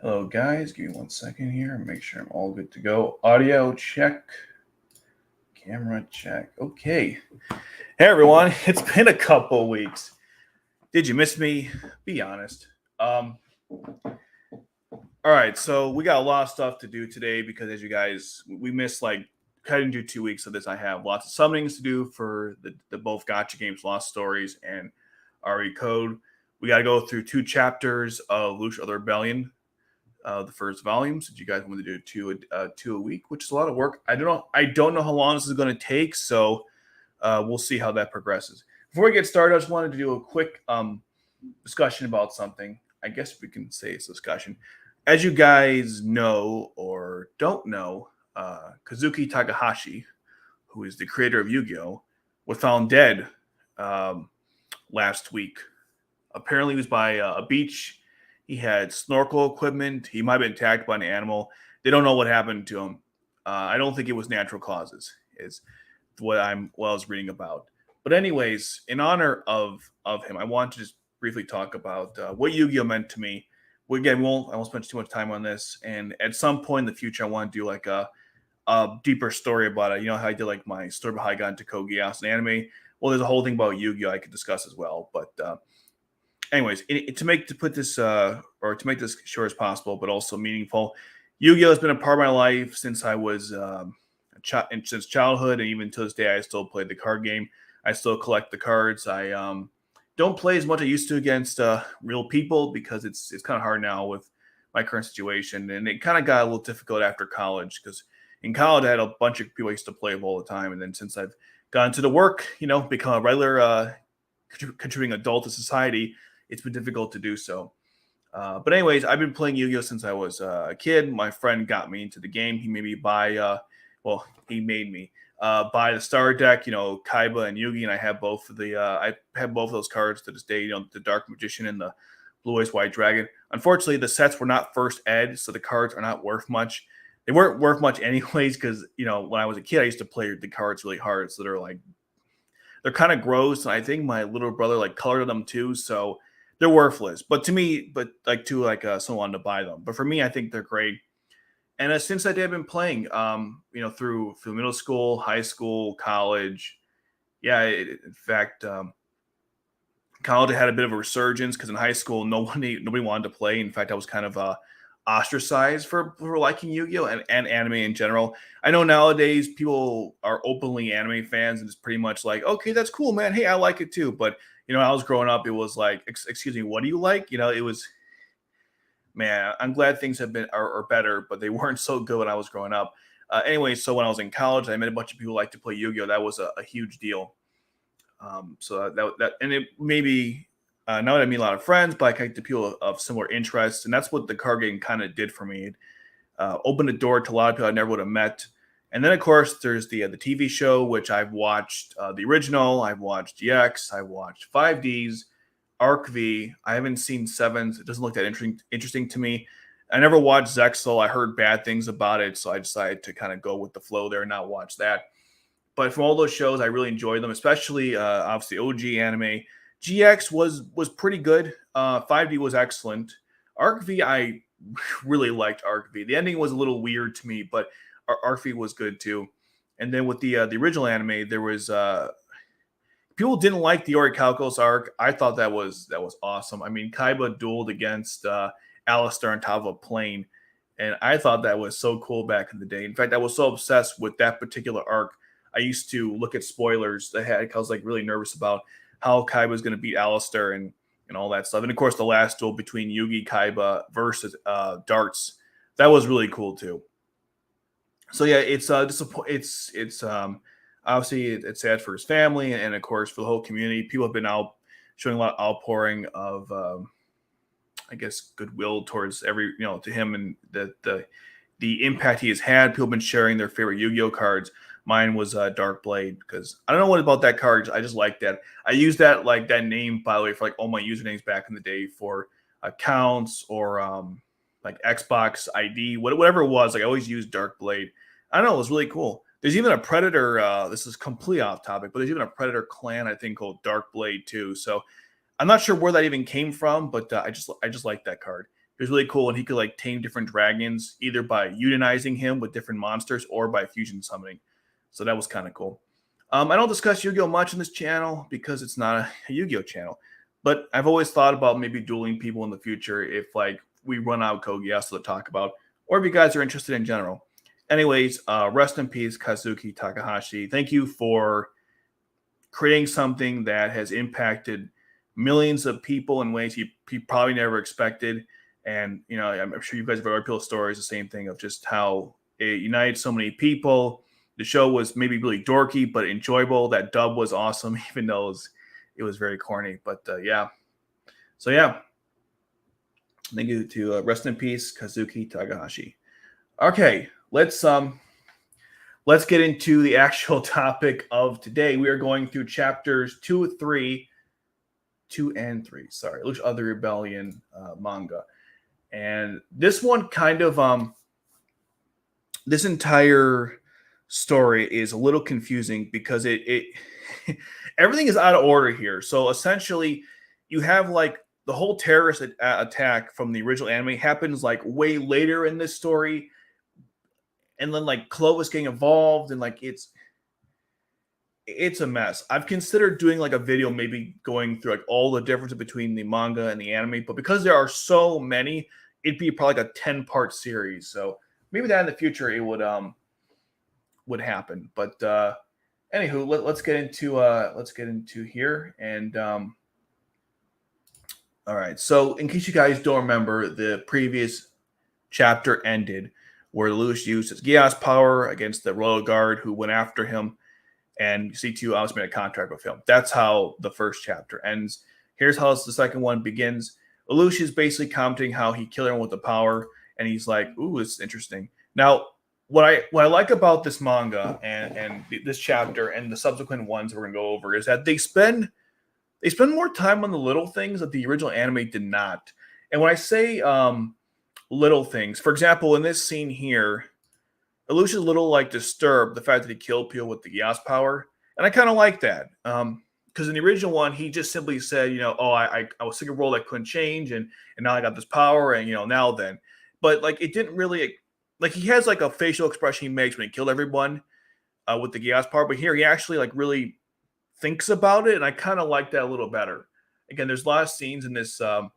Hello, guys. Give me 1 second here. Make sure I'm all good to go. Audio check. Camera check. Okay. Hey, everyone. It's been a couple weeks. Did you miss me? Be honest. Um. All right. So we got a lot of stuff to do today because, as you guys, we missed like heading to 2 weeks of this. I have lots of summonings to do for the both Gotcha games, Lost Stories, and RE Code. We got to go through 2 chapters of Lelouch of the Rebellion, the first volume, since you guys want to do two a week, which is a lot of work. I don't know how long this is going to take, so we'll see how that progresses. Before we get started, I just wanted to do a quick discussion about something. I guess we can say it's a discussion. As you guys know or don't know, Kazuki Takahashi, who is the creator of Yu-Gi-Oh, was found dead um, last week. Apparently, he was by a beach. He had snorkel equipment. He might have been attacked by an animal. They don't know what happened to him. I don't think it was natural causes. Is what I was reading about. But anyways, in honor of him, I want to just briefly talk about what Yu-Gi-Oh meant to me. Again, I won't spend too much time on this. And at some point in the future, I want to do like a deeper story about it. You know how I did like my story about how I got into Code Geass and anime. Well, there's a whole thing about Yu-Gi-Oh I could discuss as well. But anyways, to make this short as possible, but also meaningful, Yu-Gi-Oh has been a part of my life since I was since childhood, and even to this day, I still play the card game. I still collect the cards. I don't play as much as I used to against real people because it's kind of hard now with my current situation, and it kind of got a little difficult after college because in college I had a bunch of people I used to play with all the time, and then since I've gotten to the work, become a regular contributing adult to society, it's been difficult to do so. But anyways, I've been playing Yu-Gi-Oh since I was a kid. My friend got me into the game. He made me buy, he made me buy the star deck, Kaiba and Yugi, and I have both of those cards to this day. The Dark Magician and the Blue Eyes White Dragon. Unfortunately, the sets were not first ed, so the cards are not worth much. They weren't worth much anyways because when I was a kid, I used to play the cards really hard, so they're kind of gross, and I think my little brother like colored them too, so they're worthless. But to me, someone wanted to buy them. But for me, I think they're great. And since that day, I've been playing, through middle school, high school, college. Yeah, in fact, college had a bit of a resurgence because in high school, nobody wanted to play. In fact, I was kind of ostracized for liking Yu-Gi-Oh and anime in general. I know nowadays people are openly anime fans and it's pretty much like, okay, that's cool, man. Hey, I like it too. But I was growing up, it was like, excuse me, what do you like? It was, man. I'm glad things are better, but they weren't so good when I was growing up. Anyway, so when I was in college, I met a bunch of people who like to play Yu-Gi-Oh. That was a huge deal. So that and it maybe now that I meet a lot of friends, but I connect to people of similar interests, and that's what the card game kind of did for me. It opened the door to a lot of people I never would have met. And then, of course, there's the TV show, which I've watched the original. I've watched GX. I've watched 5Ds, Arc V. I haven't seen Sevens. It doesn't look that interesting to me. I never watched Zexal. I heard bad things about it, so I decided to kind of go with the flow there and not watch that. But from all those shows, I really enjoyed them, especially obviously OG anime. GX was pretty good. 5D was excellent. Arc V, I really liked Arc V. The ending was a little weird to me, but Arc V was good too. And then with the original anime, there was people didn't like the Orichalcos arc. I thought that was awesome. I mean, Kaiba dueled against Alistair on top of a plane, and I thought that was so cool back in the day. In fact, I was so obsessed with that particular arc. I used to look at spoilers that I was like really nervous about how Kaiba was going to beat Alistair and all that stuff. And of course, the last duel between Yugi Kaiba versus Darts, that was really cool too. So yeah, it's obviously it's sad for his family and of course for the whole community. People have been out showing a lot of outpouring of I guess goodwill towards to him and the impact he has had. People have been sharing their favorite Yu-Gi-Oh cards. Mine was Dark Blade because I don't know what about that card. I just like that. I used that name, by the way, for like all my usernames back in the day for accounts or like Xbox ID, whatever it was. Like I always used Dark Blade. I don't know. It was really cool. There's even a Predator. This is completely off topic, but there's even a Predator clan I think called Dark Blade too. So I'm not sure where that even came from, but I just like that card. It was really cool, and he could like tame different dragons either by unionizing him with different monsters or by fusion summoning. So that was kind of cool. I don't discuss Yu-Gi-Oh much on this channel because it's not a Yu-Gi-Oh channel, but I've always thought about maybe dueling people in the future if like we run out of Code Geass to talk about, or if you guys are interested in general. Anyways, rest in peace, Kazuki Takahashi. Thank you for creating something that has impacted millions of people in ways you probably never expected. And, you know, I'm sure you guys have heard people's stories, the same thing of just how it united so many people. The show was maybe really dorky, but enjoyable. That dub was awesome, even though it was very corny. But yeah. So yeah. Thank you to rest in peace, Kazuki Takahashi. Okay, let's get into the actual topic of today. We are going through chapters 2 and 3. Sorry, Lelouch of the Rebellion manga. And this one kind of this entire story is a little confusing because it everything is out of order here. So essentially, you have like the whole terrorist attack from the original anime happens like way later in this story, and then like Clovis getting involved, and like it's a mess. I've considered doing like a video, maybe going through like all the differences between the manga and the anime, but because there are so many, it'd be probably like a 10-part series. So maybe that in the future it would happen. But anywho, let's get into here. And all right. So in case you guys don't remember, the previous chapter ended where Lelouch used his Geass power against the Royal Guard who went after him, and C2 obviously made a contract with him. That's how the first chapter ends. Here's how the second one begins. Lelouch is basically commenting how he killed everyone with the power, and he's like, "Ooh, this is interesting." Now, what I like about this manga and this chapter and the subsequent ones we're gonna go over is that they spend more time on the little things that the original anime did not. And when I say little things, for example, in this scene here, Lelouch is a little like disturbed the fact that he killed people with the Geass power, and I kind of like that. Because in the original one, he just simply said, you know, oh, I was sick of a world I couldn't change, and now I got this power, and you know, now then. But like, it didn't really like he has like a facial expression he makes when he killed everyone with the Geass power, but here he actually like really thinks about it, and I kind of like that a little better. Again, there's a lot of scenes in this, or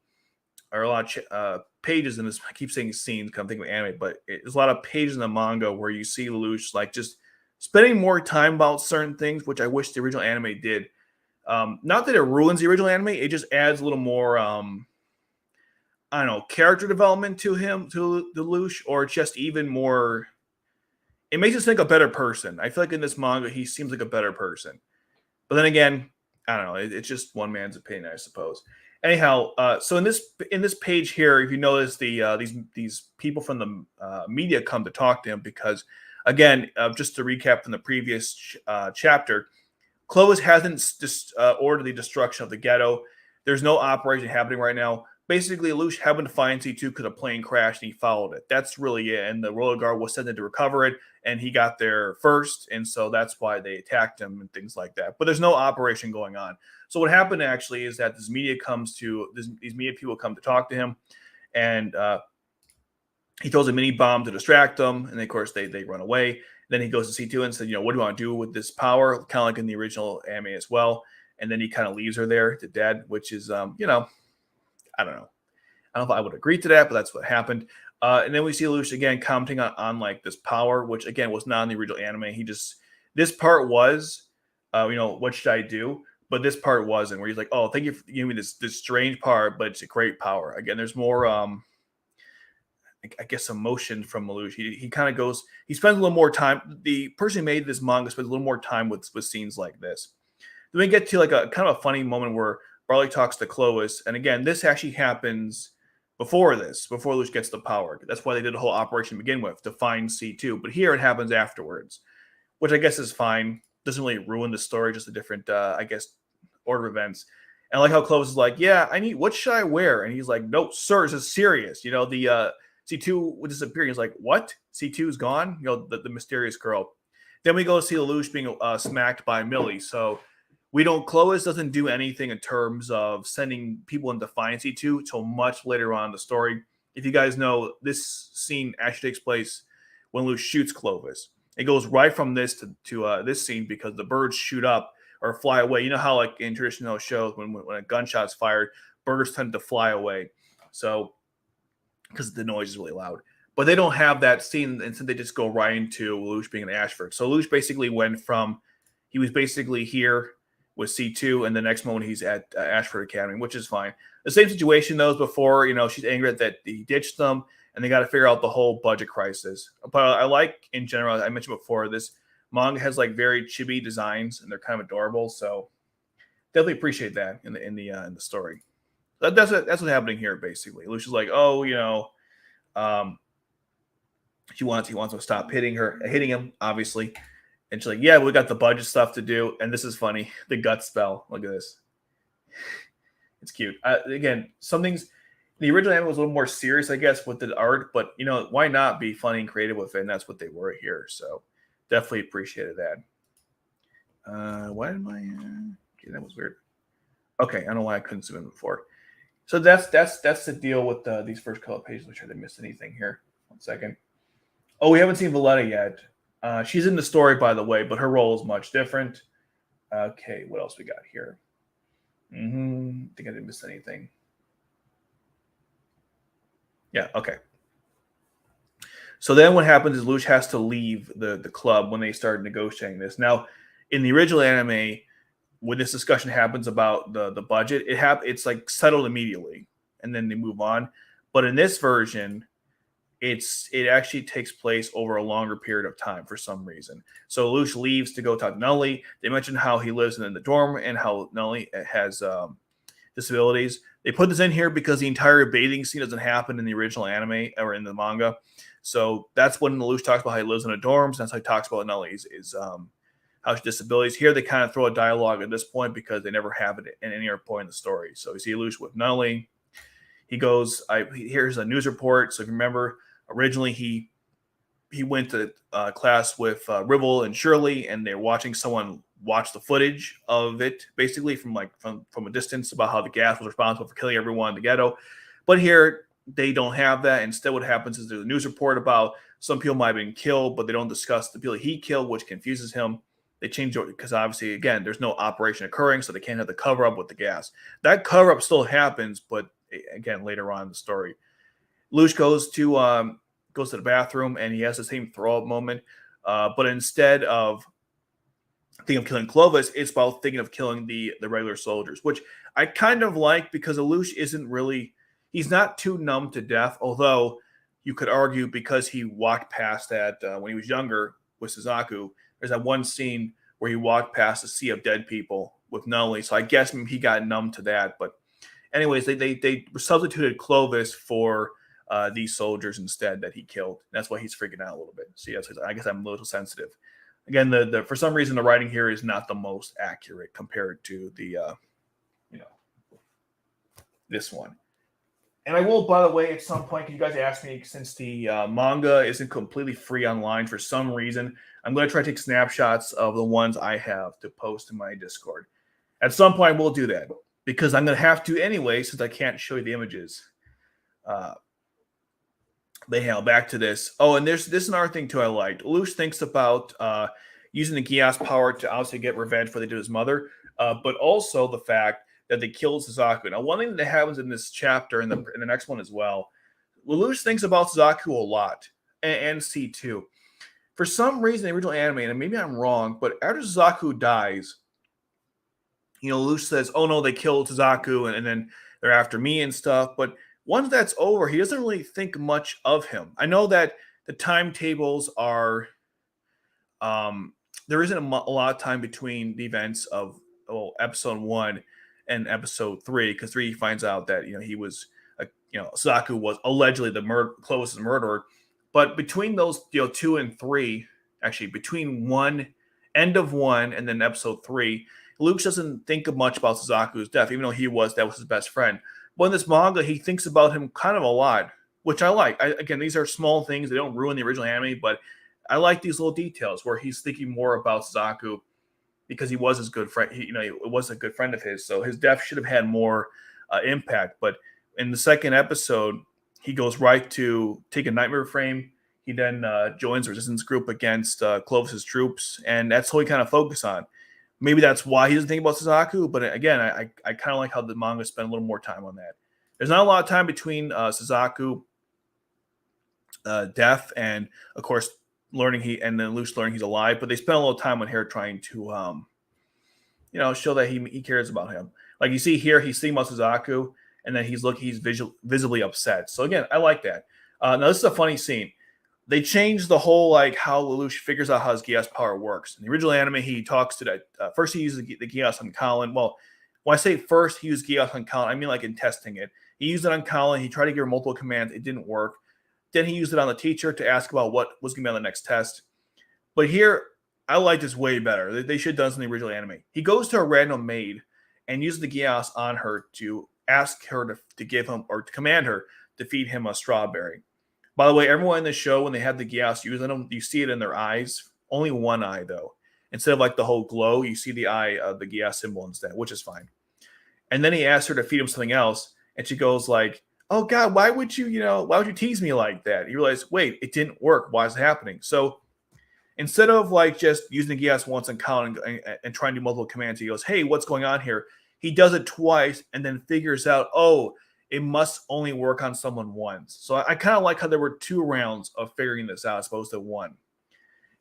a lot of pages in this. I keep saying scenes because I'm thinking of anime, but there's a lot of pages in the manga where you see Lelouch like just spending more time about certain things, which I wish the original anime did. Not that it ruins the original anime, it just adds a little more, I don't know, character development to him, to Lelouch, or just even more. It makes us think a better person. I feel like in this manga, he seems like a better person. But then again, I don't know. It's just one man's opinion, I suppose. Anyhow, so in this page here, if you notice, these people from the media come to talk to him because, again, just to recap from the previous chapter, Clovis hasn't ordered the destruction of the ghetto. There's no operation happening right now. Basically, Lelouch happened to find C2 because a plane crashed and he followed it. That's really it. And the Royal Guard was sent in to recover it, and he got there first. And so that's why they attacked him and things like that. But there's no operation going on. So what happened actually is that these media people come to talk to him, and he throws a mini bomb to distract them. And of course, they run away. Then he goes to C2 and said, you know, what do you want to do with this power? Kind of like in the original anime as well. And then he kind of leaves her there to dead, which is, you know, I don't know. I don't know if I would agree to that, but that's what happened. And then we see Lelouch again commenting on like this power, which again was not in the original anime. This part was, you know, what should I do? But this part wasn't, where he's like, oh, thank you for giving me this strange part, but it's a great power. Again, there's more, I guess, emotion from Lelouch. He kind of goes, he spends a little more time. The person who made this manga spends a little more time with scenes like this. Then we get to like a kind of a funny moment where Barley talks to Clovis, and again, this actually happens before Lelouch gets the power. That's why they did the whole operation to begin with, to find C2. But here it happens afterwards, which I guess is fine. Doesn't really ruin the story, just a different, I guess, order of events. And I like how Clovis is like, yeah, what should I wear? And he's like, no, sir, this is serious. You know, the C2 would disappear. He's like, what? C2's gone? You know, the mysterious girl. Then we go see Lelouch being smacked by Millie. So Clovis doesn't do anything in terms of sending people in to find C2 till much later on in the story. if you guys know, this scene actually takes place when Lelouch shoots Clovis. It goes right from this to this scene because the birds shoot up or fly away. You know how, like in traditional shows, when a gunshot's fired, birds tend to fly away. So, because the noise is really loud. But they don't have that scene, and so they just go right into Lelouch being in Ashford. So Lelouch basically went from, he was basically here with C2, and the next moment he's at Ashford Academy, which is fine. The same situation though as before. She's angry that he ditched them, and they got to figure out the whole budget crisis. But I like, in general, I mentioned before, this manga has like very chibi designs, and they're kind of adorable. So definitely appreciate that in the story. That's what's happening here basically. Lelouch is like, um, he wants to stop hitting him, obviously. And she's like, yeah, we got the budget stuff to do. And this is funny. The gut spell. Look at this. It's cute. Again, some things, the original anime was a little more serious, I guess, with the art. But, why not be funny and creative with it? And that's what they were here. So definitely appreciated that. Why am I? Okay, that was weird. Okay, I don't know why I couldn't zoom in before. So that's the deal with these first couple of pages. Which I didn't miss anything here. 1 second. Oh, we haven't seen Valletta yet. She's in the story, by the way, but her role is much different. Okay, what else we got here? I think I didn't miss anything. Yeah, okay. So then what happens is Lelouch has to leave the club when they start negotiating this. Now, in the original anime, when this discussion happens about the budget, it's like settled immediately, and then they move on. But in this version, it actually takes place over a longer period of time for some reason. So Lelouch leaves to go talk to Nunnally. They mention how he lives in the dorm and how Nunnally has disabilities. They put this in here because the entire bathing scene doesn't happen in the original anime or in the manga. So that's when Lelouch talks about how he lives in the dorms. That's how he talks about Nunnally's how disabilities. Here they kind of throw a dialogue at this point because they never have it at any other point in the story. So you see Lelouch with Nunnally. He goes, here's a news report. So if you remember, originally he went to class with Rivel and Shirley, and they're watching someone watch the footage of it, basically from a distance, about how the gas was responsible for killing everyone in the ghetto. But here they don't have that. Instead, what happens is there's a news report about some people might have been killed, but they don't discuss the people he killed, which confuses him. They change it because obviously, again, there's no operation occurring, so they can't have the cover up with the gas. That cover up still happens, but again, later on in the story, Lelouch goes to the bathroom, and he has the same throw up moment. But instead of thinking of killing Clovis, it's about thinking of killing the regular soldiers, which I kind of like because Lelouch he's not too numb to death, although you could argue because he walked past that when he was younger with Suzaku. There's that one scene where he walked past a sea of dead people with Nunnally, so I guess he got numb to that. But anyways, they substituted Clovis for these soldiers instead that he killed. That's why he's freaking out a little bit. So yeah, I guess I'm a little sensitive. Again, the for some reason the writing here is not the most accurate compared to the this one. And I will, by the way, at some point, you guys asked me, since the manga isn't completely free online for some reason, I'm going to try to take snapshots of the ones I have to post in my Discord. At some point, we'll do that because I'm going to have to anyway, since I can't show you the images. Back to this. Oh, and this is another thing too I liked. Lelouch thinks about using the Geass power to obviously get revenge for what they did to his mother, but also the fact that they killed Suzaku. Now, one thing that happens in this chapter and in the next one as well, Lelouch thinks about Suzaku a lot, and C2. For some reason, the original anime, and maybe I'm wrong, but after Suzaku dies, Lelouch says, "Oh no, they killed Suzaku, and then they're after me and stuff." But once that's over, he doesn't really think much of him. I know that the timetables are, there isn't a lot of time between the events of episode 1 and episode 3, because 3 he finds out that he was, Suzaku was allegedly the closest murderer. But between those 2 and 3, actually between end of 1 and then episode 3, Lelouch doesn't think much about Suzaku's death, even though that was his best friend. But in this manga, he thinks about him kind of a lot, which I like. Again, these are small things. They don't ruin the original anime, but I like these little details where he's thinking more about Suzaku because he was his good friend. He was a good friend of his, so his death should have had more impact. But in the second episode, he goes right to take a nightmare frame. He then joins the resistance group against Clovis's troops, and that's all he kind of focus on. Maybe that's why he doesn't think about Suzaku, but again, I kind of like how the manga spent a little more time on that. There's not a lot of time between Suzaku death and, of course, learning then Lelouch learning he's alive, but they spent a little time on here trying to show that he cares about him. Like you see here, he's seeing about Suzaku, and then he's visibly upset. So again, I like that. Now this is a funny scene. They changed the whole like how Lelouch figures out how his Geass power works. In the original anime, he talks to that. First, he uses the Geass on Colin. Well, when I say first he used Geass on Colin, I mean like in testing it. He used it on Colin. He tried to give her multiple commands. It didn't work. Then he used it on the teacher to ask about what was going to be on the next test. But here, I like this way better. They should have done this in the original anime. He goes to a random maid and uses the Geass on her to ask her to give him or to command her to feed him a strawberry. By the way, everyone in the show, when they have the Geass using them, you see it in their eyes. Only one eye, though. Instead of like the whole glow, you see the eye of the Geass symbol instead, which is fine. And then he asks her to feed him something else, and she goes like, "Oh God, why would you tease me like that?" You realize, wait, it didn't work. Why is it happening? So instead of like just using the Geass once on Colin and trying to do multiple commands, he goes, "Hey, what's going on here?" He does it twice and then figures out, oh, it must only work on someone once. So I kind of like how there were 2 rounds of figuring this out as opposed to 1.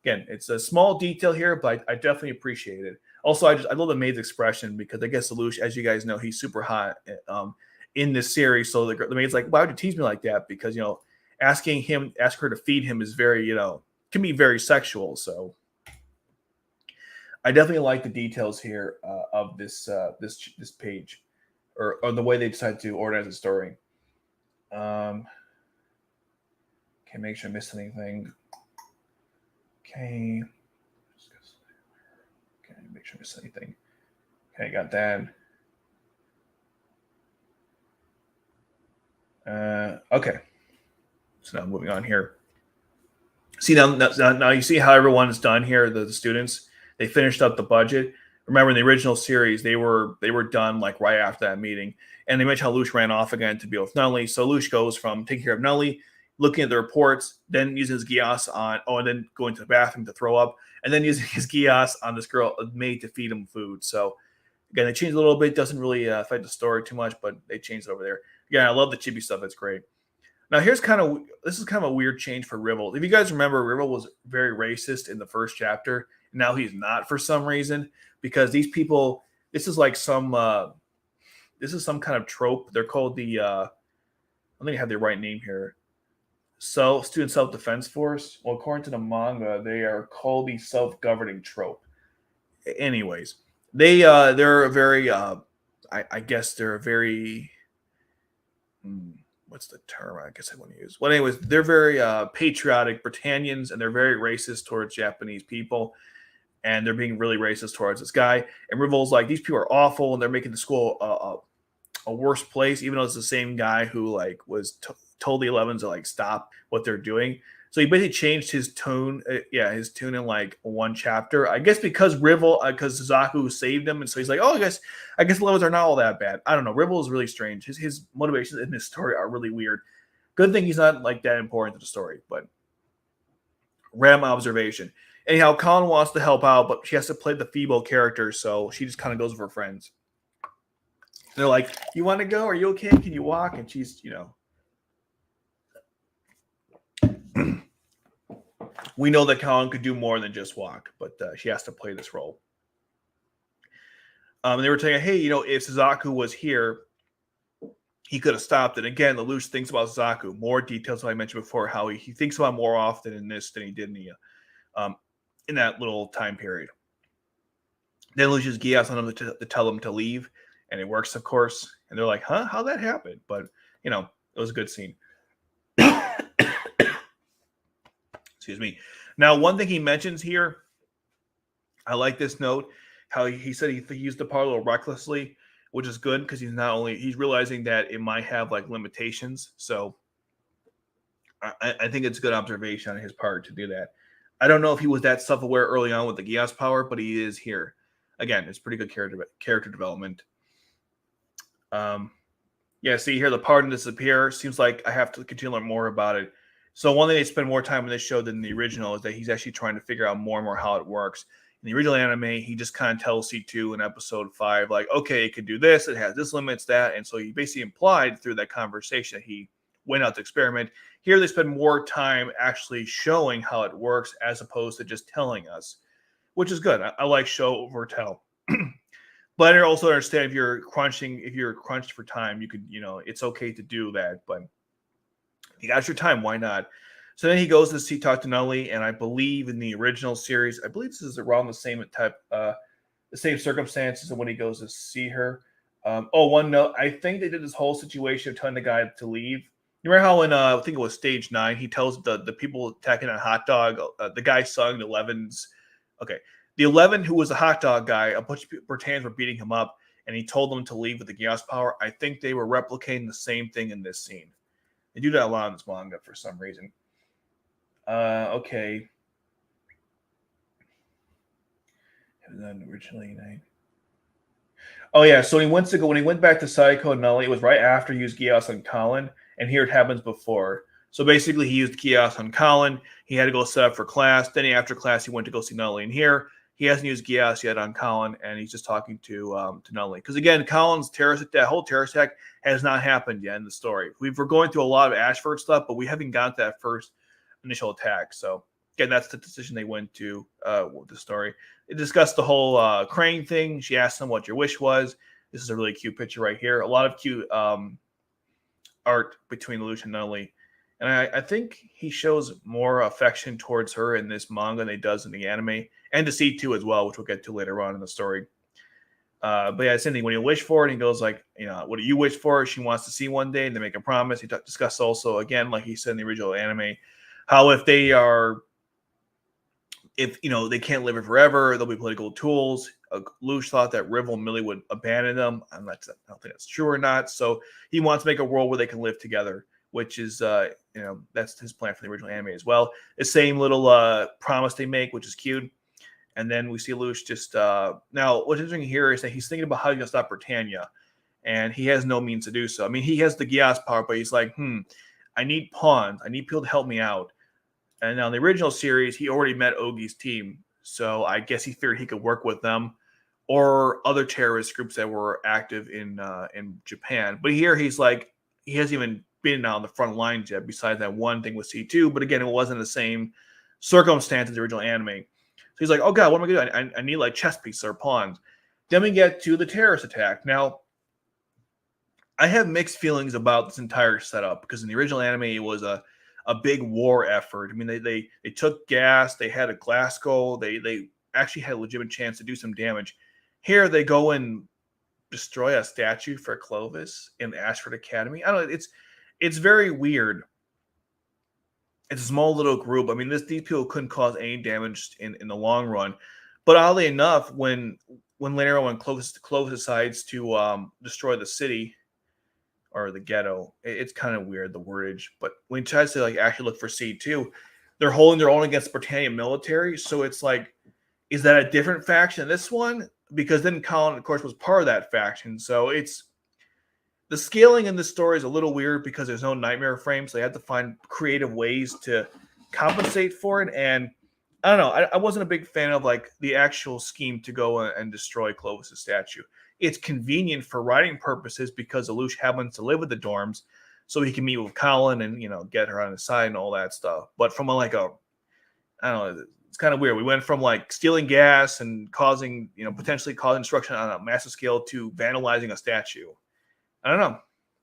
Again, it's a small detail here, but I definitely appreciate it. Also, I love the maid's expression because I guess Lelouch, as you guys know, he's super hot in this series. So the maid's like, "Why would you tease me like that?" Because ask her to feed him is very can be very sexual. So I definitely like the details here of this page. Or the way they decide to organize the story. Okay, make sure I missed anything. Okay, make sure I missed anything. Okay, got that. Okay, so now moving on here. See now you see how everyone is done here. The students, they finished up the budget. Remember in the original series, they were done like right after that meeting. And they mentioned how Lelouch ran off again to be with Nully. So Lelouch goes from taking care of Nully, looking at the reports, then using his Geass and then going to the bathroom to throw up, and then using his Geass on this girl, a maid, to feed him food. So again, they changed a little bit. Doesn't really affect the story too much, but they changed it over there. Again, I love the chibi stuff. It's great. Now this is kind of a weird change for Rivel. If you guys remember, Rivel was very racist in the first chapter. Now he's not for some reason, because these people, this is some kind of trope. They're called the I think I have the right name here. Student self-defense force. Well, according to the manga, they are called the self-governing trope. Anyways, they're a very I guess they're a very what's the term I guess I want to use? Well, anyways, they're very patriotic Britannians, and they're very racist towards Japanese people. And they're being really racist towards this guy. And Rivel's like, these people are awful, and they're making the school a worse place, even though it's the same guy who was told the 11s to stop what they're doing. So he basically changed his tune, his tune in one chapter. I guess because Suzaku saved him, and so he's like, oh, I guess the 11s are not all that bad. I don't know. Rivel is really strange. His motivations in this story are really weird. Good thing he's not that important to the story, but random observation. Anyhow, Colin wants to help out, but she has to play the feeble character, so she just kind of goes with her friends. They're like, "You want to go? Are you okay? Can you walk?" And she's, we know that Colin could do more than just walk, but she has to play this role. They were saying, hey, if Suzaku was here, he could have stopped it. Again, Lelouch thinks about Suzaku. More details, I mentioned before, how he thinks about more often in this than he did in that little time period. Then Lelouch uses Geass on him to tell him to leave, and it works, of course. And they're like, huh? How'd that happen? But, it was a good scene. Excuse me. Now, one thing he mentions here, I like this note, how he said he used the power a little recklessly, which is good because he's realizing that it might have limitations. So I think it's a good observation on his part to do that. I don't know if he was that self-aware early on with the Geass power, but he is here. Again, it's pretty good character development. Yeah, see here, the pardon disappear. Seems like I have to continue to learn more about it. So one thing they spend more time in this show than the original is that he's actually trying to figure out more and more how it works. In the original anime, he just kind of tells C2 in episode 5, like, okay, it can do this, it has this limits, that. And so he basically implied through that conversation that he went out to experiment. Here they spend more time actually showing how it works as opposed to just telling us, which is good. I like show over tell. But I also understand if you're crunched for time, you could, it's okay to do that. But if you got your time, why not? So then he goes to see talk to Nully, and I believe in the original series, I believe this is around the same the same circumstances of when he goes to see her. One note, I think they did this whole situation of telling the guy to leave. You remember how in I think it was stage 9, he tells the people attacking a hot dog, the guy sung the 11's. Okay, the 11 who was a hot dog guy, a bunch of Britannians were beating him up, and he told them to leave with the Geass power. I think they were replicating the same thing in this scene. They do that a lot in this manga for some reason. Okay. It was done originally. Oh yeah, so when he went back to Psycho Nully, it was right after he used Geass on Colin, and here it happens before. So basically, he used Geass on Colin. He had to go set up for class. Then after class, he went to go see Nully. And here, he hasn't used Geass yet on Colin, and he's just talking to Nully. Because again, Colin's that whole terrorist attack has not happened yet in the story. We're going through a lot of Ashford stuff, but we haven't got that first initial attack. So again, that's the decision they went to with the story. They discussed the whole crane thing. She asked him what your wish was. This is a really cute picture right here. A lot of cute art between Lelouch and Nully. And I think he shows more affection towards her in this manga than he does in the anime. And to C2 as well, which we'll get to later on in the story. But yeah, same thing. When you wish for it, he goes like, what do you wish for? She wants to see one day, and they make a promise. He discussed also, again, like he said in the original anime, how if they can't live it forever, there'll be political tools. Lelouch thought that Rivel and Millie would abandon them. I don't think that's true or not. So he wants to make a world where they can live together, which is, that's his plan for the original anime as well. The same little promise they make, which is cute. And then we see Lelouch just, now what's interesting here is that he's thinking about how he's going to stop Britannia, and he has no means to do so. I mean, he has the Geass power, but he's like, I need pawns. I need people to help me out. And now in the original series, he already met Ogi's team. So I guess he figured he could work with them or other terrorist groups that were active in Japan. But here he's like, he hasn't even been on the front lines yet, besides that one thing with C2. But again, it wasn't the same circumstance as the original anime. So he's like, oh God, what am I going to do? I need like chess pieces or pawns. Then we get to the terrorist attack. Now, I have mixed feelings about this entire setup because in the original anime, it was a big war effort. I mean, they took gas, they had a glass skull, they actually had a legitimate chance to do some damage. Here they go and destroy a statue for Clovis in the Ashford Academy. I don't know, it's very weird. It's a small little group. I mean, these people couldn't cause any damage in the long run. But oddly enough, when later on Clovis decides to destroy the city or the ghetto, it's kind of weird, the wordage. But when he tries to like actually look for C2, they're holding their own against Britannia military. So it's like, is that a different faction than this one? Because then Colin, of course, was part of that faction. So it's the scaling in this story is a little weird because there's no nightmare frame. So they have to find creative ways to compensate for it. And I don't know. I wasn't a big fan of like the actual scheme to go and destroy Clovis's statue. It's convenient for writing purposes because Lelouch happens to live with the dorms, so he can meet with Colin and get her on his side and all that stuff. But from I don't know, it's kind of weird. We went from like stealing gas and causing potentially causing destruction on a massive scale to vandalizing a statue. I don't know.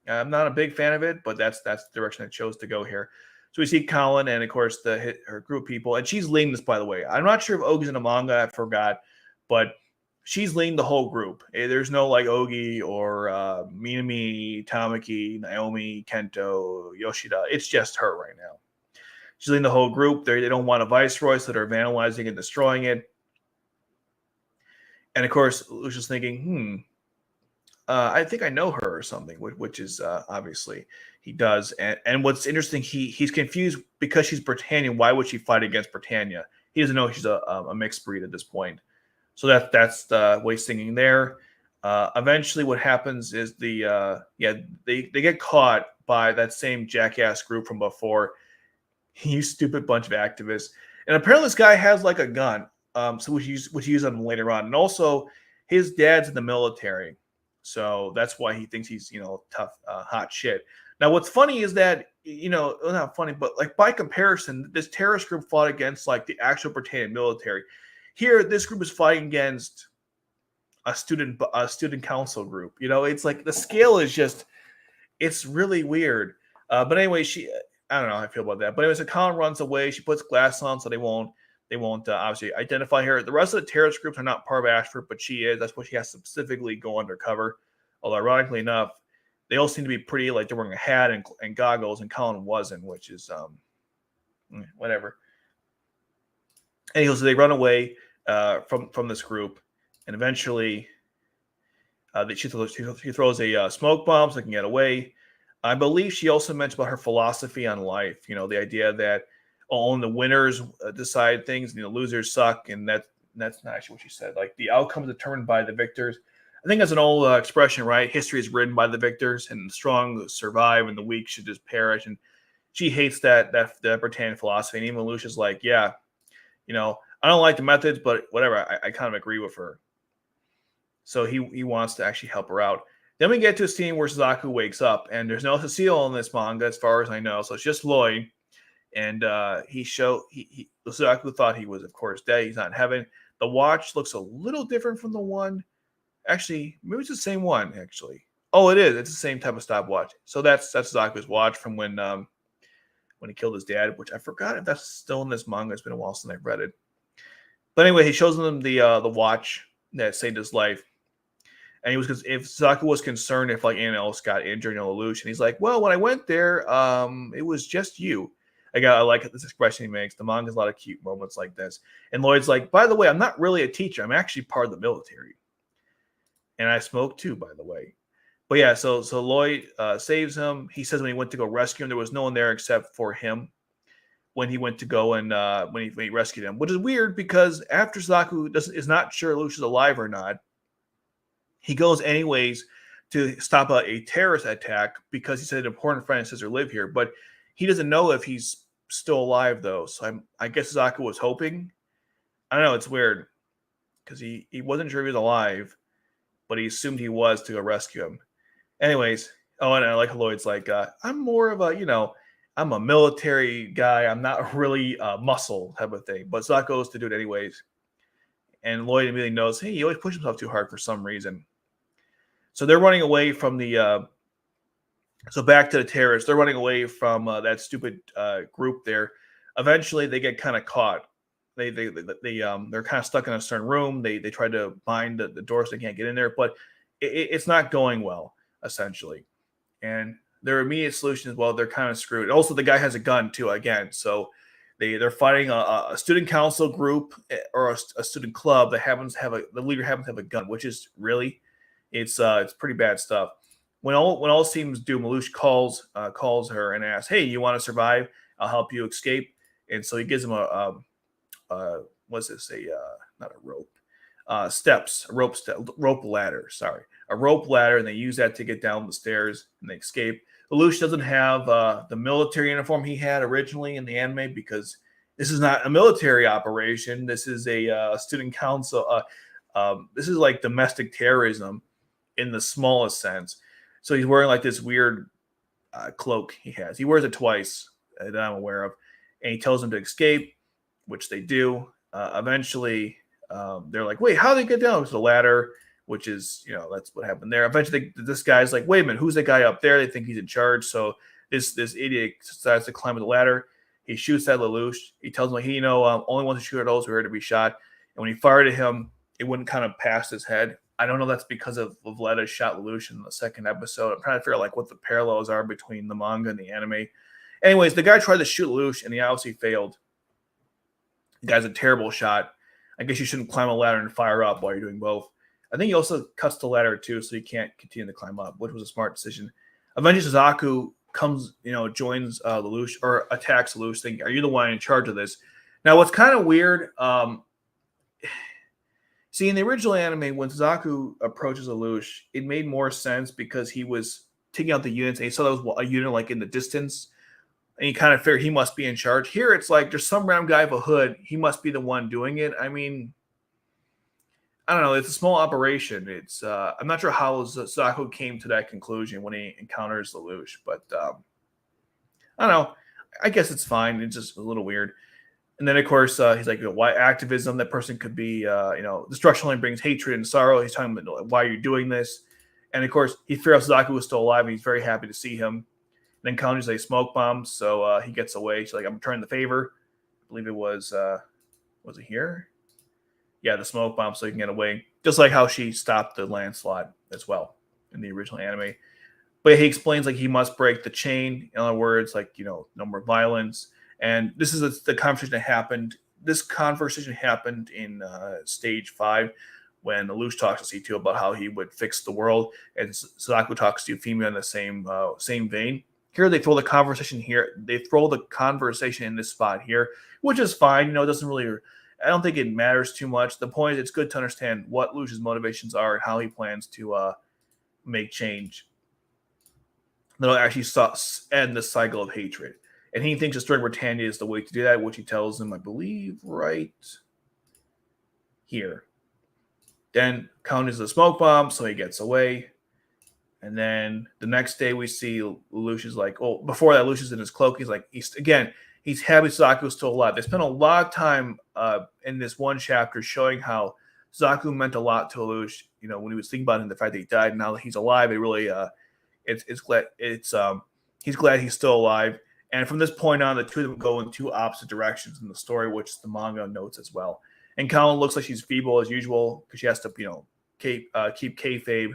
I'm not a big fan of it, but that's the direction it chose to go here. So we see Colin and, of course, her group of people. And she's leading this, by the way. I'm not sure if Ogi's in the manga. I forgot. But she's leading the whole group. There's no, like, Ogi or Minami, Tamaki, Naomi, Kento, Yoshida. It's just her right now. She's leading the whole group. They don't want a viceroy, so they're vandalizing and destroying it. And, of course, Lucia's thinking, I think I know her or something, which is obviously he does. And what's interesting, he's confused because she's Britannian. Why would she fight against Britannia? He doesn't know she's a mixed breed at this point. So that's the way he's thinking there. Eventually, what happens is they get caught by that same jackass group from before. You stupid bunch of activists. And apparently, this guy has like a gun, so which he uses on him later on. And also, his dad's in the military, so that's why he thinks he's tough, hot shit. Now, what's funny is that well, not funny, but like by comparison, this terrorist group fought against like the actual Britannian military. Here, this group is fighting against a student council group. It's like the scale is just it's really weird. But anyway, I don't know how I feel about that. But anyway, so Colin runs away. She puts glass on so they won't obviously identify her. The rest of the terrorist groups are not part of Ashford, but she is. That's why she has to specifically go undercover. Although ironically enough, they all seem to be pretty like they're wearing a hat and goggles, and Colin wasn't, which is whatever. Anyhow, so they run away from this group, and eventually she throws a smoke bomb so they can get away. I believe she also mentioned about her philosophy on life. The idea that only the winners decide things, and the losers suck, and that's not actually what she said. Like the outcome is determined by the victors. I think that's an old expression, right? History is written by the victors, and the strong survive, and the weak should just perish. And she hates that Britannian philosophy. And even Lelouch is like, yeah, I don't like the methods, but whatever. I kind of agree with her. So he wants to actually help her out. Then we get to a scene where Suzaku wakes up, and there's no Cecile in this manga, as far as I know. So it's just Lloyd, and Suzaku thought he was, of course, dead. He's not in heaven. The watch looks a little different from the one. Actually, maybe it's the same one. Actually, oh, it is. It's the same type of stopwatch. So that's Suzaku's watch from when he killed his dad, which I forgot if that's still in this manga. It's been a while since I've read it. But anyway, he shows them the watch that saved his life. And if Suzaku was concerned if like anyone else got injured in Lelouch, and he's like, well, when I went there, it was just you. I like this expression he makes. The manga has a lot of cute moments like this. And Lloyd's like, by the way, I'm not really a teacher. I'm actually part of the military. And I smoke too, by the way. But yeah, so Lloyd saves him. He says when he went to go rescue him, there was no one there except for him when he went to go and when he rescued him, which is weird because after Suzaku is not sure Lelouch is alive or not, he goes anyways to stop a terrorist attack because he said an important friend and sister live here, but he doesn't know if he's still alive though. So I guess Suzaku was hoping. I don't know. It's weird because he wasn't sure he was alive, but he assumed he was to go rescue him. Anyways, and I like Lloyd's like, I'm more of a, I'm a military guy. I'm not really a muscle type of thing, but Suzaku goes to do it anyways. And Lloyd immediately knows, hey, he always pushes himself too hard for some reason. So they're running away from so back to the terrorists. They're running away from that stupid group there. Eventually, they get kind of caught. They're kind of stuck in a certain room. They try to bind the doors so they can't get in there, but it's not going well, essentially. And their immediate solution is, well, they're kind of screwed. Also, the guy has a gun, too, again. So they're fighting a student council group or a student club that the leader happens to have a gun, which is really... It's pretty bad stuff. When all seems doomed, Lelouch calls her and asks, "Hey, you want to survive? I'll help you escape." And so he gives him what's this? Not a rope, rope ladder. Sorry, a rope ladder, and they use that to get down the stairs and they escape. Lelouch doesn't have the military uniform he had originally in the anime because this is not a military operation. This is a student council. This is like domestic terrorism in the smallest sense. So he's wearing like this weird cloak he has. He wears it twice that I'm aware of. And he tells them to escape, which they do. Eventually, they're like, wait, how do they get down to the ladder? Which is, that's what happened there. Eventually, this guy's like, wait a minute, who's the guy up there? They think he's in charge. So this idiot decides to climb the ladder. He shoots at Lelouch. He tells him, hey, only ones to shoot at those who are to be shot. And when he fired at him, it wouldn't kind of pass his head. I don't know if that's because of Valletta shot Lelouch in the second episode. I'm trying to figure out like what the parallels are between the manga and the anime. Anyways, the guy tried to shoot Lelouch and he obviously failed. The guy's a terrible shot. I guess you shouldn't climb a ladder and fire up while you're doing both. I think he also cuts the ladder too, so he can't continue to climb up, which was a smart decision. Eventually, Suzaku comes, joins Lelouch or attacks Lelouch, thinking, "Are you the one in charge of this?" Now, what's kind of weird? See, in the original anime, when Suzaku approaches Lelouch, it made more sense because he was taking out the units and he saw there was a unit like in the distance, and he kind of figured he must be in charge. Here, it's like there's some random guy with a hood. He must be the one doing it. I mean, I don't know. It's a small operation. It's I'm not sure how Suzaku came to that conclusion when he encounters Lelouch, but I don't know. I guess it's fine. It's just a little weird. And then, of course, he's like, why activism? That person could be, destruction only brings hatred and sorrow. He's talking about why you're doing this. And, of course, he figures out Suzaku was still alive, and he's very happy to see him. And then counters a smoke bomb, so he gets away. She's like, I'm returning the favor. I believe it was it here? Yeah, the smoke bomb, so he can get away. Just like how she stopped the landslide as well in the original anime. But he explains, like, he must break the chain. In other words, like, no more violence. And this is the conversation that happened. This conversation happened in stage 5 when Lelouch talks to C2 about how he would fix the world, and Suzaku talks to Euphemia in the same vein. Here they throw the conversation here. They throw the conversation in this spot here, which is fine. It doesn't really. I don't think it matters too much. The point is, it's good to understand what Lelouch's motivations are and how he plans to make change that'll actually end the cycle of hatred. And he thinks destroying Britannia is the way to do that, which he tells him, I believe, right here. Then counters the smoke bomb, so he gets away. And then the next day we see Lelouch is like, before that, Lelouch is in his cloak. He's like, he's happy Suzaku is still alive. They spent a lot of time in this one chapter showing how Suzaku meant a lot to Lelouch. When he was thinking about him, the fact that he died, and now that he's alive, it really, he's glad he's still alive. And from this point on, the two of them go in two opposite directions in the story, which the manga notes as well. And Colin looks like she's feeble as usual because she has to, keep kayfabe.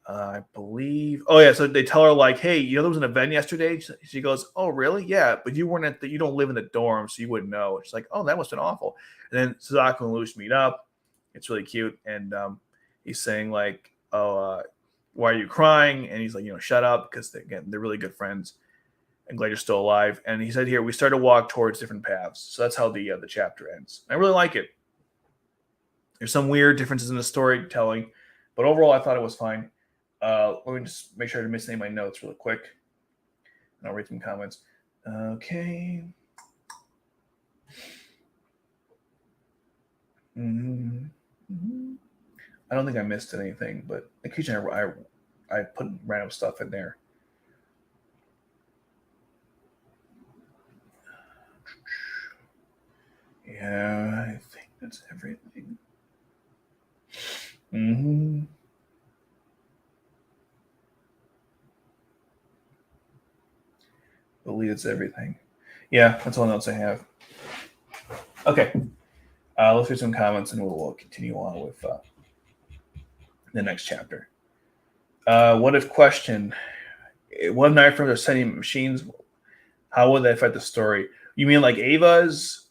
I believe. Oh yeah, so they tell her like, "Hey, there was an event yesterday." She goes, "Oh really? Yeah, but you weren't you don't live in the dorm, so you wouldn't know." She's like, "Oh, that must have been awful." And then Suzaku and Lelouch meet up. It's really cute, and he's saying like, "Oh, why are you crying?" And he's like, "Shut up," because they're really good friends. And glad you're still alive. And he said here, we start to walk towards different paths. So that's how the chapter ends. I really like it. There's some weird differences in the storytelling, but overall, I thought it was fine. Let me just make sure I didn't miss any of my notes really quick. And I'll read some comments. Okay. Mm-hmm. I don't think I missed anything, but occasionally I put random stuff in there. Yeah, I think that's everything. Mm-hmm. I believe it's everything. Yeah, that's all the notes I have. Okay. Let's read some comments and we'll continue on with the next chapter. What if question? What if night frames are sending machines? How would that affect the story? You mean like Ava's?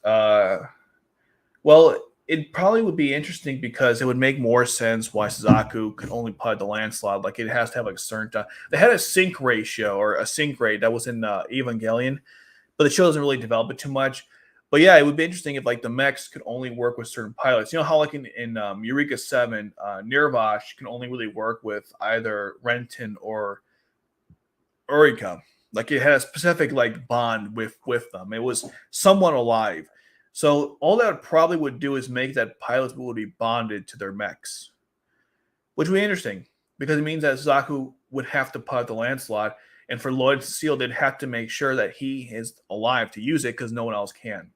Well, it probably would be interesting because it would make more sense why Suzaku could only pilot the landslide. Like it has to have like a certain time. They had a sync ratio or a sync rate that was in Evangelion, but the show doesn't really develop it too much. But yeah, it would be interesting if like the mechs could only work with certain pilots. You know how like in Eureka 7, Nirvash can only really work with either Renton or Urika. Like it had a specific like bond with them. It was someone alive. So all that probably would do is make that pilots would be bonded to their mechs, which would be interesting because it means that Zaku would have to pilot the landslide, and for Lloyd to seal, they'd have to make sure that he is alive to use it because no one else can.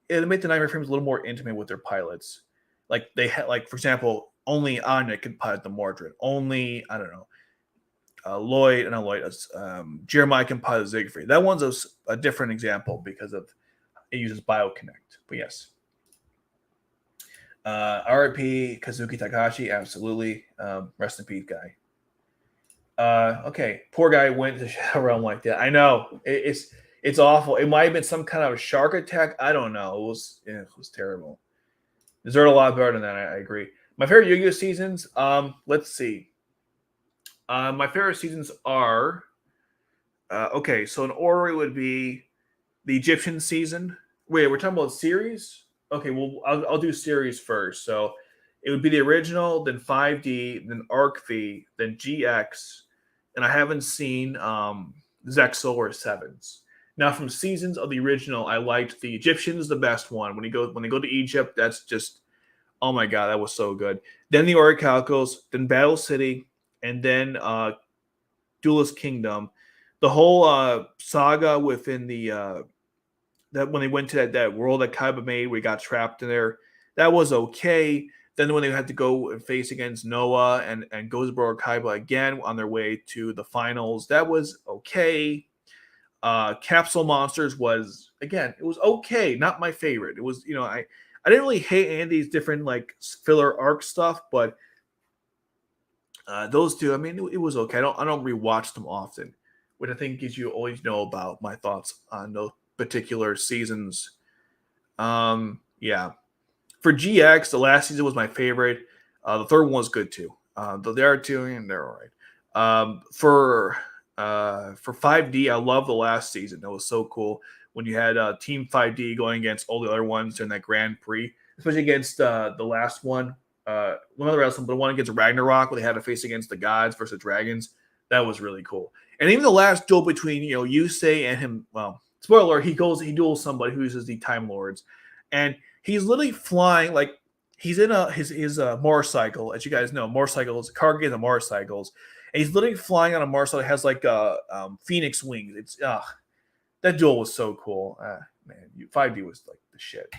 It'd make the Nightmare Frames a little more intimate with their pilots. Like they had, like for example, only Anya could pilot the Mordred. Only I don't know. Jeremiah can pilot Siegfried. That one's a different example because of it uses BioConnect. But yes. RIP Kazuki Takahashi, absolutely. Rest in peace, guy. Okay, poor guy went to the Shadow Realm like that. I know. It's awful. It might have been some kind of a shark attack. I don't know. It was terrible. Deserved a lot better than that. I agree. My favorite Yu-Gi-Oh seasons. Let's see. My favorite seasons are okay. So in order it would be the Egyptian season. Wait, we're talking about series? Okay, well, I'll do series first. So it would be the original, then 5D, then Arc V, then GX, and I haven't seen Zexal or Sevens. Now, from seasons of the original, I liked the Egyptians the best one. When they go to Egypt, that's just oh my god, that was so good. Then the Orichalcos, then Battle City, and then Duelist Kingdom. The whole saga within the that when they went to that world that Kaiba made, we got trapped in there. That was okay. Then when they had to go and face against Noah and Gozaburo or Kaiba again on their way to the finals, that was okay. Capsule Monsters was again, it was okay, not my favorite. It was I didn't really hate any of these different like filler arc stuff, but those two, I mean, it was okay. I don't rewatch them often, which I think gives you always know about my thoughts on those particular seasons. Yeah. For GX, the last season was my favorite. The third one was good too. The other two, and they're all right. For 5D, I love the last season. That was so cool when you had Team 5D going against all the other ones during that Grand Prix, especially against the last one. One other wrestling, but the one against Ragnarok where they had to face against the gods versus dragons. That was really cool. And even the last duel between Yusei and him. Well, spoiler: he duels somebody who uses the Time Lords, and he's literally flying like he's in his motorcycle. As you guys know, motorcycles, car games, and motorcycles, and he's literally flying on a motorcycle that has like phoenix wings. It's that duel was so cool. Man, 5D was like the shit.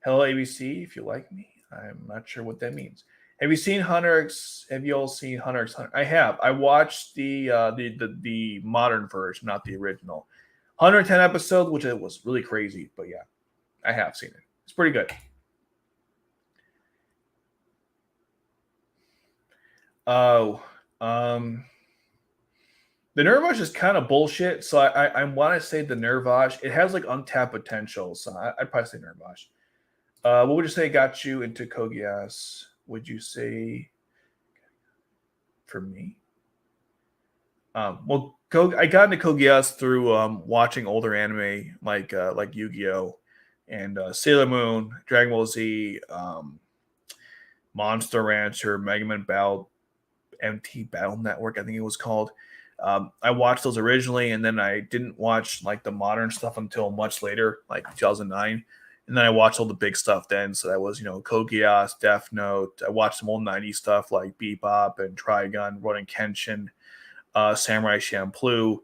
Hello ABC, if you like me. I'm not sure what that means. Have you seen Hunter X? Have you all seen Hunter X Hunter? I have. I watched the modern version, not the original. 110 episode, which it was really crazy, but yeah, I have seen it. It's pretty good. Oh, the Nervash is kind of bullshit. So I want to say the Nervash. It has like untapped potential. So I'd probably say Nervash. What would you say got you into Code Geass? Would you say for me? Well, I got into Code Geass through watching older anime like Yu-Gi-Oh! And Sailor Moon, Dragon Ball Z, Monster Rancher, Mega Man Battle, MT Battle Network, I think it was called. I watched those originally, and then I didn't watch like the modern stuff until much later, like 2009. And then I watched all the big stuff then. So that was, Code Geass, Death Note. I watched some old 90s stuff like Bebop and Trigun, Ronin Kenshin, Samurai Champloo,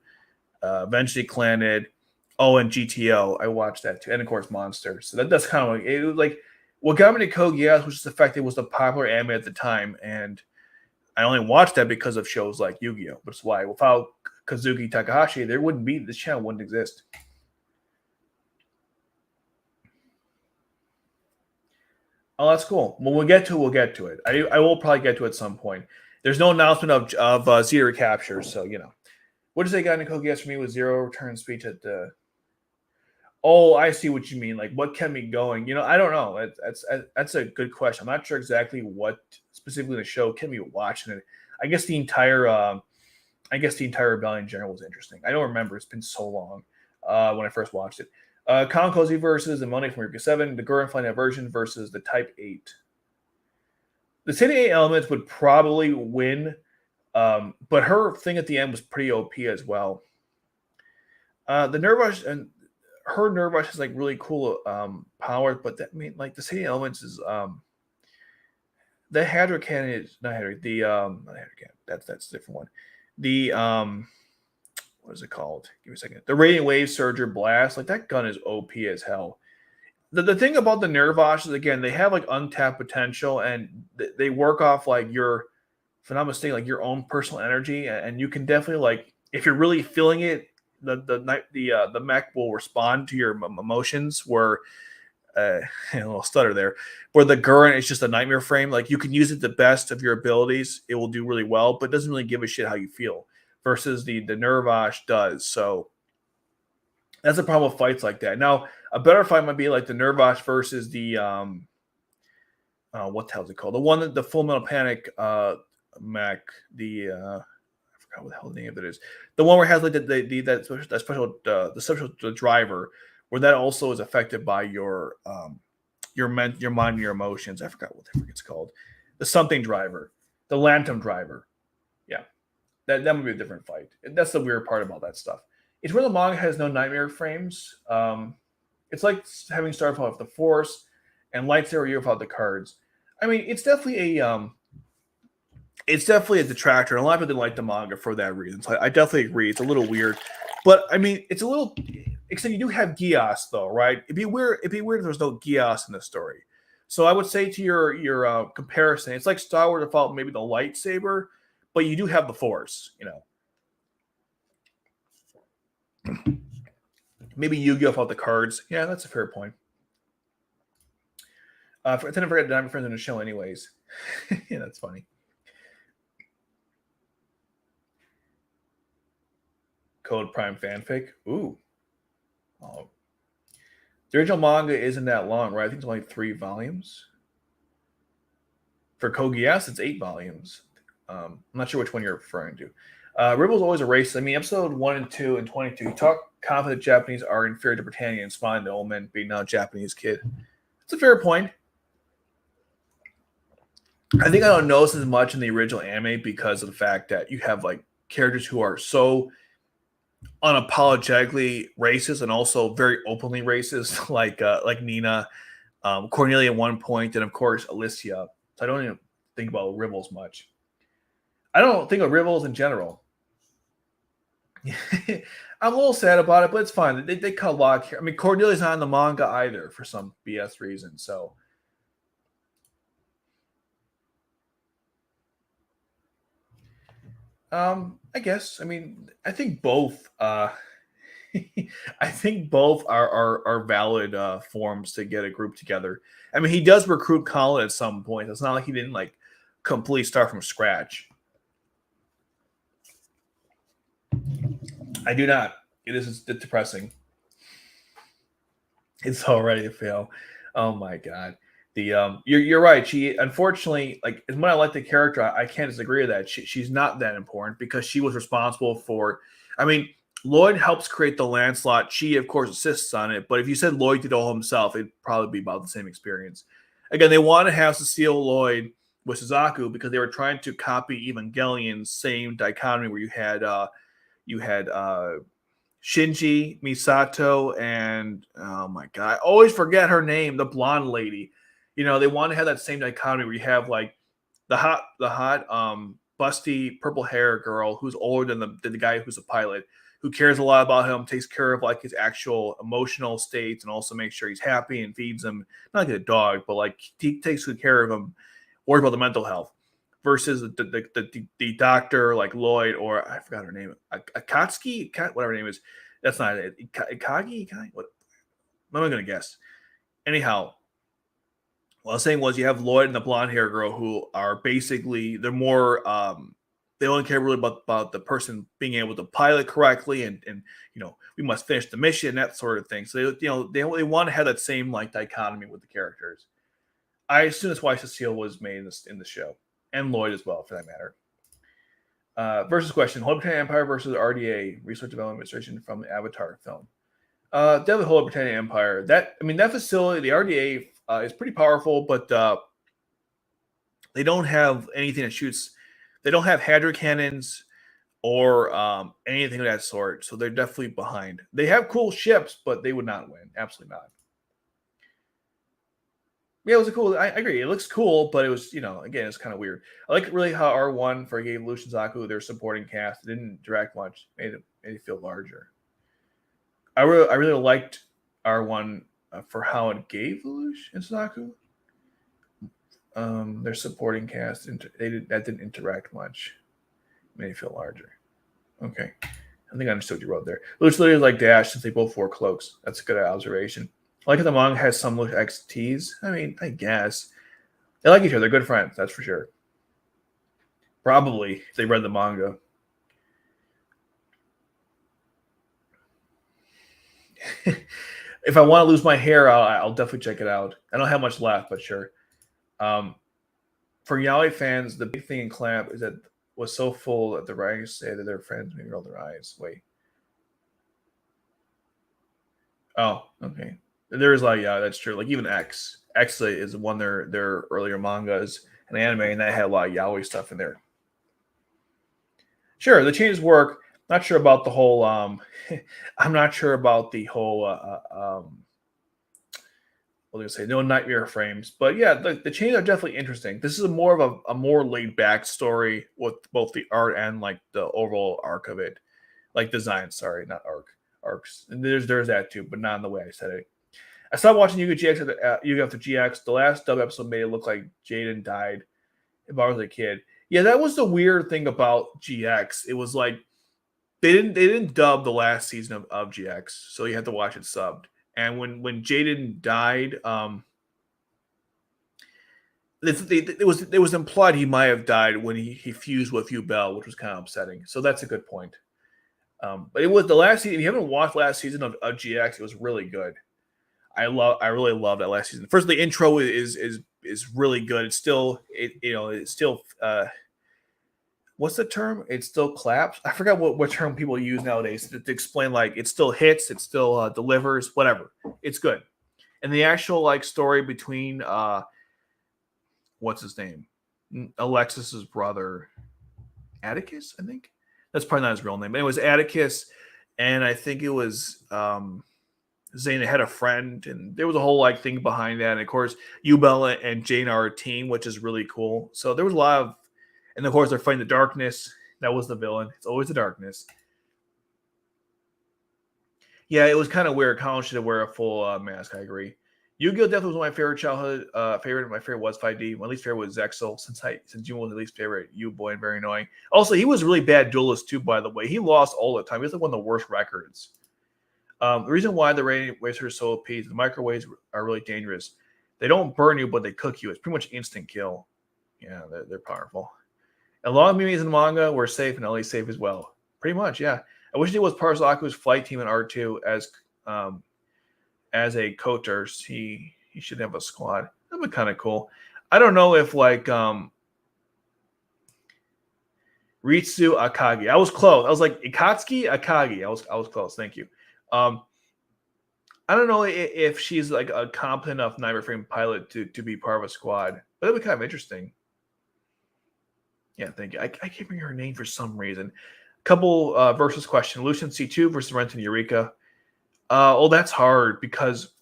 eventually Clannad. Oh, and GTO. I watched that too. And of course, Monster. So that's kind of like, it was like, what got me to Code Geass was just the fact that it was the popular anime at the time. And I only watched that because of shows like Yu-Gi-Oh! Which is why without Kazuki Takahashi, there wouldn't be, this channel wouldn't exist. Oh, that's cool. When we get to it, we'll get to it. I will probably get to it at some point. There's no announcement of Zero Capture, so What does they got in Code Geass for me with zero return speech at the. Oh, I see what you mean. Like, what kept me going? I don't know. That's a good question. I'm not sure exactly what specifically the show kept me watching it. I guess the entire Rebellion in general was interesting. I don't remember. It's been so long when I first watched it. Konkozi versus the Money from Eureka 7, the Gurren Flying version versus the Type 8. The City 8 Elements would probably win, but her thing at the end was pretty OP as well. The Nerve Rush and her Nerve Rush is like really cool powers, but like the City Elements is the Hadra Cannon is not Hadra, the not Hadra Cannon, that's a different one. The what is it called? Give me a second. The Radiant Wave Surger Blast, like that gun is OP as hell. The thing about the Nervash is again they have like untapped potential and they work off like your, if I'm not mistaken, like your own personal energy, and you can definitely like if you're really feeling it, the mech will respond to your emotions. Where a little stutter there, where the Gurren is just a nightmare frame. Like you can use it the best of your abilities, it will do really well, but doesn't really give a shit how you feel. Versus the Nervash does. So that's the problem with fights like that. Now, a better fight might be like the Nervash versus the what the hell is it called? The one that the Full Metal Panic mech, the I forgot what the hell the name of it is. The one where it has like that special the driver where that also is affected by your mind and your emotions. I forgot what the frick it's called. The something driver, the lantern driver. Yeah, that would be a different fight. That's the weird part about that stuff. It's where the manga has no nightmare frames. It's like having Starfall with the Force and Lightsaber you without the cards. I mean, it's definitely a detractor. And a lot of people didn't like the manga for that reason. So I definitely agree. It's a little weird, but I mean, it's a little. Except you do have Geass though, right? It'd be weird. It'd be weird if there was no Geass in the story. So I would say to your comparison, it's like Star Wars without maybe the lightsaber, but you do have the Force. Maybe Yu-Gi-Oh without the cards. Yeah, that's a fair point. I tend to forget that I'm friends in the show, anyways. Yeah, that's funny. Code Prime fanfic. Ooh. Oh. The original manga isn't that long, right? I think it's only 3 volumes. For Code Geass, it's 8 volumes. I'm not sure which one you're referring to. Ribble's always a racist. I mean, episode 1 and 2 and 22, you talk confident Japanese are inferior to Britannia and smiling to old men being now a Japanese kid. It's a fair point. I think I don't notice as much in the original anime because of the fact that you have like characters who are so unapologetically racist and also very openly racist, like Nina, Cornelia at one point, and of course Alicia. So I don't even think about Ribbles much. I don't think of Ribbles in general. I'm a little sad about it, but it's fine. They cut a lot here. I mean, Cordelia's not in the manga either for some BS reason. So, I guess. I mean, I think both. I think both are valid forms to get a group together. I mean, he does recruit Colin at some point. It's not like he didn't like completely start from scratch. I do not. It is depressing. It's already a fail. Oh my god. You're right. She unfortunately like as much as I like the character, I can't disagree with that. She's not that important because she was responsible for. I mean, Lloyd helps create the Lancelot. She of course assists on it, but if you said Lloyd did it all himself, it'd probably be about the same experience. Again, they want to have Cecile Lloyd with Suzaku because they were trying to copy Evangelion's same dichotomy where you had Shinji, Misato, and oh my god, I always forget her name, the blonde lady. They want to have that same dichotomy where you have like the hot, busty purple hair girl who's older than the guy who's a pilot, who cares a lot about him, takes care of like his actual emotional states, and also makes sure he's happy and feeds him, not like a dog, but like he takes good care of him, worries about the mental health. Versus the doctor like Lloyd or I forgot her name, Akatsuki, whatever her name is. That's not it. Ikagi? What am I going to guess? Anyhow, what I was saying was you have Lloyd and the blonde hair girl who are basically they're more they only care really about the person being able to pilot correctly and we must finish the mission, that sort of thing. So they want to have that same like dichotomy with the characters. I assume that's why Cecile was made in the show. And Lloyd as well, for that matter. Versus question: Holy Britannia Empire versus RDA, Research Development Administration from the Avatar film. Definitely Holy Britannia Empire. That facility, the RDA, is pretty powerful, but they don't have anything that shoots. They don't have Hadra cannons or anything of that sort, so they're definitely behind. They have cool ships, but they would not win. Absolutely not. Yeah, it was a cool. I agree. It looks cool, but it was, again, it's kind of weird. I like really how R1 for gave Lucian Zaku their supporting cast. It didn't direct much. Made it feel larger. I really liked R1 for how it gave Lelouch and Zaku. Their supporting cast that didn't interact much. Made it feel larger. Okay, I think I understood what you wrote there. Lelouch literally like Dash since they both wore cloaks. That's a good observation. I like how the manga has some Lelouch XTs. I mean, I guess they like each other. They're good friends. That's for sure. Probably if they read the manga. If I want to lose my hair, I'll definitely check it out. I don't have much left, but sure. For Yaoi fans, the big thing in Clamp is that was so full that the writers say that their friends may roll their eyes. Wait. Oh, okay. There's like, yeah, that's true. Like even X. X is one of their earlier mangas and anime, and that had a lot of yaoi stuff in there. Sure, the changes work. Not sure about the whole. I'm not sure about the whole. What was I gonna say? No nightmare frames, but yeah, the changes are definitely interesting. This is more of a more laid back story with both the art and like the overall arc of it, like design. Sorry, not arcs. And there's that too, but not in the way I said it. I stopped watching Yu-Gi GX Yu-Gi after GX. The last dub episode made it look like Jaden died if I was a kid. Yeah, that was the weird thing about GX. It was like they didn't dub the last season of GX, so you had to watch it subbed. And when Jaden died, it was implied he might have died when he fused with Bell, which was kind of upsetting. So that's a good point. But it was the last season. If you haven't watched last season of GX, it was really good. I really love that last season. First, the intro is really good. It's still it's still what's the term? It still claps. I forgot what term people use nowadays to explain like it still hits, it still delivers, whatever. It's good. And the actual like story between what's his name, Alexis's brother, Atticus, I think that's probably not his real name. But it was Atticus, and I think it was Zayn had a friend, and there was a whole like thing behind that. And of course, Ubella and Jane are a team, which is really cool. So there was a lot of, and of course they're fighting the darkness. That was the villain. It's always the darkness. Yeah, it was kind of weird. Colin should wear a full mask. I agree. Yu-Gi-Oh! Definitely was one of my favorite childhood favorite. My favorite was 5D. My least favorite was Zexel, since June was the least favorite. You boy, and very annoying. Also, he was a really bad duelist too. By the way, he lost all the time. He was like one of the worst records. The reason why the rating racer is so OP is the microwaves are really dangerous. They don't burn you, but they cook you. It's pretty much instant kill. Yeah, they're powerful. And a lot of memes in manga were safe and LA safe as well. Pretty much, yeah. I wish it was Parasaku's flight team in R2 as a coach. He should have a squad. That'd be kind of cool. I don't know if like Ritsu Akagi. I was close. I was like Ikatsuki Akagi. I was close. Thank you. I don't know if she's like a competent enough Nightmare Frame pilot to be part of a squad, but that'd be kind of interesting. Yeah, thank you. I can't remember her name for some reason. Couple versus question: Lucian C2 versus Renton Eureka. That's hard because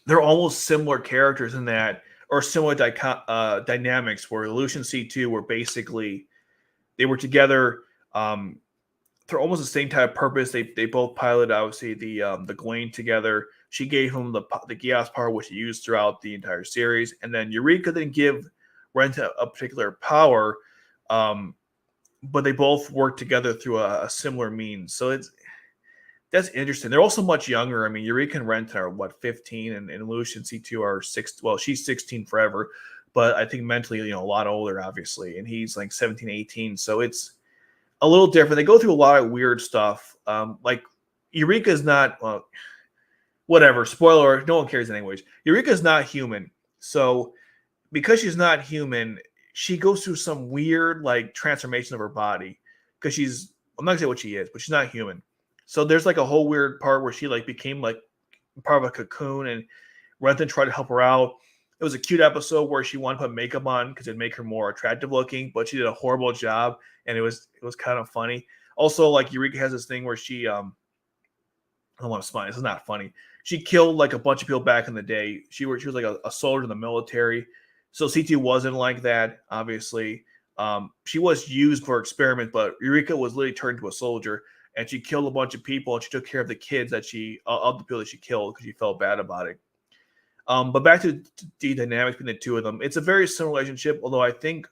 they're almost similar characters in that, or similar dynamics. Where Lucian C2 were basically they were together. They're almost the same type of purpose. They both piloted obviously the Gwaine together. She gave him the Geass power, which he used throughout the entire series, and then Eureka didn't give Renton a particular power. But they both work together through a similar means. So that's interesting. They're also much younger. I mean, Eureka and Renton are what 15, and Lucian C2 are 6. Well, she's 16 forever, but I think mentally, a lot older, obviously, and he's like 17, 18. So it's a little different. They go through a lot of weird stuff. Like Eureka is not whatever. Spoiler: no one cares anyways. Eureka is not human. So because she's not human, she goes through some weird like transformation of her body because I'm not gonna say what she is, but she's not human. So there's like a whole weird part where she like became like part of a cocoon, and Renton tried to help her out. It was a cute episode where she wanted to put makeup on because it'd make her more attractive looking, but she did a horrible job, and it was kind of funny. Also, like Eureka has this thing where she I don't want to smile. This is not funny. She killed like a bunch of people back in the day. She was like a soldier in the military. So C2 wasn't like that, obviously. She was used for experiment, but Eureka was literally turned into a soldier, and she killed a bunch of people, and she took care of the kids of the people that she killed because she felt bad about it. But back to the dynamics between the two of them, it's a very similar relationship. Although I think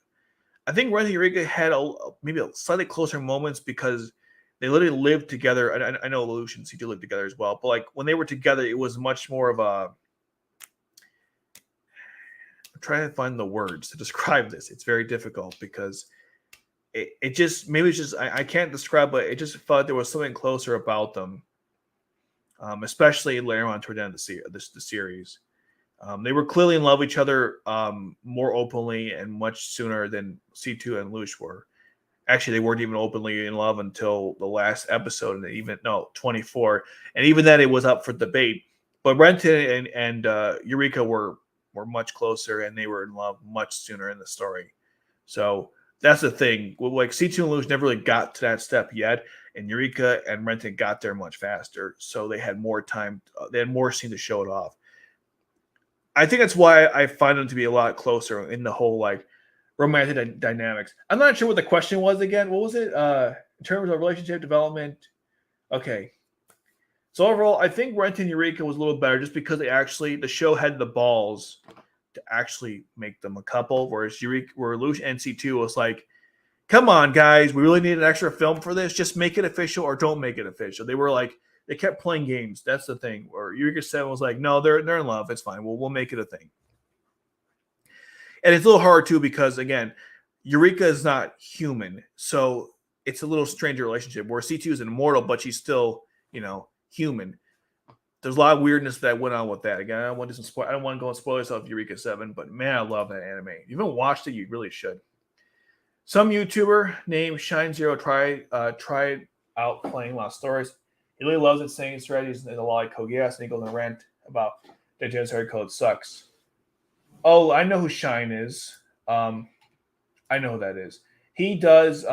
Ren and Eureka had maybe a slightly closer moments because they literally lived together. And I know Lelouch and C2 lived together as well, but like when they were together, it was much more of a. I'm trying to find the words to describe this. It's very difficult because it just maybe it's just I can't describe, but it just felt like there was something closer about them, especially later on toward the end of the series. They were clearly in love with each other more openly and much sooner than C2 and Lelouch were. Actually, they weren't even openly in love until the last episode, and even no 24, and even then it was up for debate. But Renton and Eureka were much closer, and they were in love much sooner in the story. So that's the thing. Like C2 and Lelouch never really got to that step yet, and Eureka and Renton got there much faster. So they had more time. They had more scene to show it off. I think that's why I find them to be a lot closer in the whole like romantic dynamics. I'm not sure what the question was again. What was it? In terms of relationship development. Okay. So overall, I think Renton and Eureka was a little better just because the show had the balls to actually make them a couple, whereas Lelouch and C2 was like, come on, guys, we really need an extra film for this. Just make it official or don't make it official. They were like, they kept playing games. That's the thing. Where Eureka 7 was like, no, they're in love. It's fine. We'll make it a thing. And it's a little hard too because again, Eureka is not human, so it's a little stranger relationship. Where C2 is an immortal, but she's still, human. There's a lot of weirdness that went on with that. Again, I don't want to go and spoil yourself Eureka 7, but man, I love that anime. If you haven't watched it, you really should. Some YouTuber named Shine Zero tried out playing Lost Stories. He really loves it, saying strategies and a lot like Code Geass, and he goes on a rant about that Janitary Code sucks. Oh, I know who Shine is. I know who that is. He does.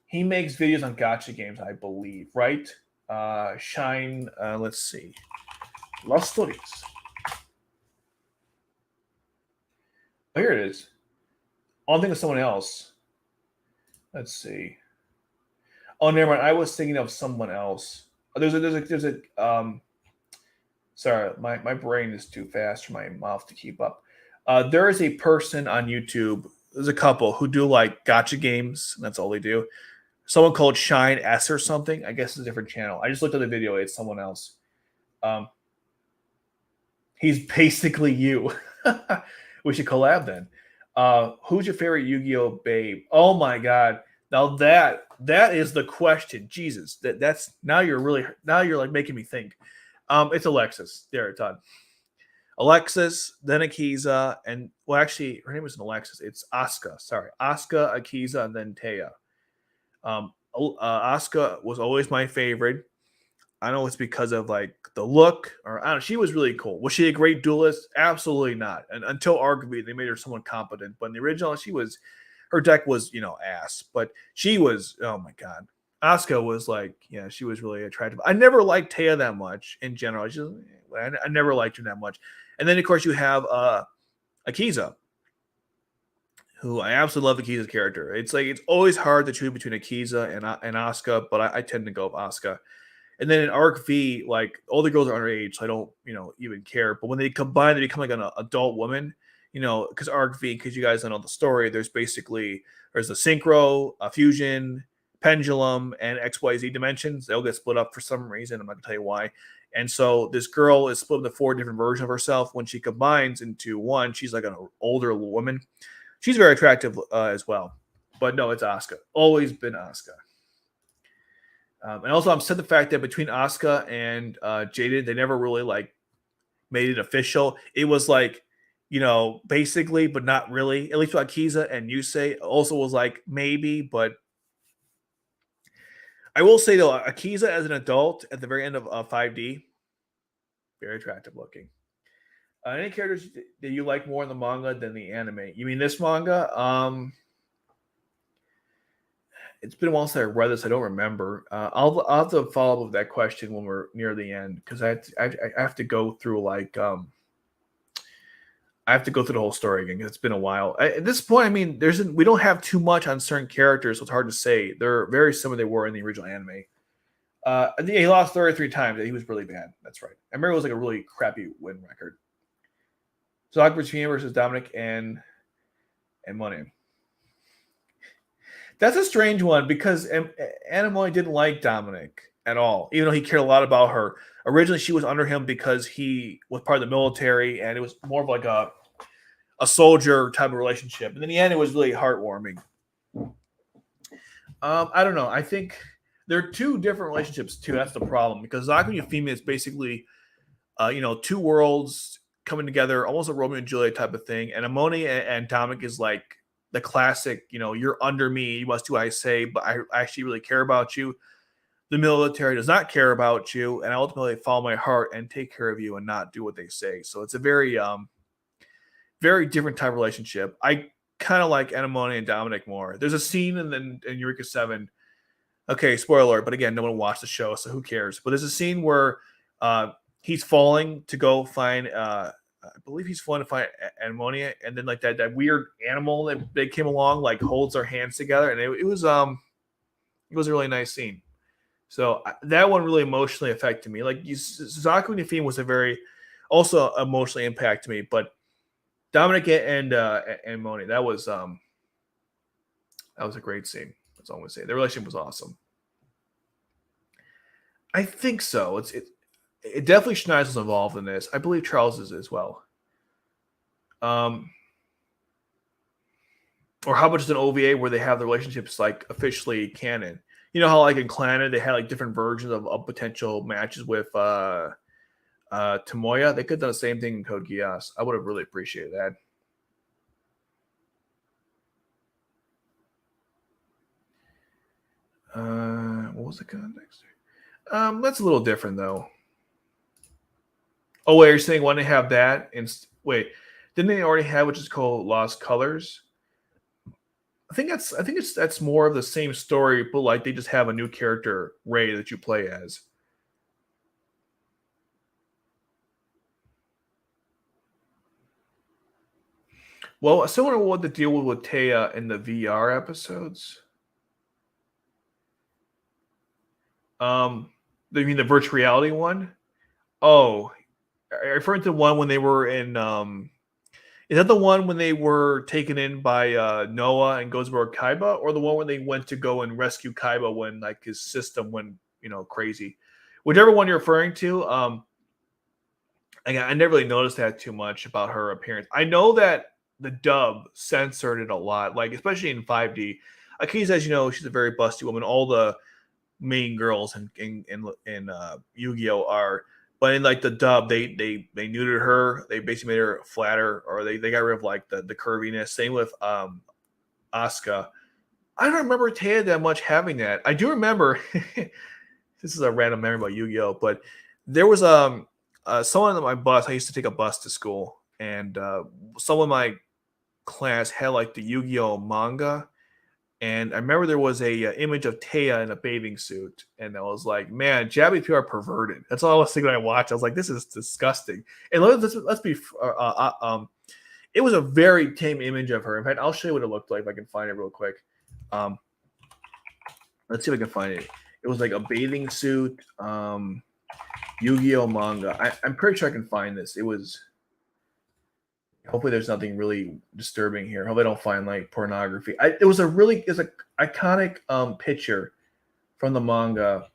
He makes videos on gacha games, I believe, right? Shine. Let's see. Lost Stories. Oh, here it is. I'll think of someone else. Let's see. Oh, never mind. I was thinking of someone else. There's a. Sorry, my brain is too fast for my mouth to keep up. There is a person on YouTube. There's a couple who do like gacha games. And that's all they do. Someone called Shine S or something. I guess it's a different channel. I just looked at the video. It's someone else. He's basically you. We should collab then. Who's your favorite Yu-Gi-Oh babe? Oh my god. Now that is the question. Jesus. That's now you're like making me think. It's Alexis. There, it's done. Alexis, then Akiza, and well, actually, her name isn't Alexis. It's Asuka. Sorry, Asuka, Akiza, and then Taya. Asuka was always my favorite. I don't know it's because of like the look, or I don't know. She was really cool. Was she a great duelist? Absolutely not. And until arguably they made her someone competent. But in the original, her deck was ass. But she was, oh my god. Asuka was like, she was really attractive. I never liked Taya that much in general. I never liked her that much. And then, of course, you have Akiza, who I absolutely love Akiza's character. It's like it's always hard to choose between Akiza and Asuka, but I tend to go with Asuka. And then in Arc V, like all the girls are underage, so I don't, even care. But when they combine, they become like an adult woman, because Arc V, because you guys don't know the story, there's a synchro, a fusion, pendulum, and XYZ dimensions. They'll get split up for some reason. I'm not gonna tell you why. And so this girl is split into 4 different versions of herself. When she combines into one, she's like an older woman. She's very attractive as well. But no, it's Asuka. Always been Asuka. And also, I'm sad the fact that between Asuka and Jaden, they never really like made it official. It was like, basically, but not really. At least with Akiza and Yusei also was like maybe, but I will say though, Akiza as an adult at the very end of 5D, very attractive looking. Any characters that you like more in the manga than the anime? You mean this manga? It's been a while since I read this. I don't remember. I'll have to follow up with that question when we're near the end because I have to go through like I have to go through the whole story again. It's been a while. At this point, I mean, we don't have too much on certain characters, so it's hard to say. They're very similar they were in the original anime. I think he lost 33 times. He was really bad. That's right. I remember it was like a really crappy win record. So Akbar versus Dominic and Money. That's a strange one because Anemone didn't like Dominic at all, even though he cared a lot about her. Originally, she was under him because he was part of the military, and it was more of like a soldier type of relationship. And in the end, it was really heartwarming. I don't know. I think there are 2 different relationships, too. That's the problem because Zaku and Euphemia is basically, 2 worlds coming together, almost a Romeo and Juliet type of thing. And Amoni and Dominic is like the classic, you're under me, you must do what I say, but I actually really care about you. The military does not care about you, and I ultimately follow my heart and take care of you and not do what they say. So it's a very different type of relationship. I kind of like Anemone and Dominic more. There's a scene in Eureka 7. Okay, spoiler alert, but again, no one watched the show, so who cares? But there's a scene where he's falling to go find, I believe he's falling to find Anemone, and then like that weird animal that they came along, like holds their hands together, and it was a really nice scene. So that one really emotionally affected me. Like Zaku and Yafine was a very also emotionally impacted me, but Dominic and Moni, that was a great scene. That's all I'm gonna say. The relationship was awesome. I think so. It definitely Schneider was involved in this. I believe Charles is as well. Or how about just an OVA where they have the relationships like officially canon? You know how like in Clannad they had like different versions of potential matches with Tomoya. They could have done the same thing in Code Geass. I would have really appreciated that. What was the context? That's a little different though. Oh wait, you're saying when they have that? And wait, didn't they already have which is called Lost Colors? I think that's more of the same story, but like they just have a new character, Ray, that you play as. Well, similar to what the deal with Taya in the VR episodes. You mean the virtual reality one? Oh, are you referring to one when they were in is that the one when they were taken in by Noah and goes over Kaiba, or the one when they went to go and rescue Kaiba when like his system went crazy? Whichever one you're referring to. Again, I never really noticed that too much about her appearance. I know that the dub censored it a lot, like especially in 5D. Akiza, as you know, she's a very busty woman. All the main girls in Yu-Gi-Oh are, but in like the dub, they neutered her. They basically made her flatter, or they got rid of like the curviness. Same with Asuka. I don't remember Taya that much having that. I do remember. This is a random memory about Yu-Gi-Oh, but there was someone on my bus. I used to take a bus to school, and someone in my class had like the Yu-Gi-Oh manga. And I remember there was a image of Taya in a bathing suit, and I was like, "Man, Japanese people are perverted." That's all I was thinking when I watched. I was like, "This is disgusting." And let's be, it was a very tame image of her. In fact, I'll show you what it looked like if I can find it real quick. Let's see if I can find it. It was like a bathing suit, Yu-Gi-Oh manga. I'm pretty sure I can find this. It was. Hopefully, there's nothing really disturbing here. Hopefully, I don't find like pornography. It was an iconic picture from the manga.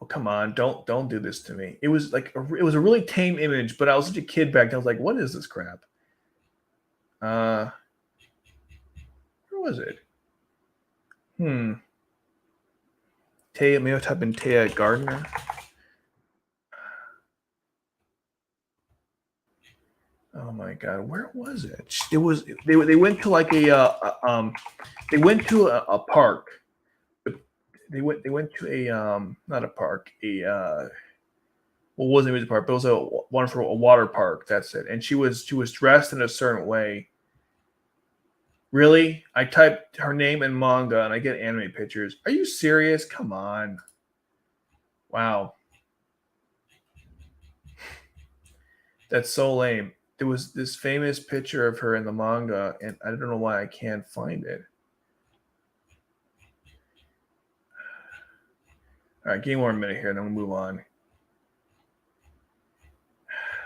Oh come on! Don't do this to me. It was like it was a really tame image, but I was such a kid back then. I was like, what is this crap? Where was it? Taya, maybe I'll type in Taya Gardner. Oh my god, where was it? It was they went to like they went to a park. They went to a not a park, what wasn't a park, but it was one for a water park. That's it. And she was dressed in a certain way. Really? I typed her name in manga and I get anime pictures. Are you serious? Come on. Wow. That's so lame. There was this famous picture of her in the manga, and I don't know why I can't find it. All right, give me 1 minute here, and then we'll move on.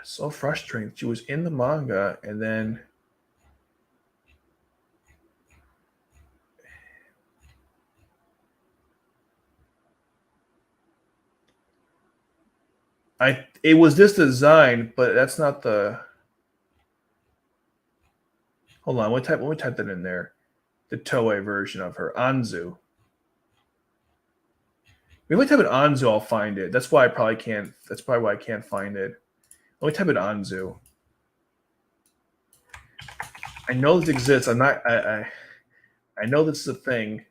So frustrating. She was in the manga, and then it was this design, but that's not the. Hold on, let me type that in there. The Toei version of her, Anzu. Maybe I type in Anzu, I'll find it. That's why I probably can't. That's probably why I can't find it. Let me type in Anzu. I know this exists. I'm not. I know this is a thing.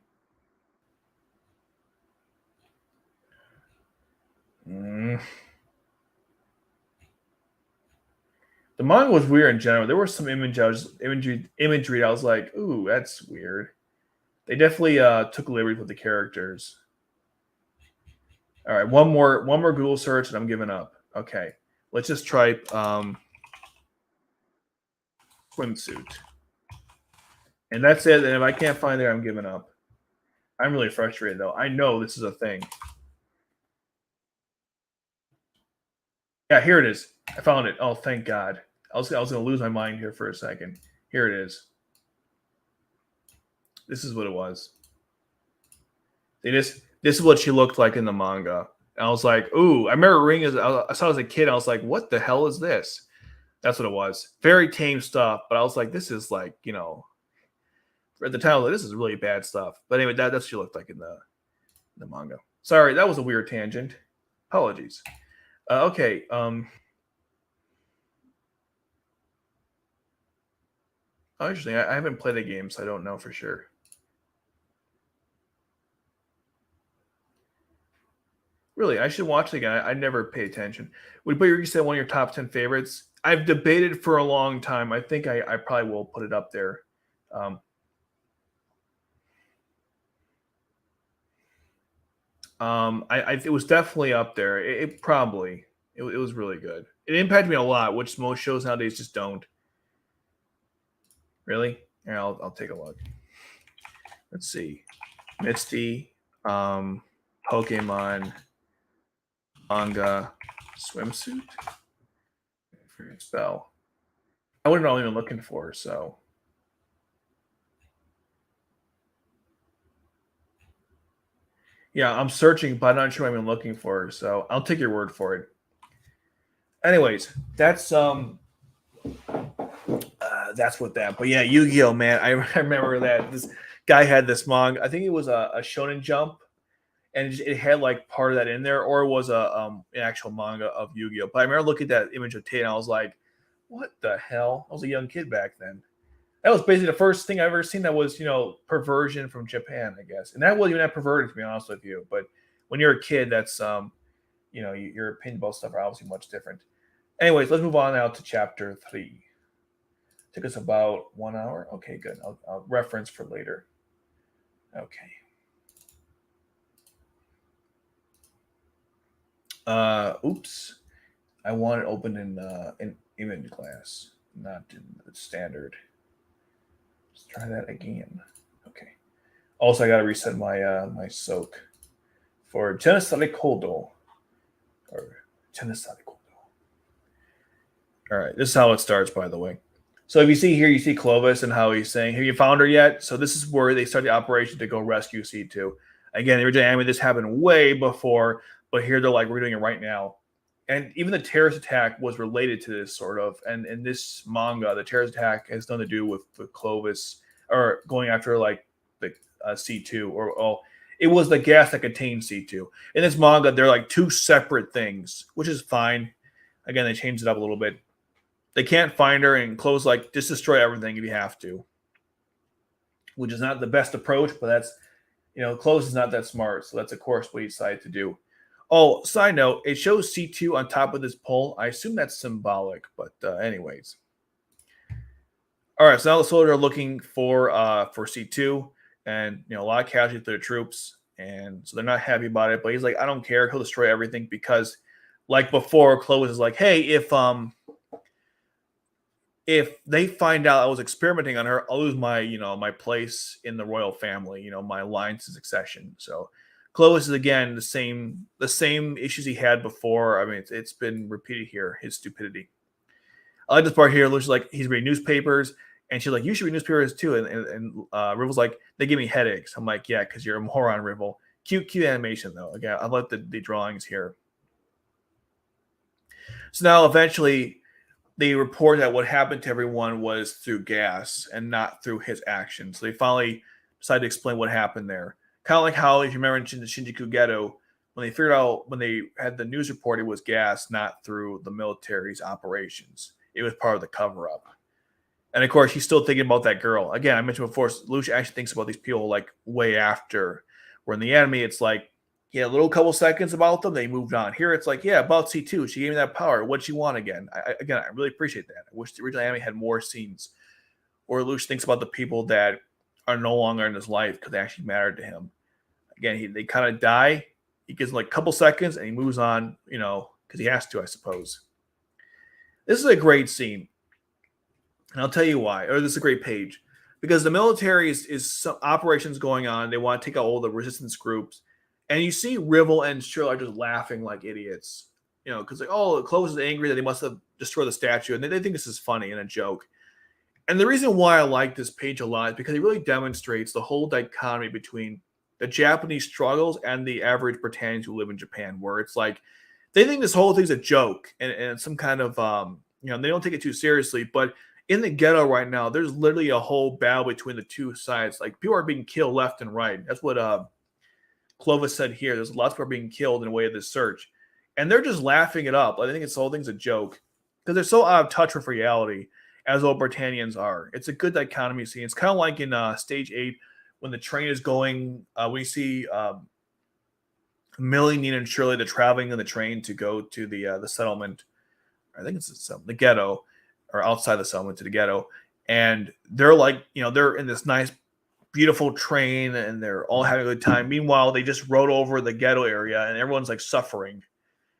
Mm. The manga was weird in general. There were some imagery that I was like, ooh, that's weird. They definitely took liberties with the characters. All right, one more Google search, and I'm giving up. Okay, let's just type swimsuit, and that's it. And if I can't find it, I'm giving up. I'm really frustrated though. I know this is a thing. Yeah, here it is. I found it. Oh, thank God. I was going to lose my mind here for a second. Here it is. This is what it was. This is what she looked like in the manga. And I was like, ooh, I remember reading as I saw as a kid. I was like, what the hell is this? That's what it was. Very tame stuff, but I was like, this is like, at the time, like, this is really bad stuff. But anyway, that's what she looked like in the manga. Sorry, that was a weird tangent. Apologies. Okay. Interesting. I haven't played the game, so I don't know for sure. Really, I should watch it again. I never pay attention. Would you say one of your top 10 favorites? I've debated for a long time. I think I probably will put it up there. Um, it was definitely up there. It probably it was really good. It impacted me a lot, which most shows nowadays just don't. Really? Yeah, I'll take a look. Let's see. Misty, Pokemon, manga, swimsuit. Favorite spell. I wouldn't know what I'm even looking for. So yeah, I'm searching, but I'm not sure what I'm looking for. So I'll take your word for it. Anyways, that's what that. But yeah, Yu-Gi-Oh, man, I remember that this guy had this manga. I think it was a Shonen Jump, and it had like part of that in there, or it was an actual manga of Yu-Gi-Oh. But I remember looking at that image of Tate, and I was like, "What the hell?" I was a young kid back then. That was basically the first thing I've ever seen that was perversion from Japan, I guess, and that wasn't even that perverted to be honest with you. But when you're a kid, that's your opinion about stuff are obviously much different. Anyways, let's move on now to chapter 3. Took us about 1 hour. Okay, good. I'll reference for later. Okay. Oops. I want it open in image class, not in the standard. Let's try that again. Okay. Also, I gotta reset my soak for Genesale Kodo or Genesale Kodo. All right, this is how it starts, by the way. So if you see here, you see Clovis and how he's saying, "Have you found her yet?" So this is where they start the operation to go rescue C2. Again, the original anime, this happened way before, but here they're like, "We're doing it right now." And even the terrorist attack was related to this sort of. And in this manga, the terrorist attack has nothing to do with Clovis or going after like the C2 or it was the gas that contained C2. In this manga, they're like two separate things, which is fine. Again, they changed it up a little bit. They can't find her, and Chloe's like, just destroy everything if you have to, which is not the best approach, but that's, Chloe is not that smart, so that's, of course, what he decided to do. Oh, side note, it shows C2 on top of this pole. I assume that's symbolic, but anyways. All right, so now the soldiers are looking for C2, and a lot of casualties to their troops, and so they're not happy about it. But he's like, I don't care. He'll destroy everything because, like before, Chloe is like, hey, if they find out I was experimenting on her, I'll lose my place in the royal family, my lines of succession. So Clovis is again the same issues he had before. I mean, it's been repeated here, his stupidity. I like this part here. Looks like he's reading newspapers, and she's like, "You should read newspapers too." And Rivel's like, "They give me headaches." I'm like, "Yeah, because you're a moron, Rivel." Cute animation though. Again, I like the drawings here. So now eventually they report that what happened to everyone was through gas and not through his actions. So they finally decided to explain what happened there. Kind of like how, if you remember in the Shinjuku Ghetto, when they had the news report, it was gas, not through the military's operations. It was part of the cover up. And of course, he's still thinking about that girl. Again, I mentioned before, Lelouch actually thinks about these people like way after. Where in the anime, it's like, yeah, a little couple seconds about them, they moved on. Here, it's like, yeah, about C2. She gave me that power. What'd she want again? I really appreciate that. I wish the original anime had more scenes where Lelouch thinks about the people that are no longer in his life because they actually mattered to him. Again, they kind of die. He gives them like a couple seconds and he moves on, because he has to, I suppose. This is a great scene. And I'll tell you why. Or this is a great page. Because the military is some operations going on. They want to take out all the resistance groups. And you see Rivel and Shirley are just laughing like idiots. Because Clovis is angry that they must have destroyed the statue. And they think this is funny and a joke. And the reason why I like this page a lot is because it really demonstrates the whole dichotomy between the Japanese struggles and the average Britannians who live in Japan, where it's like they think this whole thing's a joke and some kind of, they don't take it too seriously. But in the ghetto right now, there's literally a whole battle between the two sides. Like people are being killed left and right. That's what Clovis said here. There's lots of people being killed in the way of this search. And they're just laughing it up. I think the whole thing's a joke because they're so out of touch with reality, as all Britannians are. It's a good dichotomy scene. It's kind of like in Stage 8 when the train is going. We see Millie, Nina, and Shirley, they're traveling in the train to go to the settlement. I think it's the ghetto, or outside the settlement to the ghetto. And they're like, they're in this nice, beautiful train and they're all having a good time. Meanwhile, they just rode over the ghetto area and everyone's like suffering.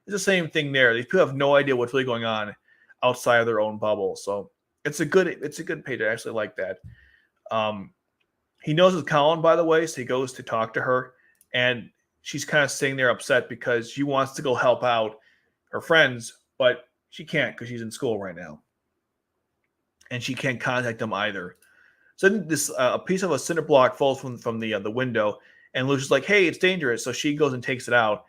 It's the same thing there. These people have no idea what's really going on outside of their own bubble. So it's a good page. I actually like that. He knows it's Colin, by the way, so he goes to talk to her, and she's kind of sitting there upset because she wants to go help out her friends, but she can't because she's in school right now, and she can't contact them either. So then this a piece of a cinder block falls from the window, and Lucia's like, "Hey, it's dangerous." So she goes and takes it out,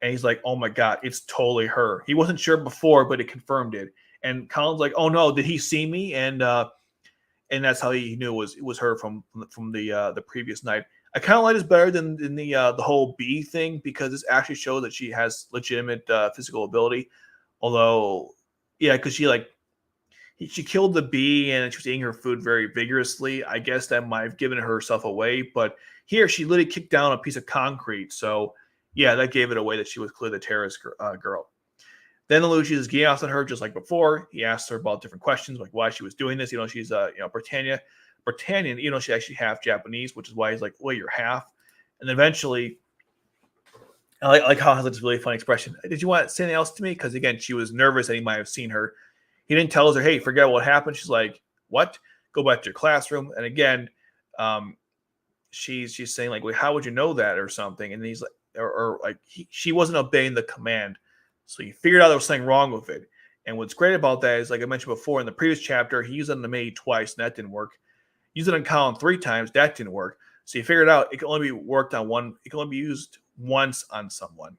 and he's like, "Oh my god, it's totally her." He wasn't sure before, but it confirmed it. And Colin's like, "Oh no, did he see me?" And that's how he knew it was her from the previous night. I kind of like this better than the whole bee thing because this actually shows that she has legitimate physical ability. Although, yeah, because she killed the bee and she was eating her food very vigorously. I guess that might have given herself away. But here, she literally kicked down a piece of concrete. So, yeah, that gave it away that she was clearly the terrorist girl. Then Lelouch is Geass on her just like before. He asks her about different questions, like why she was doing this. She's Britannian. She actually half Japanese, which is why he's like, well, you're half. And then eventually, I like how he has this really funny expression. Did you want to say anything else to me? Because again, she was nervous that he might have seen her. He didn't tell her, hey, forget what happened. She's like, what? Go back to your classroom. And again, she's saying like, wait, how would you know that or something? And he's like, she wasn't obeying the command. So he figured out there was something wrong with it. And what's great about that is, like I mentioned before, in the previous chapter, he used it on the May twice, and that didn't work. Used it on Colin 3 times, that didn't work. So he figured out it can only be worked on one. It can only be used once on someone.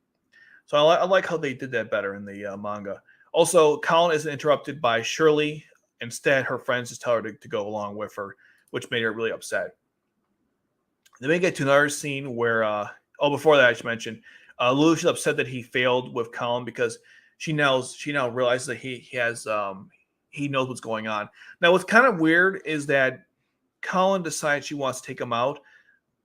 So I like how they did that better in the manga. Also, Colin isn't interrupted by Shirley. Instead, her friends just tell her to go along with her, which made her really upset. Then we get to another scene where, before that, I should mention, Lelouch is upset that he failed with Colin because she now realizes that he knows what's going on. Now, what's kind of weird is that Colin decides she wants to take him out,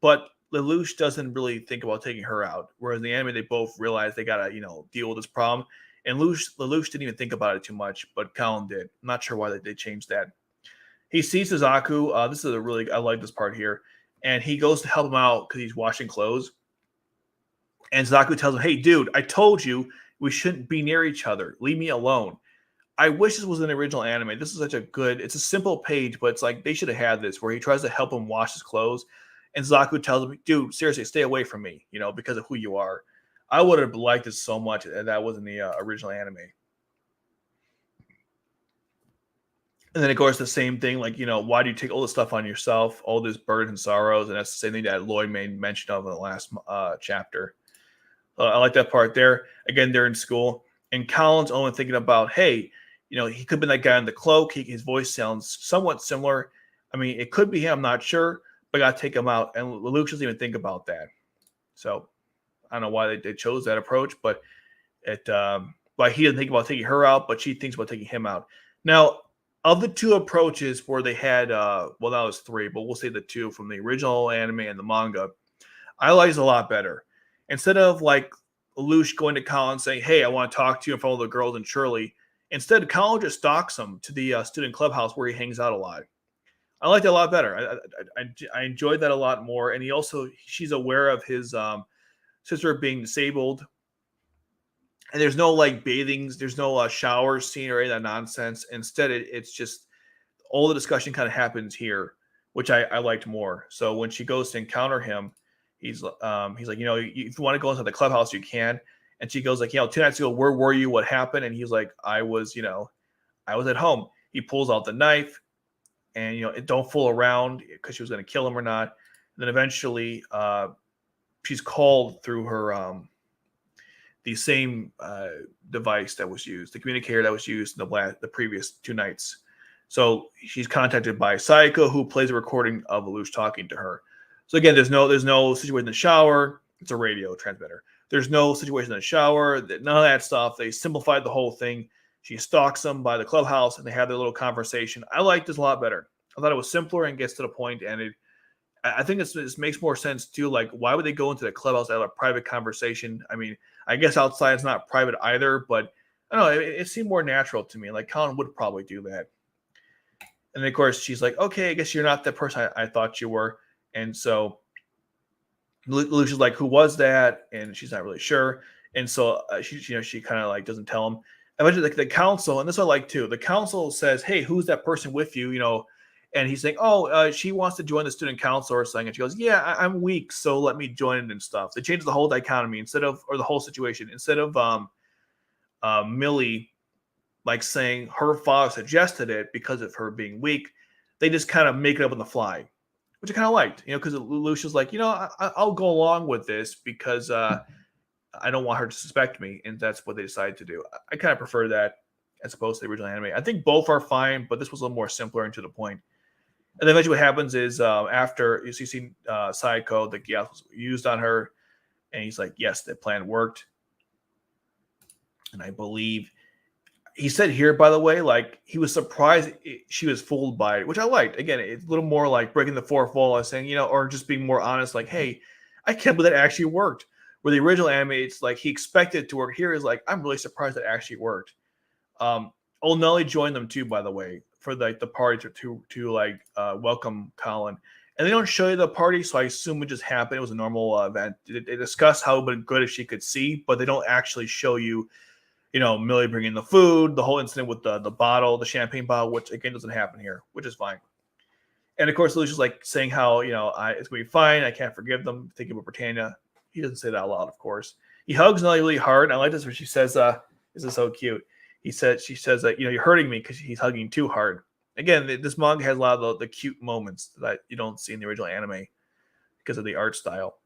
but Lelouch doesn't really think about taking her out. Whereas in the anime, they both realize they gotta deal with this problem, and Lelouch didn't even think about it too much, but Colin did. I'm not sure why they changed that. He sees Suzaku. This is I like this part here, and he goes to help him out because he's washing clothes. And Zaku tells him, hey, dude, I told you we shouldn't be near each other. Leave me alone. I wish this was an original anime. This is it's a simple page, but it's like they should have had this where he tries to help him wash his clothes. And Zaku tells him, dude, seriously, stay away from me, because of who you are. I would have liked this so much if that wasn't the original anime. And then, of course, the same thing, like, why do you take all this stuff on yourself, all this burden and sorrows? And that's the same thing that Lloyd made mention of in the last chapter. I like that part there. Again, they're in school, and Colin's only thinking about, hey, he could have been that guy in the cloak. His voice sounds somewhat similar. I mean, it could be him. I'm not sure, but I got to take him out. And Lelouch doesn't even think about that. So I don't know why they chose that approach, but he doesn't think about taking her out, but she thinks about taking him out. Now, of the two approaches where they had, well, that was three, but we'll say the two from the original anime and the manga, I like it a lot better. Instead of like Lelouch going to Colin saying, "Hey, I want to talk to you in front of the girls and Shirley," instead Colin just stalks him to the student clubhouse where he hangs out a lot. I like that a lot better. I enjoyed that a lot more, and she's aware of his sister being disabled, and there's no like bathings, there's no shower scene or any of that nonsense. Instead, it's just all the discussion kind of happens here, which I liked more. So when she goes to encounter him, he's like, you know, if you want to go into the clubhouse, you can. And she goes like, you know, 2 nights ago, where were you? What happened? And he's like, I was at home. He pulls out the knife, and don't fool around because she was going to kill him or not. And then eventually, she's called through her the same device that was used, the communicator that was used in the previous 2 nights. So she's contacted by Sayako, who plays a recording of Lelouch talking to her. So again, there's no situation in the shower. It's a radio transmitter. There's no situation in the shower. None of that stuff. They simplified the whole thing. She stalks him by the clubhouse, and they have their little conversation. I liked this a lot better. I thought it was simpler and gets to the point, and I think this makes more sense too. Like, why would they go into the clubhouse to have a private conversation? I mean, I guess outside it's not private either, but I don't know. It seemed more natural to me. Like Colin would probably do that. And then, of course, she's like, "Okay, I guess you're not the person I thought you were." And so Lelouch is like, "Who was that?" And she's not really sure. And so she kind of like doesn't tell him. Eventually, like the council, and this I like too. The council says, "Hey, who's that person with you?" And he's saying, "Oh, she wants to join the student council or something." And she goes, "Yeah, I'm weak, so let me join it and stuff." They changed the whole dichotomy or the whole situation. Instead of Millie like saying her father suggested it because of her being weak, they just kind of make it up on the fly, which I kind of liked, because Lelouch was like, I'll go along with this because I don't want her to suspect me, and that's what they decided to do. I kind of prefer that as opposed to the original anime. I think both are fine, but this was a little more simpler and to the point. And then eventually what happens is after you see Sayako, the Geass was used on her, and he's like, yes, the plan worked. And I believe he said here, by the way, like he was surprised she was fooled by it, which I liked. Again, it's a little more like breaking the fourth wall, as saying, or just being more honest, like, hey, I can't believe that actually worked. Where the original anime, it's like he expected it to work. Here is like, I'm really surprised that actually worked. Old Nelly joined them too, by the way, for like the party to welcome Colin. And they don't show you the party, so I assume it just happened. It was a normal event. They discuss how it would have been good if she could see, but they don't actually show you, Millie bringing the food, the whole incident with the bottle, the champagne bottle, which again doesn't happen here, which is fine. And of course, Lucia's like saying how, it's going to be fine. I can't forgive them. Thinking about Britannia. He doesn't say that out loud, of course. He hugs Nelly really hard. I like this where she says, this is so cute. She says that, you're hurting me because he's hugging too hard. Again, this manga has a lot of the cute moments that you don't see in the original anime because of the art style.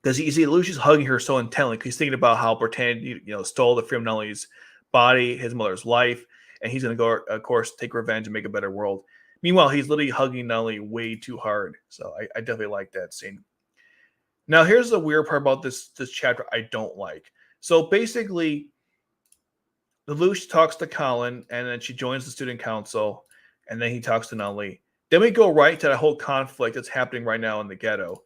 Because you see Lucius hugging her so intently because he's thinking about how Britannia, stole the freedom Nelly's body, his mother's life, and he's going to go, of course, take revenge and make a better world. Meanwhile, he's literally hugging Nelly way too hard. So I definitely like that scene. Now, here's the weird part about this chapter I don't like. So basically, Lelouch talks to Colin, and then she joins the student council, and then he talks to Nelly. Then we go right to the whole conflict that's happening right now in the ghetto.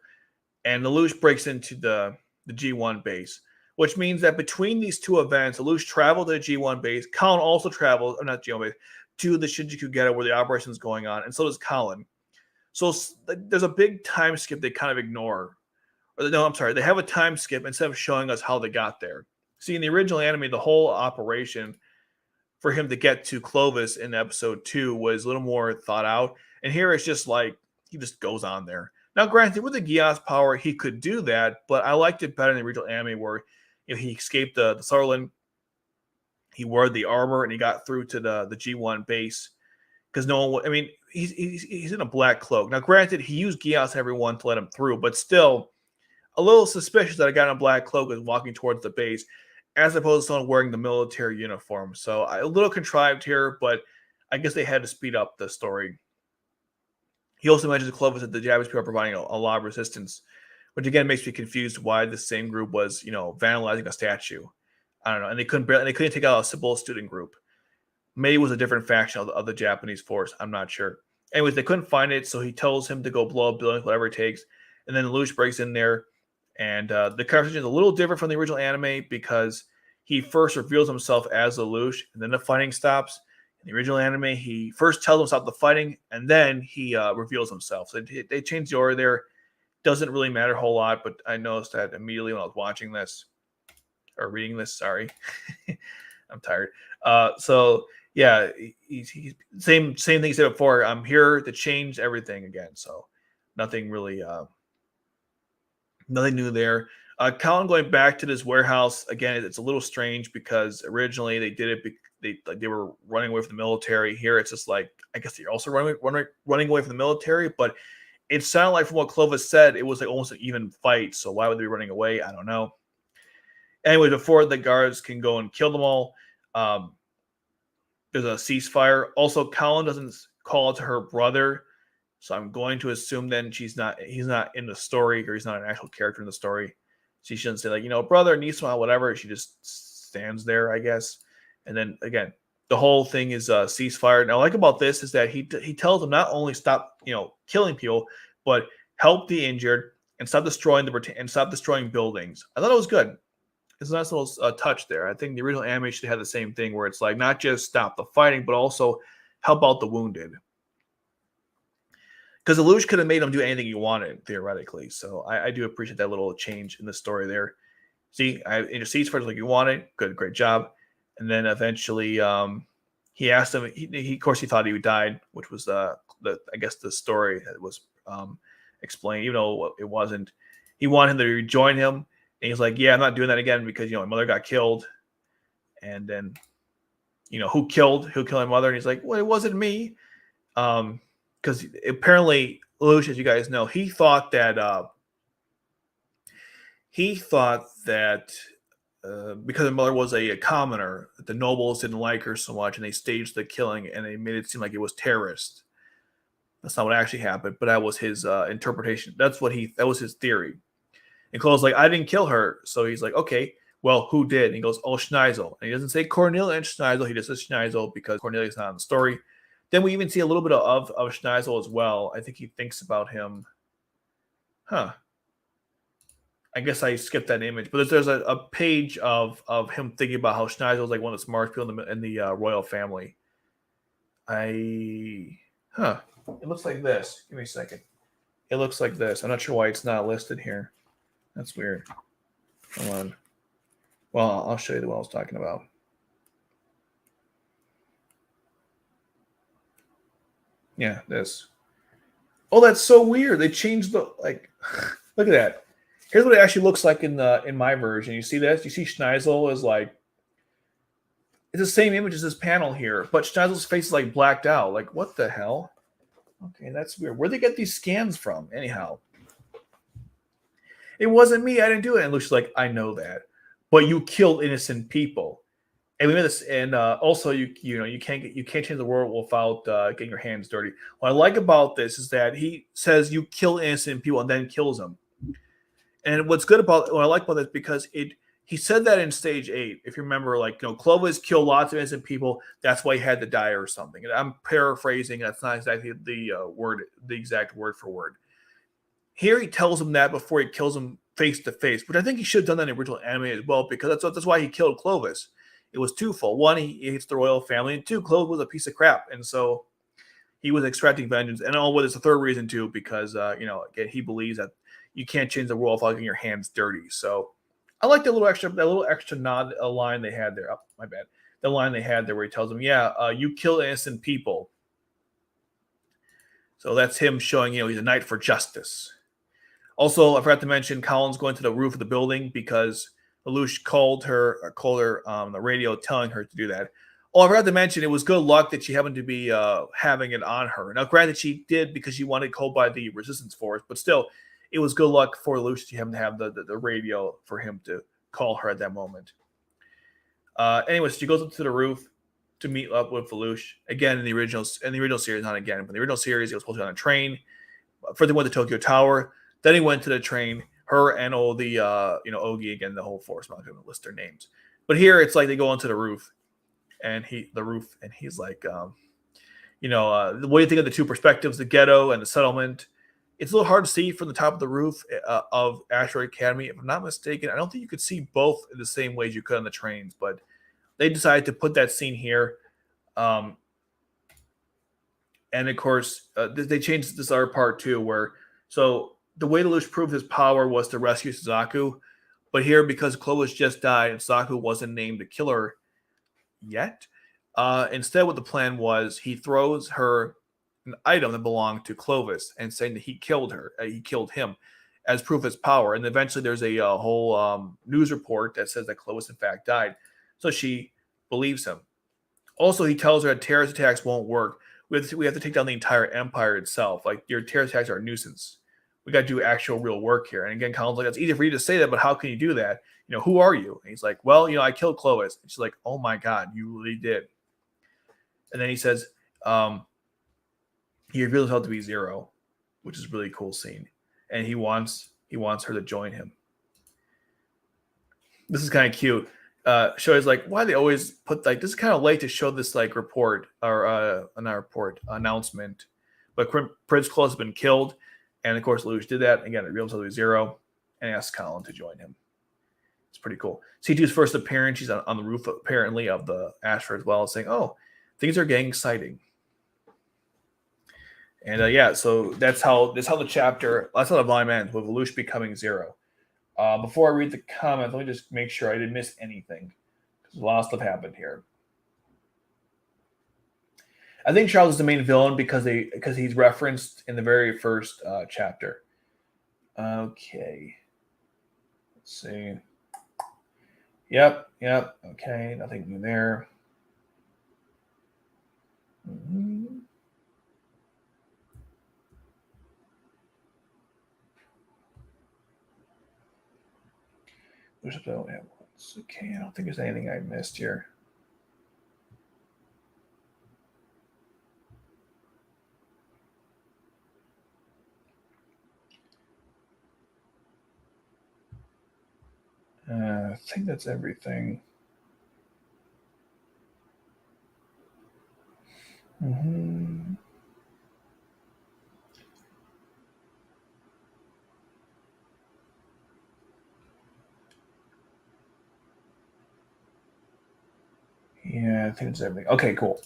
And Lelouch breaks into the G1 base, which means that between these two events, Lelouch traveled to the G1 base. Colin also traveled, or not G1 base, to the Shinjuku ghetto where the operation is going on, and so does Colin. So there's a big time skip they kind of ignore. No, I'm sorry. They have a time skip instead of showing us how they got there. See, in the original anime, the whole operation for him to get to Clovis in episode 2 was a little more thought out. And here it's just like he just goes on there. Now, granted, with the Geass power, he could do that, but I liked it better in the original anime where he escaped the Sarlin, he wore the armor, and he got through to the G1 base. Because no one, he's in a black cloak. Now, granted, he used Geass everyone to let him through, but still a little suspicious that a guy in a black cloak is walking towards the base, as opposed to someone wearing the military uniform. So a little contrived here, but I guess they had to speed up the story. He also mentions Clovis that the Japanese people are providing a lot of resistance, which again makes me confused why the same group was, vandalizing a statue. I don't know, and they couldn't take out a simple student group. Maybe it was a different faction of the Japanese force. I'm not sure. Anyways, they couldn't find it, so he tells him to go blow up buildings, whatever it takes. And then Lelouch breaks in there, and the conversation is a little different from the original anime because he first reveals himself as Lelouch, and then the fighting stops. In the original anime, he first tells him to stop the fighting, and then he reveals himself. So they changed the order there. Doesn't really matter a whole lot, but I noticed that immediately when I was watching this, or reading this, sorry. I'm tired. So yeah, he's same thing he said before. I'm here to change everything again. So nothing really, nothing new there. Colin going back to this warehouse again. It's a little strange because originally they did it. They were running away from the military. Here it's just like I guess they're also running away from the military. But it sounded like from what Clovis said, it was like almost an even fight. So why would they be running away? I don't know. Anyway, before the guards can go and kill them all, there's a ceasefire. Also, Colin doesn't call it to her brother, so I'm going to assume then he's not in the story, or he's not an actual character in the story. She shouldn't say like, brother, Nisma, whatever. She just stands there, I guess. And then again, the whole thing is a ceasefire. Now, what I like about this is that he tells them not only stop killing people, but help the injured and stop destroying buildings. I thought it was good. It's a nice little touch there. I think the original anime should have the same thing where it's like not just stop the fighting, but also help out the wounded. Because Lelouch could have made him do anything he wanted, theoretically. So I do appreciate that little change in the story there. See, I intercedes for it like you wanted. Good, great job. And then eventually he asked him, he of course he thought he died, which was I guess the story that was explained, even though it wasn't. He wanted him to rejoin him. And he's like, yeah, I'm not doing that again because, my mother got killed. And then, who killed my mother? And he's like, well, it wasn't me. Because apparently, Lelouch, as you guys know, he thought that because her mother was a commoner, that the nobles didn't like her so much, and they staged the killing, and they made it seem like it was terrorist. That's not what actually happened, but that was his interpretation. That was his theory. And Chloe's like, I didn't kill her. So he's like, okay, well, who did? And he goes, oh, Schneisel. And he doesn't say Cornelia and Schneisel. He just says Schneisel because Cornelia's not in the story. Then we even see a little bit of Schneisel as well. I think he thinks about him. I guess I skipped that image. But there's a page of him thinking about how Schneisel is like one of the smartest people in the royal family. It looks like this. Give me a second. It looks like this. I'm not sure why it's not listed here. That's weird. Hold on. Well, I'll show you what I was talking about. Yeah, this. Oh, that's so weird. They changed the look at that. Here's what it actually looks like in my version. You see this? You see Schneisel is like it's the same image as this panel here, but Schneisel's face is like blacked out. Like, what the hell? Okay, that's weird. Where'd they get these scans from? Anyhow. It wasn't me. I didn't do it. And Luke's like, I know that, but you killed innocent people, and we made this. And also, you can't change the world without getting your hands dirty. What I like about this is that he says you kill innocent people and then kills them. And what I like about this because he said that in stage 8. If you remember, Clovis killed lots of innocent people. That's why he had to die or something. And I'm paraphrasing. That's not exactly the exact word for word. Here he tells him that before he kills him face to face, which I think he should have done that in the original anime as well, because that's why he killed Clovis. It was twofold. One, he hates the royal family, and two, Clovis was a piece of crap, and so he was extracting vengeance. And there's a third reason too, because again, he believes that you can't change the world without getting your hands dirty. So I like that little extra nod, a line they had there. Oh, my bad. The line they had there where he tells him, you kill innocent people. So that's him showing, he's a knight for justice. Also, I forgot to mention Colin's going to the roof of the building because Lelouch called her on the radio telling her to do that. Oh, I forgot to mention it was good luck that she happened to be having it on her. Now, granted, she did because she wanted called by the resistance force, but still, it was good luck for Lelouch to have the radio for him to call her at that moment. Anyways, she goes up to the roof to meet up with Lelouch again in the original series, not again, but in the original series, he was supposed to be on a train. First, he went to Tokyo Tower. Then he went to the train. Her and all the Ogi again, the whole force. I'm not going to list their names, but here it's like they go onto the roof, and the roof, and he's like, what do you think of the two perspectives, the ghetto and the settlement? It's a little hard to see from the top of the roof of Asteroid Academy. If I'm not mistaken, I don't think you could see both in the same way as you could on the trains, but they decided to put that scene here. And of course, they changed this other part too, where so the way Lelouch proved his power was to rescue Suzaku, but here because Clovis just died and Suzaku wasn't named the killer yet, instead what the plan was, he throws her an item that belonged to Clovis and saying that he killed her, he killed him, as proof of his power. And eventually there's a whole news report that says that Clovis in fact died, so she believes him. Also, he tells her that terrorist attacks won't work. We have to take down the entire empire itself. Like, your terrorist attacks are a nuisance. We got to do actual real work here. And again, Colin's like, it's easy for you to say that, but how can you do that? Who are you? And he's like, well, I killed Clovis. And she's like, oh my God, you really did. And then he says, he reveals himself to be Zero, which is a really cool scene. And he wants her to join him. This is kind of cute. Shoei's like, why they always put this is kind of late to show this report or not report announcement, but Prince Close has been killed, and of course Lelouch did that again. It reveals himself to be Zero, and asks Colin to join him. It's pretty cool. C2's first appearance. She's on the roof apparently of the asteroid as well, saying, "Oh, things are getting exciting." And so that's how the chapter. That's how the volume ends with Lelouch becoming Zero. Before I read the comments, let me just make sure I didn't miss anything, because a lot of stuff happened here. I think Charles is the main villain because he's referenced in the very first chapter. Okay. Let's see. Yep. Okay, nothing new there. Mm-hmm. Okay, I don't think there's anything I missed here. I think that's everything. Mm-hmm. Yeah, I think it's everything. Okay, cool.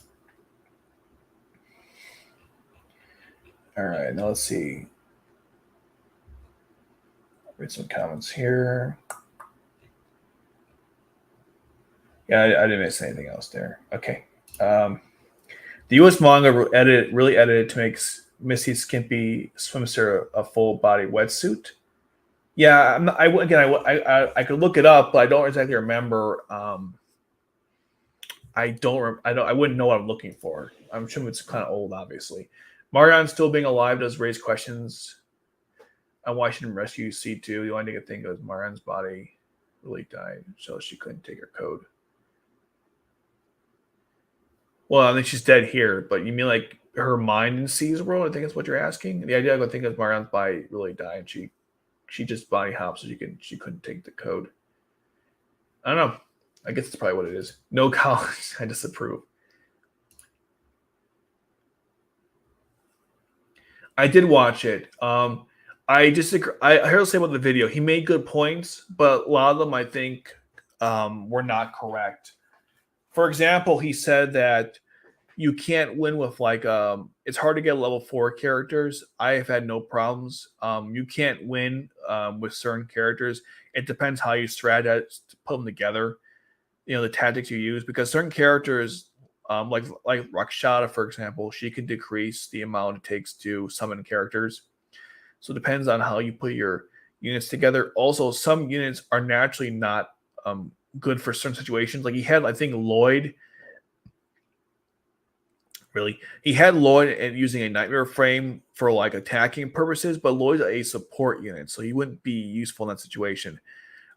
All right, now let's see. Read some comments here. Yeah, I didn't miss anything else there. Okay. The U.S. manga really edited to make Missy's skimpy swimsuit a full body wetsuit. Yeah, I could look it up, but I don't exactly remember. I wouldn't know what I'm looking for. I'm sure it's kind of old, obviously. Marion still being alive does raise questions on why she didn't rescue C2. The only thing I think was Marion's body really died, so she couldn't take her code. Well, I think she's dead here, but you mean like her mind in C's world? I think that's what you're asking. The idea I think is Marion's body really died, and she just body hopped so she couldn't take the code. I don't know. I guess that's probably what it is. No college. I disapprove. I did watch it. I disagree. I heard to say about the video. He made good points, but a lot of them I think were not correct. For example, he said that you can't win with it's hard to get level 4 characters. I have had no problems. You can't win with certain characters. It depends how you strategize to put them together. The tactics you use, because certain characters, like Rakshata, for example, she can decrease the amount it takes to summon characters. So it depends on how you put your units together. Also, some units are naturally not good for certain situations. Like he had, I think, Lloyd. Really, he had Lloyd and using a nightmare frame for attacking purposes, but Lloyd's a support unit, so he wouldn't be useful in that situation.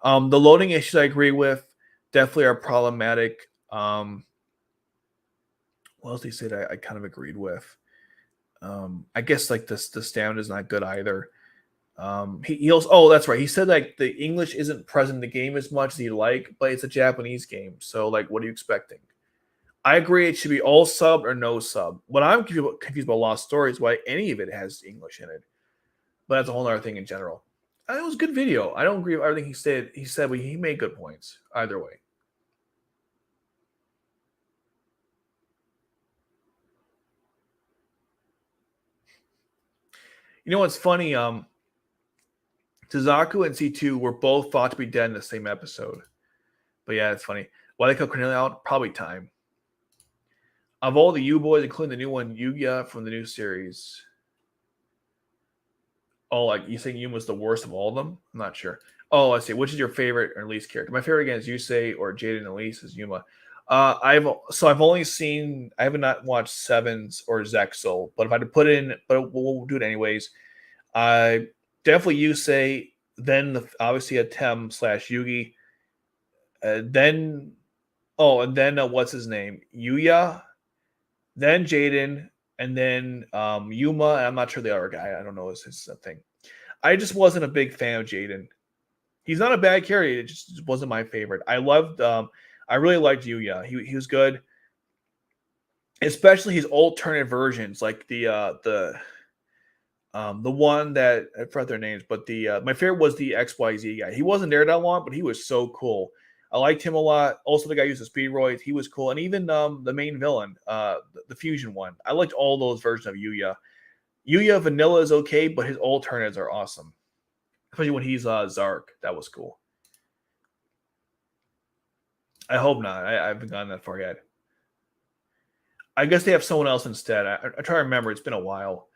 The loading issues I agree with definitely are problematic. What else did he say that I kind of agreed with? I guess the stamina is not good either. He also, that's right. He said the English isn't present in the game as much as he'd like, but it's a Japanese game, so what are you expecting? I agree it should be all sub or no sub. What I'm confused about Lost Stories, why any of it has English in it. But that's a whole other thing in general. It was a good video. I don't agree with everything he said. But he made good points either way. You know what's funny? Suzaku and C2 were both thought to be dead in the same episode. But yeah, it's funny. Why they cut Cornelia out? Probably time. Of all the U-boys, including the new one, Yuya from the new series. Oh, like you saying Yuma's the worst of all of them? I'm not sure. Oh, let's see. Which is your favorite or least character? My favorite again is Yusei or Jaden and Elise is Yuma. I've only seen. I have not watched Sevens or Zexel, but if I had to put in, but we'll do it anyways. I definitely Yusei, then obviously a Tem / Yugi, then what's his name? Yuya, then Jaden, and then Yuma. And I'm not sure the other guy. I don't know his thing. I just wasn't a big fan of Jaden. He's not a bad character. It just wasn't my favorite. I really liked Yuya. He was good, especially his alternate versions, like the one that I forgot their names, but my favorite was the XYZ guy. He wasn't there that long, but he was so cool. I liked him a lot. Also, the guy who used the steroids, he was cool, and even the main villain, the fusion one. I liked all those versions of Yuya. Yuya Vanilla is okay, but his alternates are awesome, especially when he's Zark. That was cool. I hope not. I haven't gotten that far yet. I guess they have someone else instead. I try to remember. It's been a while.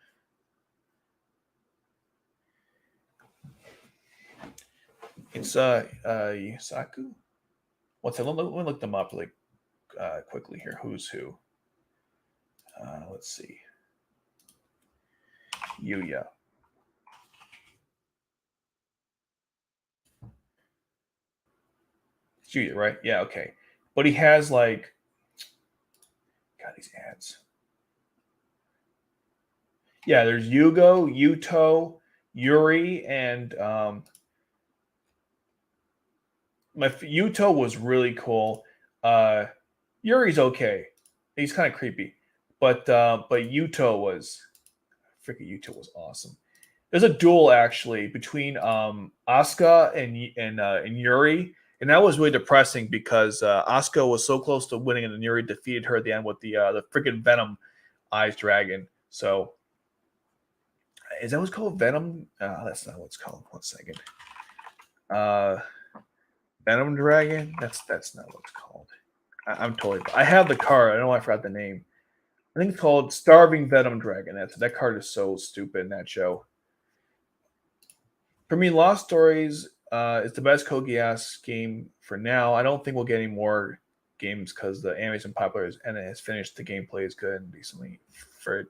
It's Yusaku. What's that? Let me look them up quickly here. Who's who? Let's see. Yuya. It's Yuya, right? Yeah, okay. But he has like, God, these ads. Yeah, there's Yugo, Yuto, Yuri, and my Yuto was really cool. Yuri's okay. He's kind of creepy, but Yuto was Yuto was awesome. There's a duel actually between Asuka and Yuri, and that was really depressing because Asuka was so close to winning, and then Yuri defeated her at the end with the freaking Venom Eyes Dragon. So, is that what's called? Venom? That's not what it's called. 1 second. Venom Dragon? That's not what it's called. I'm totally. I have the card. I know I forgot the name. I think it's called Starving Venom Dragon. That card is so stupid in that show. For me, Lost Stories is the best Code Geass game for now. I don't think we'll get any more games because the anime is popular and it has finished. The gameplay is good and decently free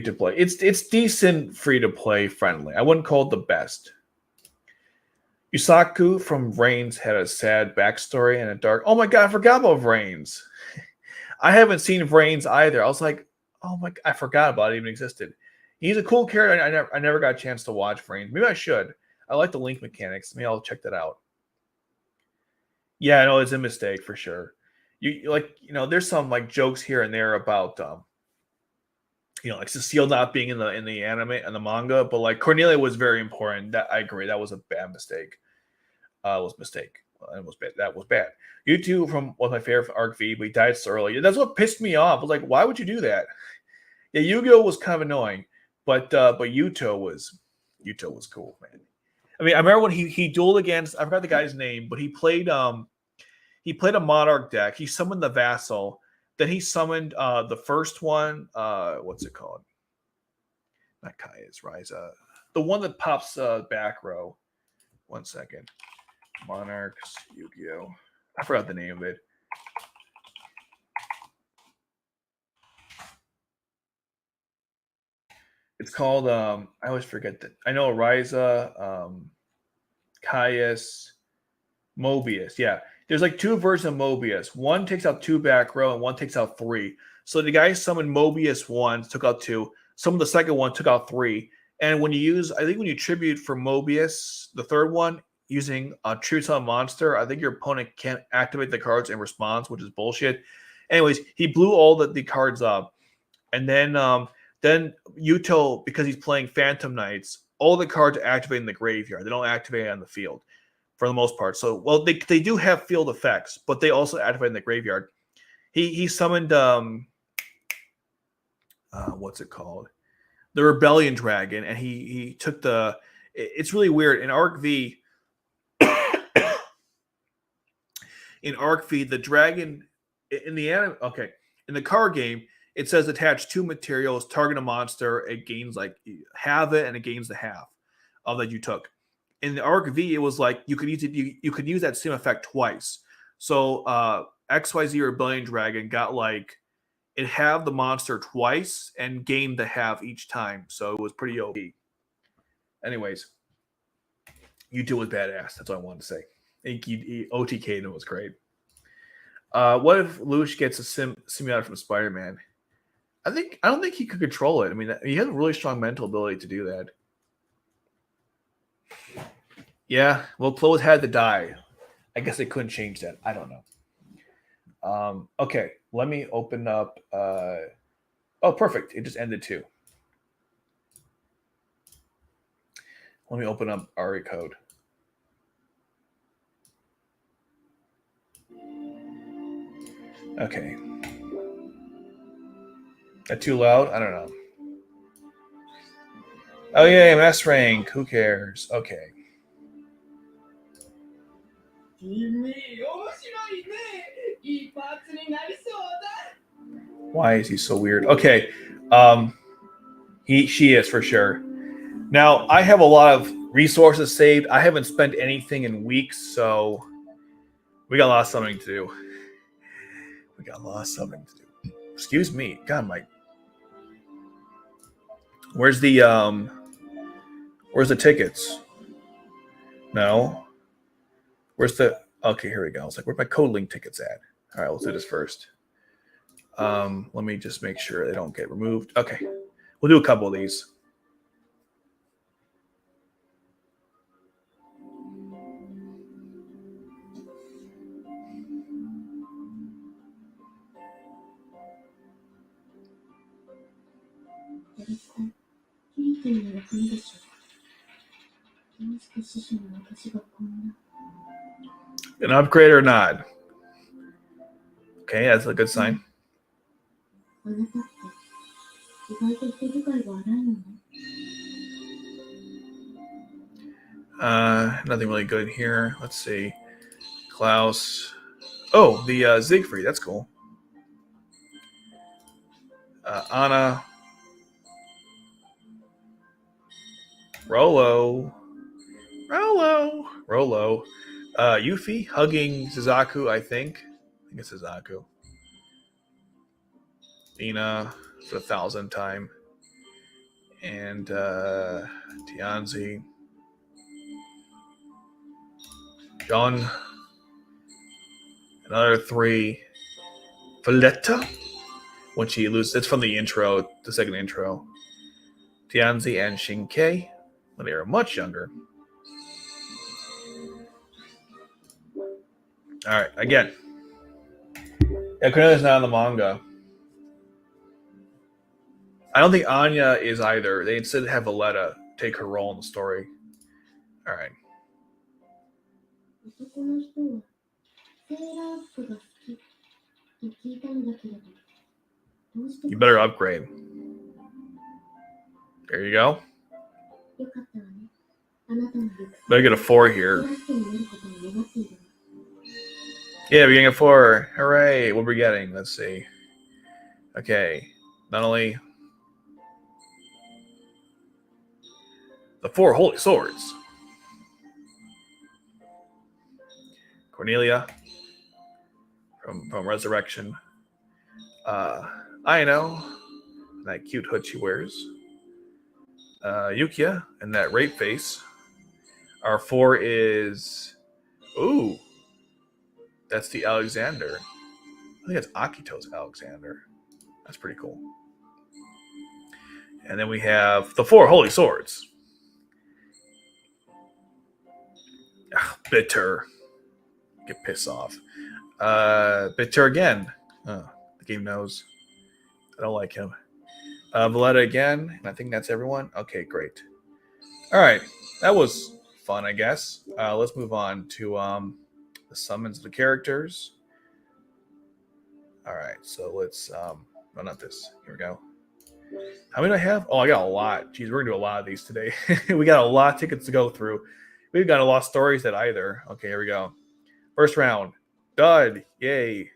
to play. It's decent, free to play, friendly. I wouldn't call it the best. Yusaku from Reigns had a sad backstory and a dark. Oh my god, I forgot about Reigns. I haven't seen Reigns either. I was like, oh my, I forgot about it even existed. He's a cool character. I never got a chance to watch Reigns. Maybe I should. I like the link mechanics. Maybe I'll check that out. Yeah, I know it's a mistake for sure. There's some like jokes here and there about like Cecile not being in the anime and the manga, but like Cornelia was very important. That I agree. That was a bad mistake. It was a mistake. It was bad. That was bad. U2 from was my favorite Arc V, but he died so early. That's what pissed me off. I was like, why would you do that? Yeah, Yu-Gi-Oh was kind of annoying, but Yuto was cool, man. I mean, I remember when he dueled against, I forgot the guy's name, but he played a Monarch deck. He summoned the Vassal. Then he summoned the first one. What's it called? Not Kaya's Rise. The one that pops back row. 1 second. Monarchs, Yu-Gi-Oh. I forgot the name of it. It's called I always forget that. I know Ryza, Caius, Mobius. Yeah. There's like two versions of Mobius. One takes out 2 back row and one takes out 3. So the guy summoned Mobius once, took out 2. Summoned the second one, took out 3. And when you tribute for Mobius, the third one, using a True Summon monster, I think your opponent can't activate the cards in response, which is bullshit. Anyways, he blew all the cards up, and then Yuto, because he's playing Phantom Knights, all the cards activate in the graveyard. They don't activate on the field for the most part. So, well, they do have field effects, but they also activate in the graveyard. He summoned what's it called? The Rebellion Dragon, and he took the. It's really weird in Arc V. In Arc V, the dragon in the anime. Okay, in the card game, it says attach 2 materials, target a monster. It gains like half it, and it gains the half of that you took. In the Arc V, it was like you could use it. You could use that same effect twice. So XYZ Rebellion Dragon got like it halved the monster twice and gained the half each time. So it was pretty OP. Anyways, U2 was badass. That's all I wanted to say. OTK was great. What if Lelouch gets a symbiote from Spider-Man? I don't think he could control it. I mean, he has a really strong mental ability to do that. Yeah, well, Chloe had to die. I guess they couldn't change that. I don't know. Okay, let me open up. Oh, perfect. It just ended too. Let me open up ARI code. Okay. That too loud? I don't know. Oh, yeah, MS rank. Who cares? Okay. Why is he so weird? Okay. She is for sure. Now, I have a lot of resources saved. I haven't spent anything in weeks, so we got a lot of something to do. Excuse me. God, Mike. Where's the tickets? No. Where's the okay, here we go. I was like, where's my code link tickets at? All right, let's do this first. Let me just make sure they don't get removed. Okay. We'll do a couple of these. An upgrade or not? Okay, that's a good sign. Nothing really good here. Let's see. Klaus. Oh, the Siegfried. That's cool. Anna. Rolo. Yuffie hugging Suzaku, I think it's Suzaku. Ina for the 1,000th time. And Tianzi. John. Another 3. Valletta. When she loses, it's from the intro, the second intro. Tianzi and Shinkei when they were much younger. All right, again. Yeah, Cornelia's not in the manga. I don't think Anya is either. They instead have Valletta take her role in the story. All right. You better upgrade. There you go. Better get a 4 here. Yeah, we're getting a 4. Hooray. What are we getting? Let's see. Okay. Not only the 4 holy swords. Cornelia from Resurrection. I know. That cute hood she wears. Yukia and that rape face. Our 4 is... Ooh. That's the Alexander. I think that's Akito's Alexander. That's pretty cool. And then we have the 4 holy swords. Bitter. Get pissed off. Bitter again. Oh, the game knows. I don't like him. Valletta again. And I think that's everyone. Okay, great. All right. That was fun, I guess. Let's move on to the summons of the characters. All right. So let's... no, not this. Here we go. How many do I have? Oh, I got a lot. Jeez, we're going to do a lot of these today. We got a lot of tickets to go through. We've got a lot of stories that either. Okay, here we go. First round. Dud. Yay.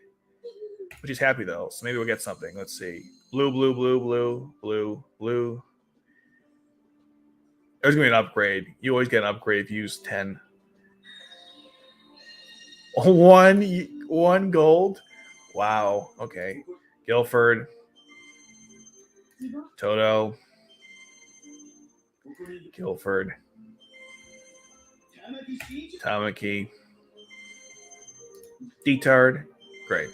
Which is happy, though. So maybe we'll get something. Let's see. Blue, blue, blue, blue, blue, blue. There's going to be an upgrade. You always get an upgrade if you use 10. One gold. Wow. Okay. Guilford. Toto. Guilford. Tamaki. Detard. Great.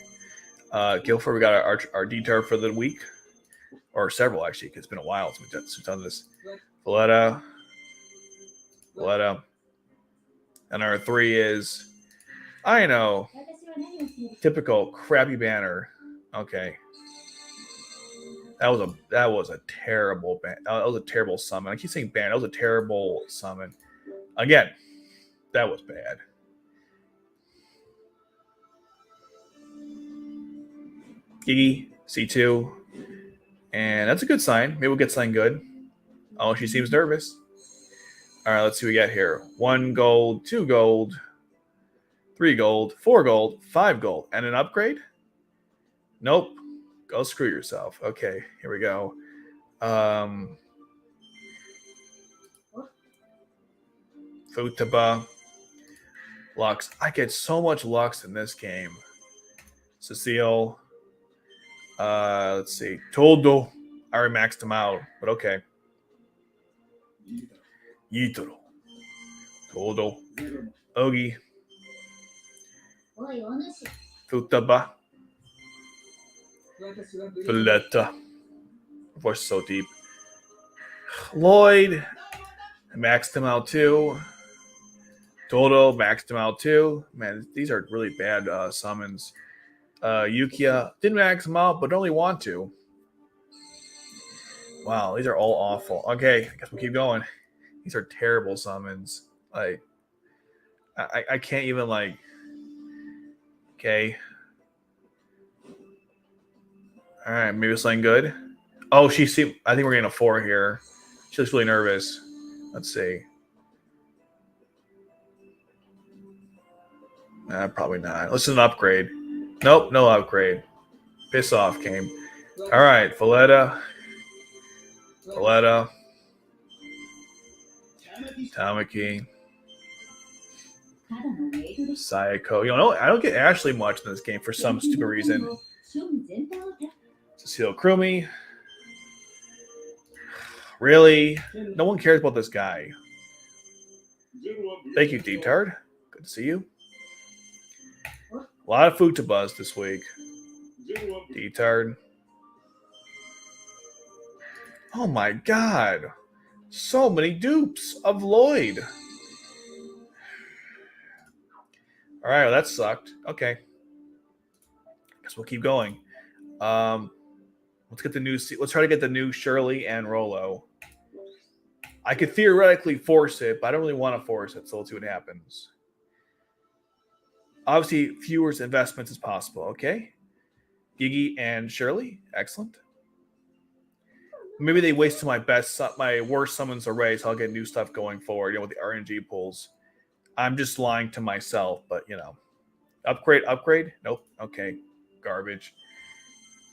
Guilford, we got our Detard for the week. Or several, actually, because it's been a while since we've done this. Valletta. And our 3 is, I know, typical crappy banner. Okay. That was a terrible ban. That was a terrible summon. I keep saying ban. That was a terrible summon. Again, that was bad. Gigi, C2. And that's a good sign. Maybe we'll get something good. Oh, she seems nervous. All right, let's see what we got here. 1 gold, 2 gold, 3 gold, 4 gold, 5 gold. And an upgrade? Nope. Go screw yourself. Okay, here we go. Futaba. Lux. I get so much Lux in this game. Cecile. Let's see. Todo. I already maxed him out, but okay. Yitoro. Todo. Ogi. Futaba. Valletta. Voice so deep. Lloyd. Maxed him out too. Todo maxed him out too. Man, these are really bad summons. Yukia didn't max him out, but only want to. Wow, these are all awful. Okay, I guess we'll keep going. These are terrible summons. Like, I can't even like. Okay. All right, maybe something good. Oh, I think we're getting a 4 here. She looks really nervous. Let's see. Probably not. Let's do an upgrade. Nope, no upgrade. Piss off, game. All right, Valletta. Tamaki. Sayako. You know, I don't get Ashley much in this game for some stupid reason. Cecile Krumi. Really? No one cares about this guy. Thank you, Detard. Good to see you. A lot of food to buzz this week. Detard. Oh my god. So many dupes of Lloyd. All right, well, that sucked. Okay. Guess we'll keep going. Let's get the new. Let's try to get the new Shirley and Rolo. I could theoretically force it, but I don't really want to force it. So let's see what happens. Obviously, fewer investments as possible. Okay. Gigi and Shirley, excellent. Maybe they wasted my worst summons array, so I'll get new stuff going forward. With the RNG pulls. I'm just lying to myself, but upgrade. Nope. Okay, garbage.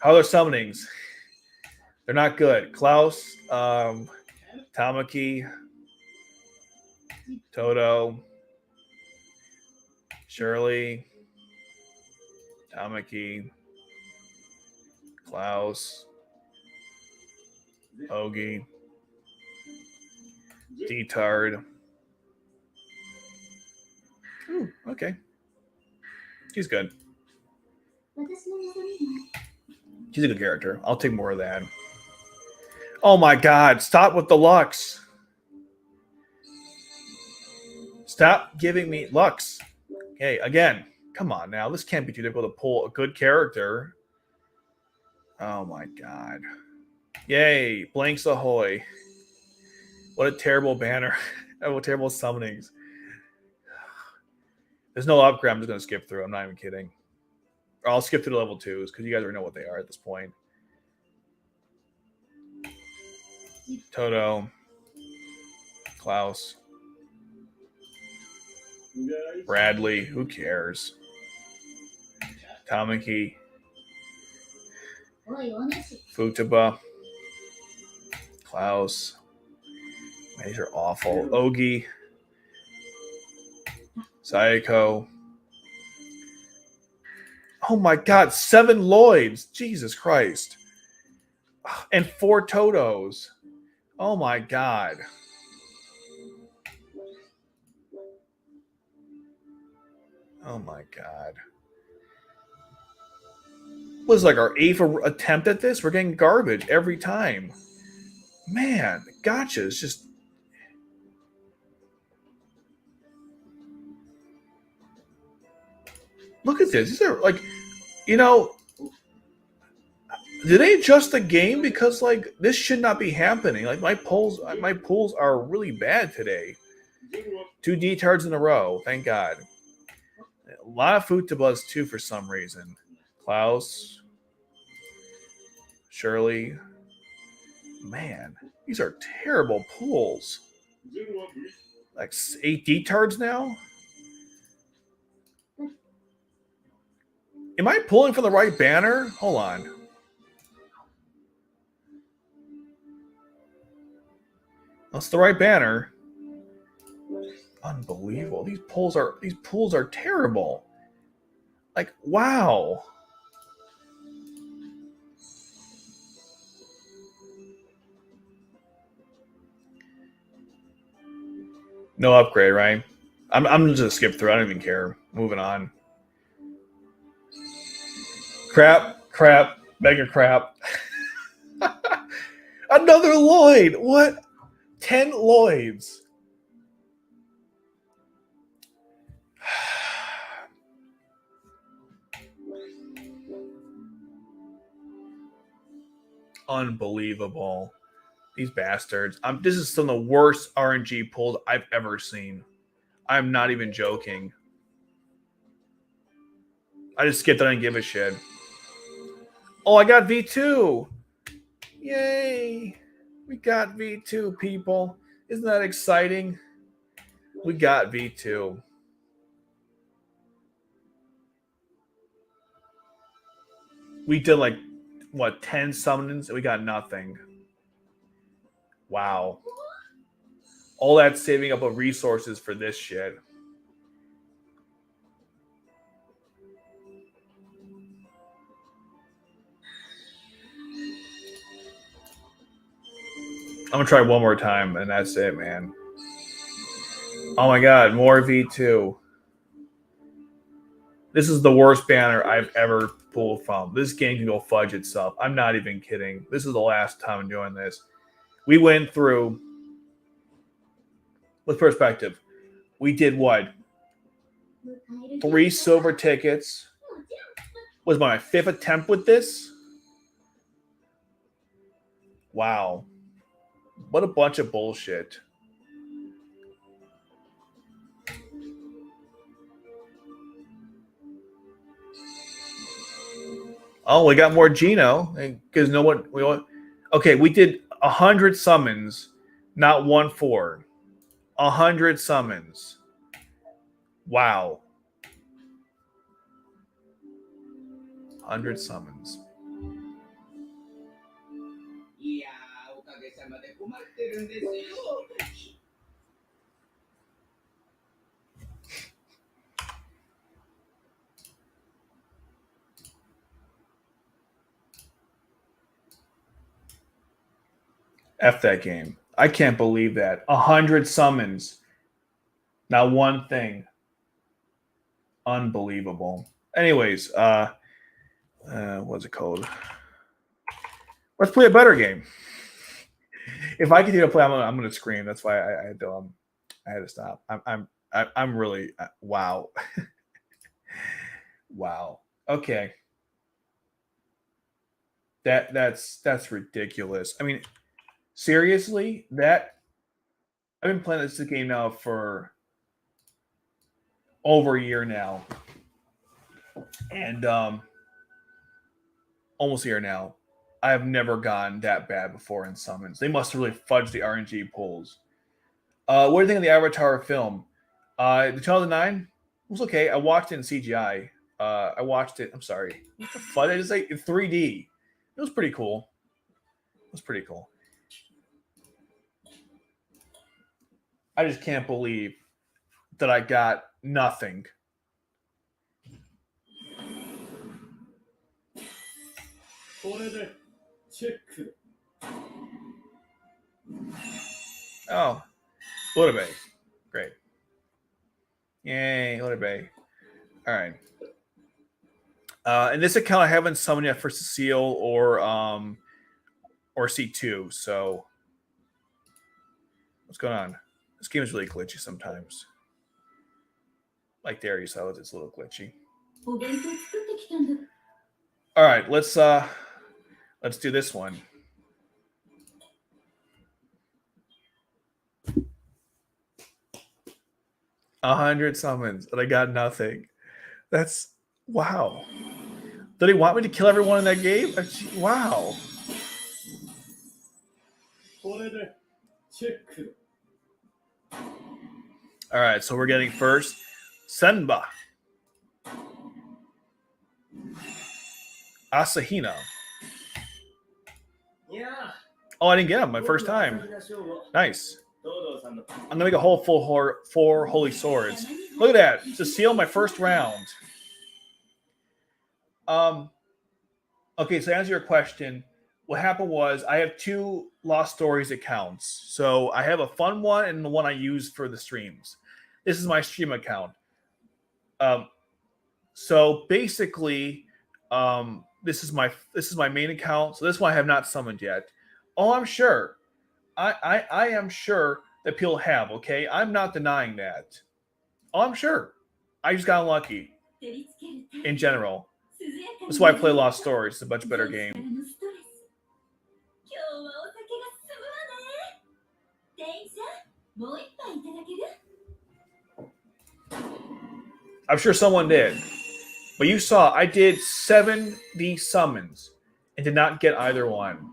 How are their summonings? They're not good. Klaus, Tamaki, Toto, Shirley, Tamaki, Klaus, Ogi, Detard. Ooh, okay. She's good. She's a good character. I'll take more of that. Oh my god, stop with the Lux. Stop giving me Lux. Okay, again. Come on now. This can't be too difficult to pull a good character. Oh my god. Yay. Blanks ahoy. What a terrible banner. What terrible summonings. There's no upgrade. I'm just going to skip through. I'm not even kidding. Or I'll skip to the level 2s because you guys already know what they are at this point. Toto. Klaus. Bradley. Who cares? Tamaki. Futaba. Klaus. Man, these are awful. Ogi. Sayako. Oh my god, 7 Lloyds. Jesus Christ. And 4 Totos. Oh my god. Oh my god. What is like our 8th attempt at this? We're getting garbage every time. Man, gotcha. It's just. Look at this. These are like, you know, did they adjust the game? Because like this should not be happening. Like my pulls are really bad today. 2 D-tards in a row. Thank God. A lot of Futabas too for some reason. Klaus. Shirley. Man, these are terrible pulls. Like 8 D-tards now? Am I pulling from the right banner? Hold on. That's the right banner. Unbelievable. These pulls are terrible. Like, wow. No upgrade, right? I'm just gonna skip through. I don't even care. Moving on. Crap, mega crap. Another Lloyd. What? 10 Lloyds. Unbelievable. These bastards. This is some of the worst RNG pulls I've ever seen. I'm not even joking. I just skipped it and give a shit. Oh, I got V2. Yay. We got V2, people. Isn't that exciting? We got V2. We did like, what, 10 summons? And we got nothing. Wow. All that saving up of resources for this shit. I'm going to try one more time, and that's it, man. Oh my god, more V2. This is the worst banner I've ever pulled from. This game can go fudge itself. I'm not even kidding. This is the last time I'm doing this. We went through, with perspective, we did what? 3 silver tickets. Was my 5th attempt with this? Wow. What a bunch of bullshit. Oh, we got more Gino. Because no one we want. Okay, we did 100 summons, not 1-4. 100 summons. Wow. 100 summons. F that game. I can't believe that. 100 summons. Not one thing. Unbelievable. Anyways, what's it called? Let's play a better game. If I continue to play, I'm gonna scream. That's why I had to stop. I'm really wow. Wow. Okay. That's ridiculous. I mean, seriously, that I've been playing this game now for over a year now, and almost a year now. I have never gotten that bad before in summons. They must have really fudged the RNG pools. What do you think of the Avatar film? The 2009 was okay. I watched it in CGI. I watched it. I'm sorry. What the fuck? I just say in 3D. It was pretty cool. It was pretty cool. I just can't believe that I got nothing. Oh, Little Bay. Great. Yay, Little Bay. All right. In this account, I haven't summoned yet for Cecile or C2. So what's going on? This game is really glitchy sometimes. Like Darius, so it's a little glitchy. All right, let's do this one. A 100 summons, and I got nothing. That's wow. Did he want me to kill everyone in that game? Wow. All right, so we're getting first Senba, Asahina. Oh, I didn't get him my first time. Nice. I'm gonna make a whole four holy swords. Look at that. Cecile, my first round. Okay, so to answer your question, what happened was I have two Lost Stories accounts. So I have a fun one and the one I use for the streams. This is my stream account. So basically, this is my main account. So this one I have not summoned yet. Oh, I'm sure. I am sure that people have, okay? I'm not denying that. Oh, I'm sure. I just got unlucky. In general. That's why I play Lost Stories. It's a much better game. I'm sure someone did. But you saw I did 70 summons and did not get either one.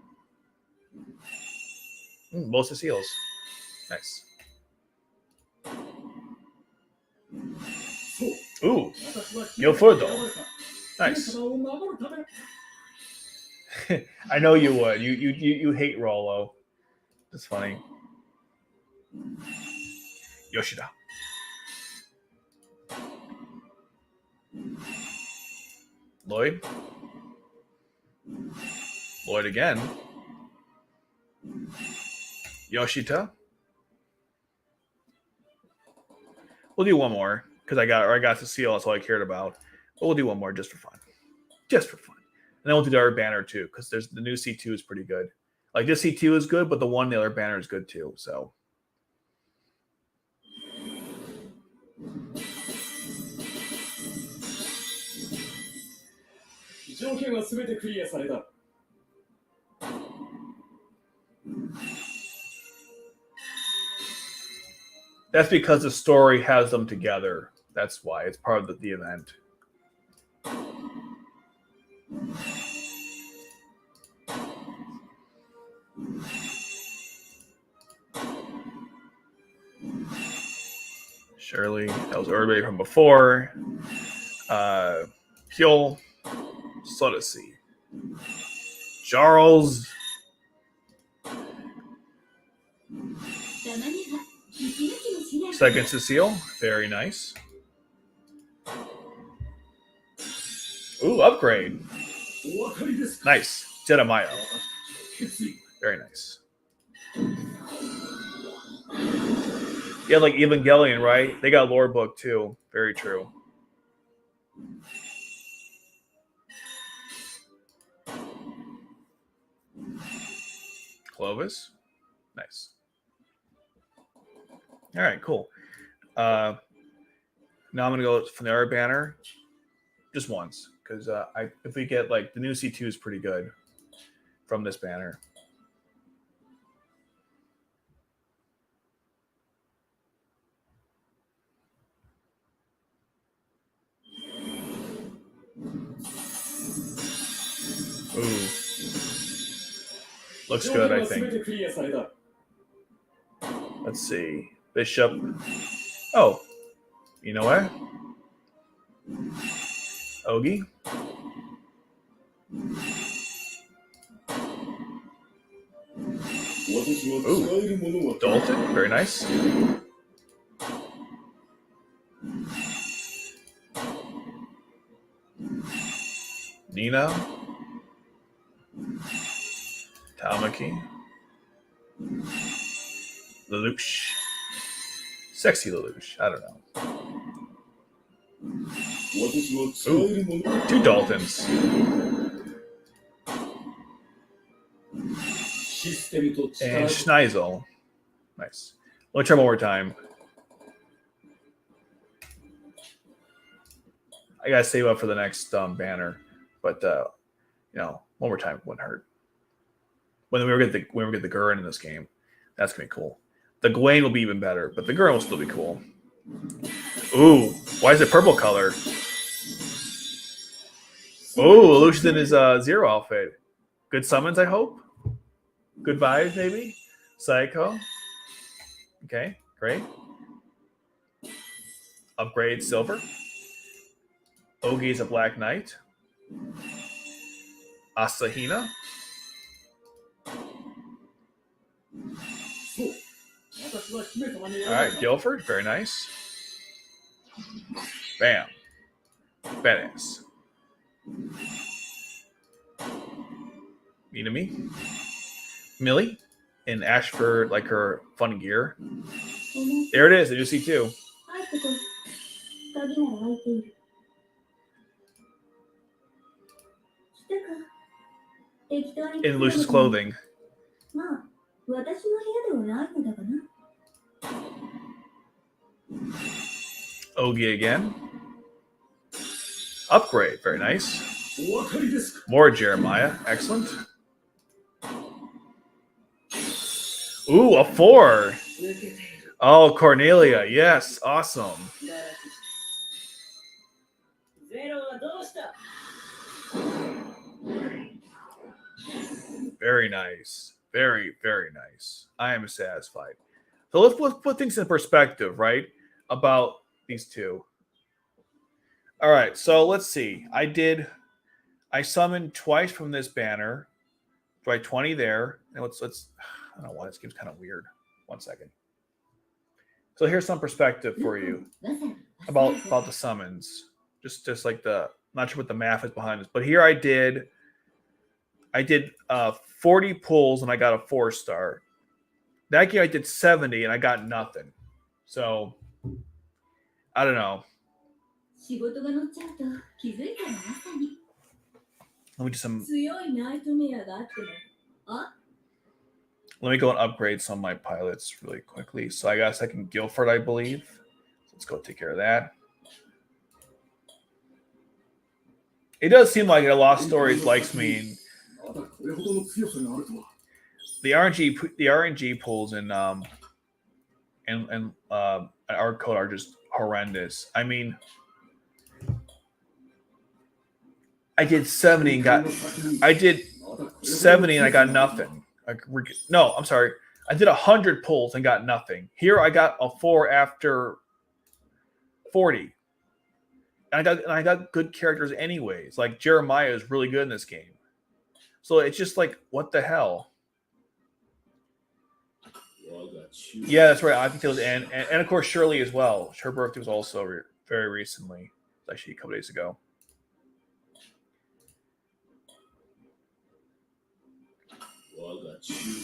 Most of seals. Nice. Ooh. Yofudo. Nice. I know you would. You hate Rollo. That's funny. Yoshida. Lloyd. Lloyd again. Yoshida. We'll do one more because I got Cecile. That's all I cared about. But we'll do one more just for fun. Just for fun. And then we'll do the other banner too because there's the new C2 is pretty good. Like this C2 is good, but the other banner is good too. So. That's because the story has them together. That's why. It's part of the event. Shirley. That was everybody from before. Pule. Sodacy. Charles. Second Cecile. Very nice. Ooh, upgrade. Nice. Jedemiah. Very nice. Yeah, like Evangelion, right? They got a lore book too. Very true. Clovis. Nice. All right, cool. Now I'm gonna go from the other banner, just once, because if we get like the new C2 is pretty good from this banner. Ooh, looks good, I think. Let's see, Bishop. Oh, you know what? Ogi. Ooh, Dalton, very nice. Nina. Tamaki. Lelouch. Sexy Lelouch. I don't know. Ooh, 2 Daltons. And Schneisel. Nice. Let's try one more time. I gotta save up for the next banner, but one more time wouldn't hurt. When we get the Gurren in this game, that's gonna be cool. The Gwen will be even better, but the Gurren will still be cool. Ooh, why is it purple color? Ooh, Lelouch in his Zero outfit. Good summons, I hope. Good vibes, maybe. Psycho. Okay, great. Upgrade Silver. Ogi's a Black Knight. Asahina. All right, Guilford, very nice. Bam. Badass. Minami. Millie. In Ashford, like her fun gear. There it is, the new C2. In Lucia's clothing. Ogi again. Upgrade, very nice. More Jeremiah, excellent. Ooh, a 4. Oh, Cornelia, yes, awesome. Very nice. Very, very nice. I am satisfied. So let's put things in perspective, right? About these two. All right, so let's see. I summoned twice from this banner. Try 20 there. And let's I don't know why this game's kind of weird. 1 second. So here's some perspective for you about the summons. Just like not sure what the math is behind this, but here I did 40 pulls and I got a 4-star. That game I did 70 and I got nothing. So I don't know. Let me do some. Let me go and upgrade some of my pilots really quickly. So I got a second Guilford, I believe. Let's go take care of that. It does seem like a Lost Stories likes me. The RNG pulls in our code are just horrendous. I mean, I did 70 and I got nothing. No, I'm sorry. I did 100 pulls and got nothing. Here I got a 4 after 40. And I got good characters anyways. Like Jeremiah is really good in this game. So it's just like, what the hell? Yeah, that's right. I think it was and of course Shirley as well. Her birthday was also very recently. It was actually a couple days ago.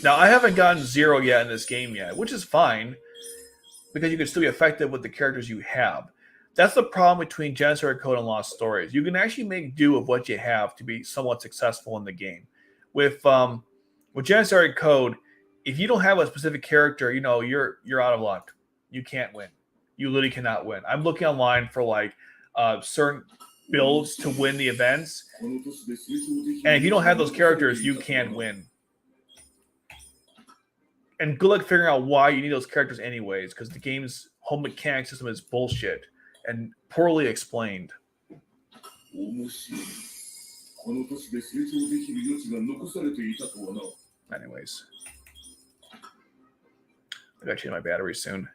Now I haven't gotten 0 yet in this game yet, which is fine because you can still be effective with the characters you have. That's the problem between Genocide Code and Lost Stories. You can actually make do of what you have to be somewhat successful in the game. With Genocide Code, if you don't have a specific character, you're out of luck. You can't win. you literally cannot win. I'm looking online for like certain builds to win the events, and if you don't have those characters, you can't win. And good luck figuring out why you need those characters anyways, because the game's whole mechanic system is bullshit and poorly explained. Anyways, I gotta change my battery soon.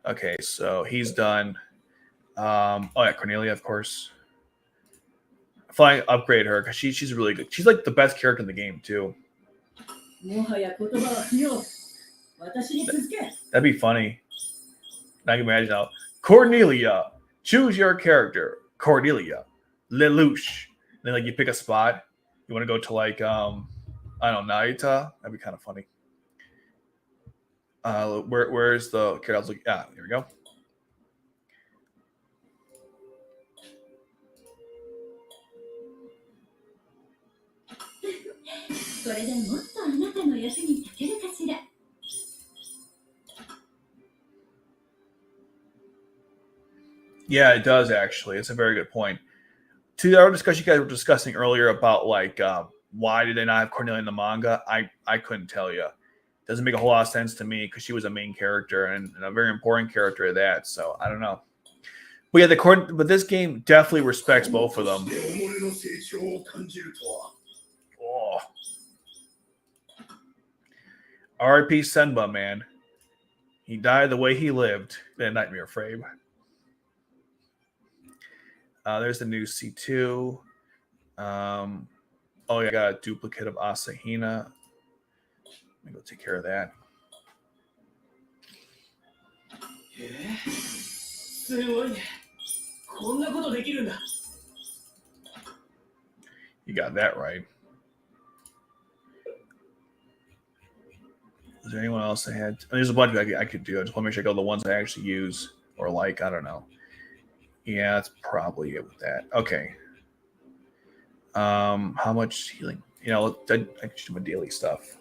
Okay, so he's done. Oh yeah, Cornelia, of course. If I upgrade her, because she's really good. She's like the best character in the game too. That'd be funny. I can imagine how Cornelia, choose your character. Cornelia, Lelouch. And then like you pick a spot. You want to go to like I don't know, Naita. That'd be kind of funny. Where's the character? I was like, here we go. Yeah, it does actually. It's a very good point. To our discussion, you guys were discussing earlier about like why did they not have Cornelia in the manga? I couldn't tell you. Doesn't make a whole lot of sense to me because she was a main character and a very important character of that. So I don't know. But yeah, but this game definitely respects both of them. Oh. R.I.P. Senba, man. He died the way he lived in a nightmare frame. There's the new C2. Oh, yeah, I got a duplicate of Asahina. Let me go take care of that. You got that right. Is there anyone else I had? There's a bunch I could do. I just want to make sure I go the ones I actually use or like. I don't know. Yeah, that's probably it with that. Okay. How much healing? You know, I can do my daily stuff.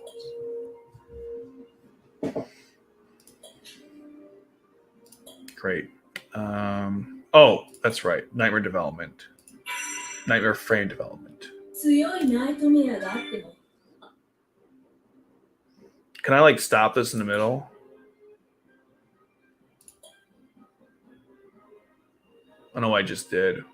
Great. Oh, that's right. Nightmare development. Nightmare frame development. Can I like stop this in the middle? I know I just did.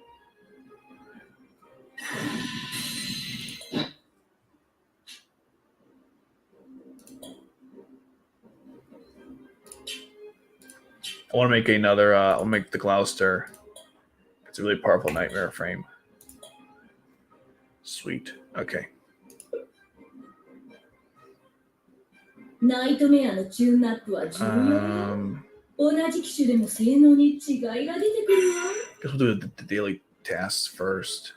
I want to make another. I'll make the Gloucester. It's a really powerful nightmare frame. Sweet. Okay. Guess we'll do the daily tasks first.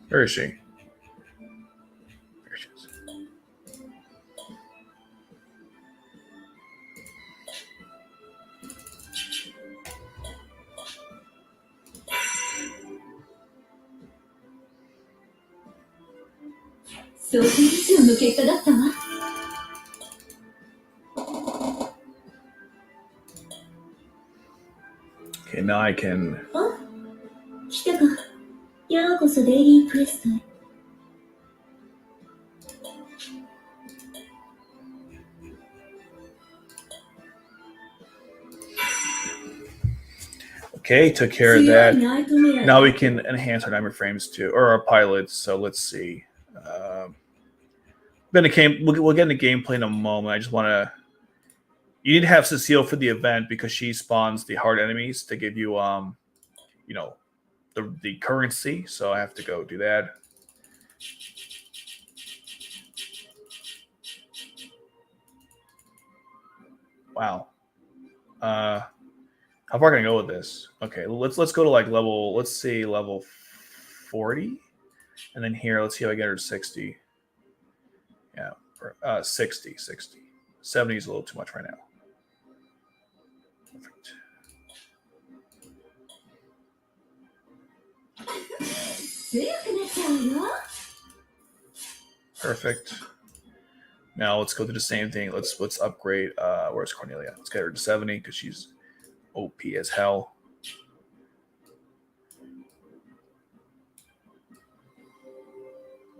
Where is she? There she is. Okay, now I can. Okay, took care of that. Now we can enhance our nightmare frames too, or our pilots. So let's see. We'll get into gameplay in a moment. I just want to. You need to have Cecile for the event because she spawns the hard enemies to give you, you know, the currency. So I have to go do that. Wow. How far can I go with this? Okay, let's go to like level. Let's see, level 40, and then here, let's see if I get her to 60. Yeah, 60. 70 is a little too much right now. Perfect. Perfect. Now let's go do the same thing. Let's upgrade. Where's Cornelia? Let's get her to 70 because she's OP as hell.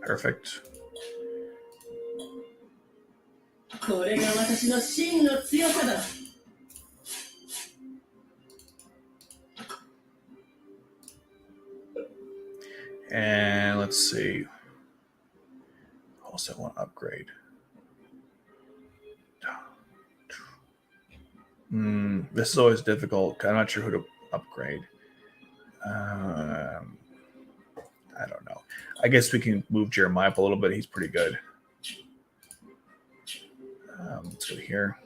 Perfect. And let's see. Also want to upgrade. This is always difficult. I'm not sure who to upgrade. I don't know. I guess we can move Jeremiah up a little bit. He's pretty good. Let's go here.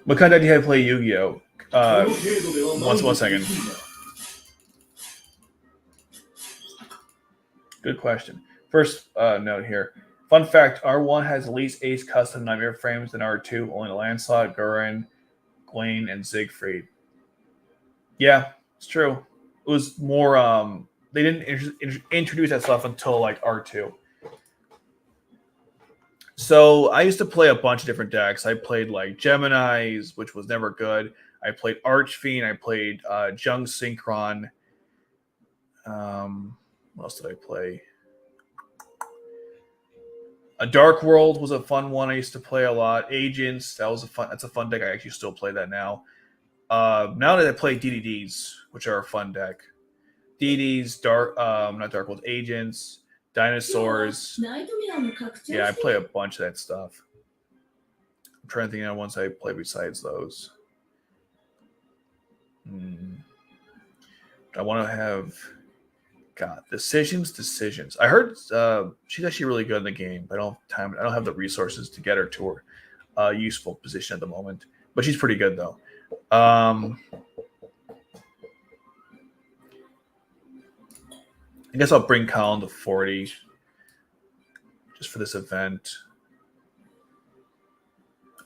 What kind of do you have to play Yu-Gi-Oh? One second. Good question. First note here. Fun fact, R1 has at least 8 custom Nightmare frames than R2, only Lancelot, Gurren, Gwaine, and Siegfried. Yeah, it's true. It was more, they didn't introduce that stuff until like R2. So I used to play a bunch of different decks. I played like Gemini's, which was never good. I played Archfiend. I played Jung Synchron. What else did I play? A Dark World was a fun one. I used to play a lot. Agents, that's a fun deck. I actually still play that now. Now that I play DDDs, which are a fun deck. DDDs, not Dark World, Agents, Dinosaurs. Yeah, I play a bunch of that stuff. I'm trying to think of ones I play besides those. I want to have decisions. I heard she's actually really good in the game. I don't have the resources to get her to her useful position at the moment, but she's pretty good though. I guess I'll bring Colin to 40 just for this event.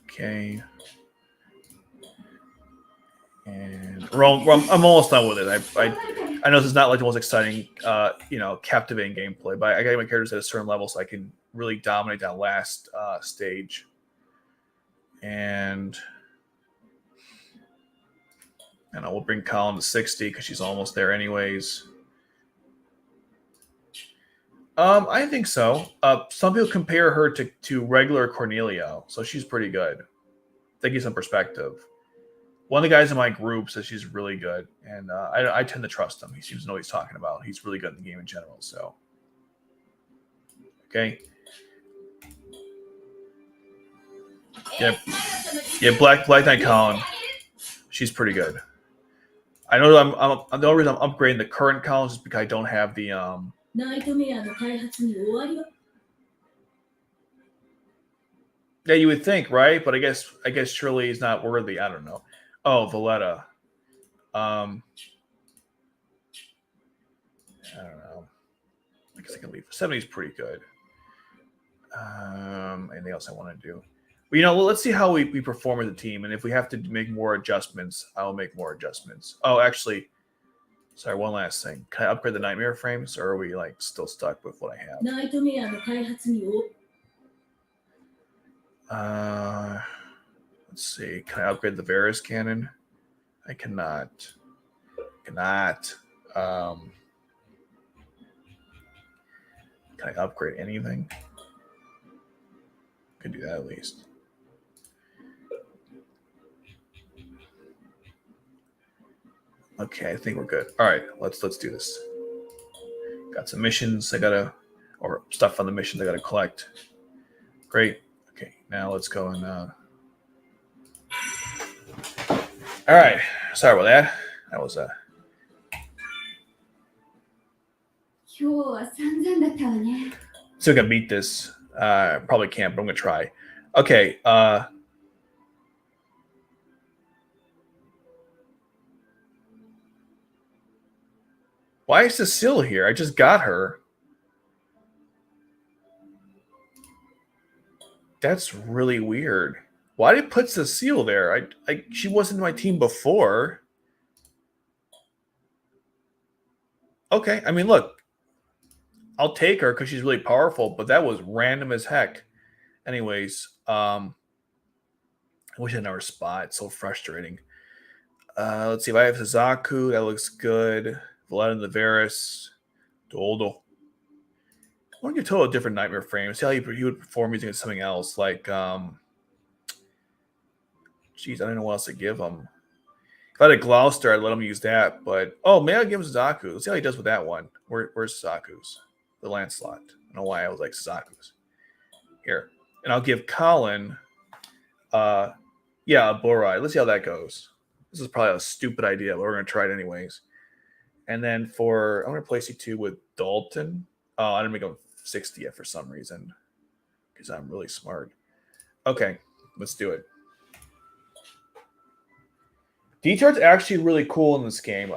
Okay. And I'm almost done with it. I know this is not like the most exciting, captivating gameplay, but I got my characters at a certain level so I can really dominate that last stage. And we'll bring Colin to 60 because she's almost there anyways. I think so. Some people compare her to regular Cornelia, so she's pretty good. To give you some perspective. One of the guys in my group says she's really good, and I tend to trust him. He seems to know what he's talking about. He's really good in the game in general. So, okay. Yeah. Black Knight Colin. She's pretty good. I know I'm the only reason I'm upgrading the current Colin is because I don't have the Yeah, you would think, right? But I guess Shirley is not worthy. I don't know. Oh, Valletta. I don't know. I guess I can leave. 70 is pretty good. Anything else I want to do? Well, let's see how we perform as a team. And if we have to make more adjustments, I'll make more adjustments. Oh, actually, sorry, one last thing. Can I upgrade the Nightmare frames, or are we still stuck with what I have? Let's see. Can I upgrade the Varus cannon? I cannot. Can I upgrade anything? Could do that at least. Okay, I think we're good. All right, let's do this. Got some missions or stuff on the missions I gotta collect. Great. Okay, now let's go and. All right. Sorry about that. That was So I can beat this. Probably can't, but I'm gonna try. Okay. Why is Cecile here? I just got her. That's really weird. Why did it put Cecile there? She wasn't my team before. Okay, I mean, look, I'll take her because she's really powerful, but that was random as heck. Anyways, I wish I had another spot. It's so frustrating. Let's see if I have Suzaku. That looks good. Valletta Navarez. Doldo. I want to give Toto a different nightmare frame. See how he would perform using something else. Like, geez, I don't know what else to give him. If I had a Gloucester, I'd let him use that. But, oh, maybe I'll give him Suzaku. Let's see how he does with that one. Where's Suzaku's? The Lancelot. I don't know why I was like Suzaku's. Here. And I'll give Colin, a Borai. Let's see how that goes. This is probably a stupid idea, but we're going to try it anyways. And then I'm going to place C2 with Dalton. Oh, I didn't make him 60 yet for some reason because I'm really smart. Okay, let's do it. D-Chart's actually really cool in this game.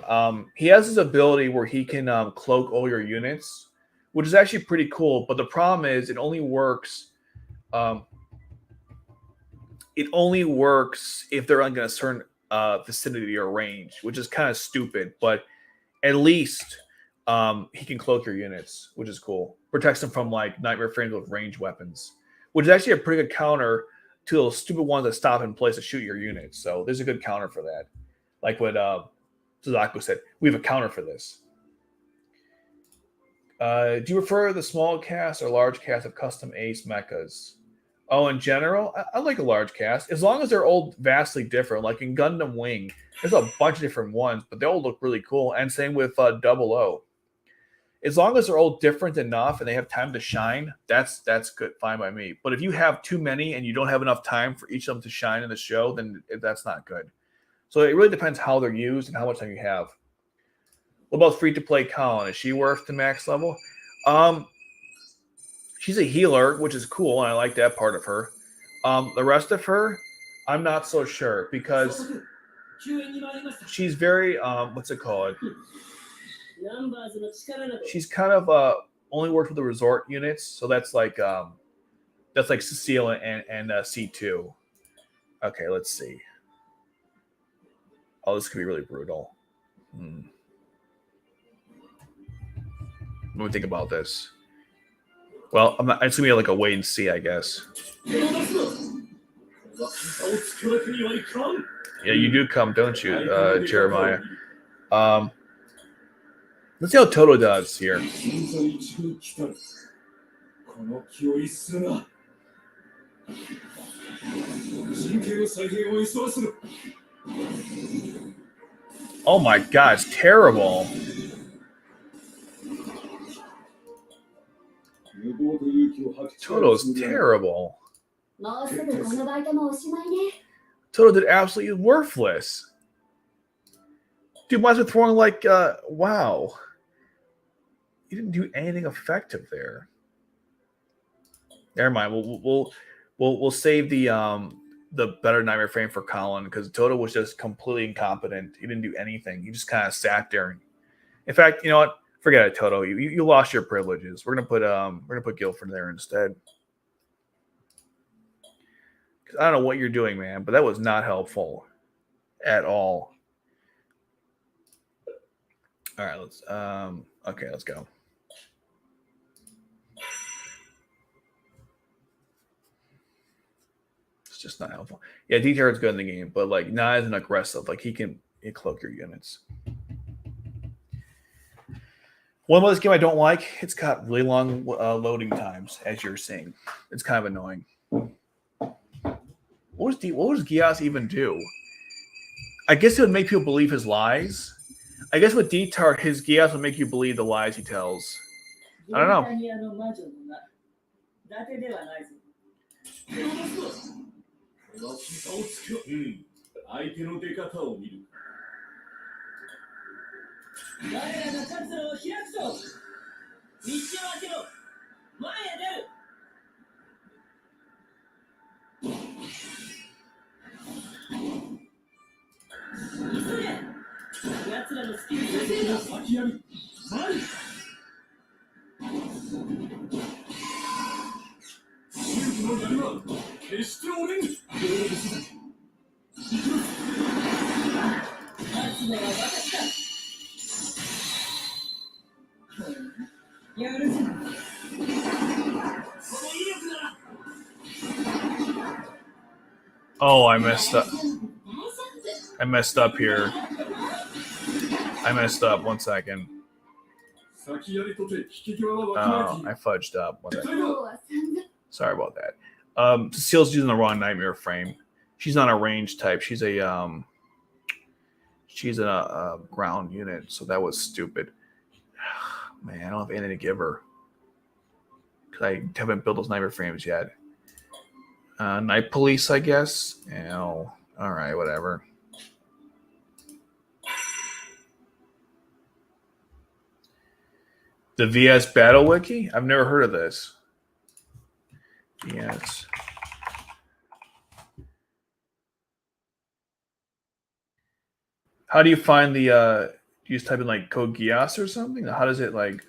He has this ability where he can cloak all your units, which is actually pretty cool. But the problem is it only works. It only works if they're in a certain vicinity or range, which is kind of stupid. But at least he can cloak your units, which is cool. Protects them from like nightmare frames with ranged weapons, which is actually a pretty good counter to those stupid ones that stop in place to shoot your units. So there's a good counter for that. Like what Suzaku said, we have a counter for this. Do you prefer the small cast or large cast of custom ace mechas? Oh, in general, I like a large cast. As long as they're all vastly different. Like in Gundam Wing, there's a bunch of different ones, but they all look really cool. And same with 00. As long as they're all different enough and they have time to shine, that's good, fine by me. But if you have too many and you don't have enough time for each of them to shine in the show, then that's not good. So it really depends how they're used and how much time you have. What about free-to-play Colin? Is she worth the max level? She's a healer, which is cool, and I like that part of her. The rest of her, I'm not so sure because she's very what's it called? She's kind of only worked with the resort units, so that's like Cecile and C2. Okay, let's see. Oh, this could be really brutal. Let me think about this. Well, it's gonna be like a wait and see, I guess. Yeah, you do come, don't you, Jeremiah? Let's see how Toto does here. Oh my God, it's terrible. Toto's terrible. Toto did absolutely worthless. Dude, might as well throwing like, wow. You didn't do anything effective there. Never mind. We'll save the better nightmare frame for Colin because Toto was just completely incompetent. He didn't do anything. He just kind of sat there. In fact, you know what? Forget it, Toto. You lost your privileges. We're gonna put Guilford there instead. I don't know what you're doing, man, but that was not helpful at all. All right, let's go. It's just not helpful. Yeah, D-Terror's good in the game, but like not as an aggressive. Like he can cloak your units. One of this game I don't like, it's got really long loading times, as you're seeing. It's kind of annoying. What does Geass even do? I guess it would make people believe his lies. I guess with D-Tar, his Geass would make you believe the lies he tells. I don't know. Oh, I messed up. I messed up here. I messed up. 1 second. Oh, I fudged up. Sorry about that. Cecile's using the wrong nightmare frame. She's not a range type. She's a ground unit, so that was stupid. Man, I don't have anything to give her because I haven't built those nightmare frames yet. Night police, I guess. Oh, all right, whatever. The VS Battle Wiki? I've never heard of this. VS. How do you find the? Do you just type in like Code Geass or something? How does it like?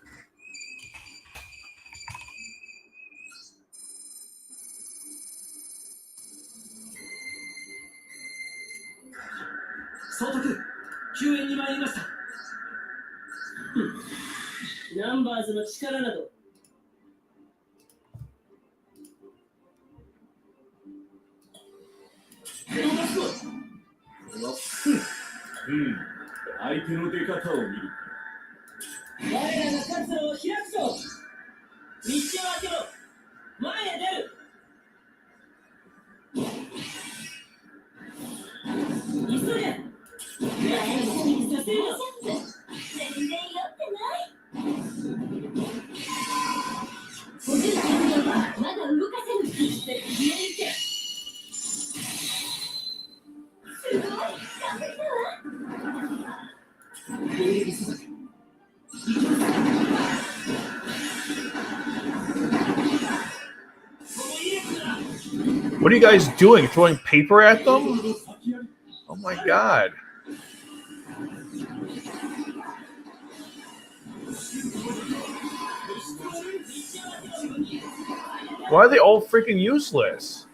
What are you guys doing? Throwing paper at them? Oh my god. Why are they all freaking useless?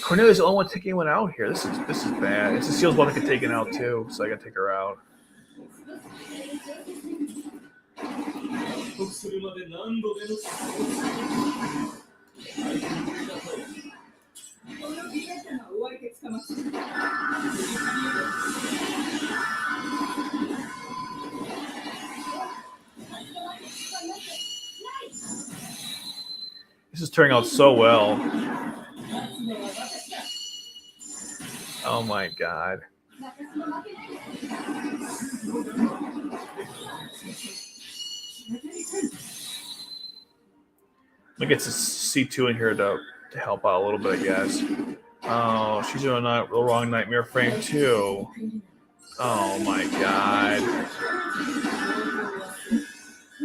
Cornelia's the only one taking one out here. This is bad. Cecile's about to get taken out too, so I gotta take her out. This is turning out so well. Oh my god. Let me get C2 in here to help out a little bit, I guess. Oh, she's doing the wrong nightmare frame too. Oh my god.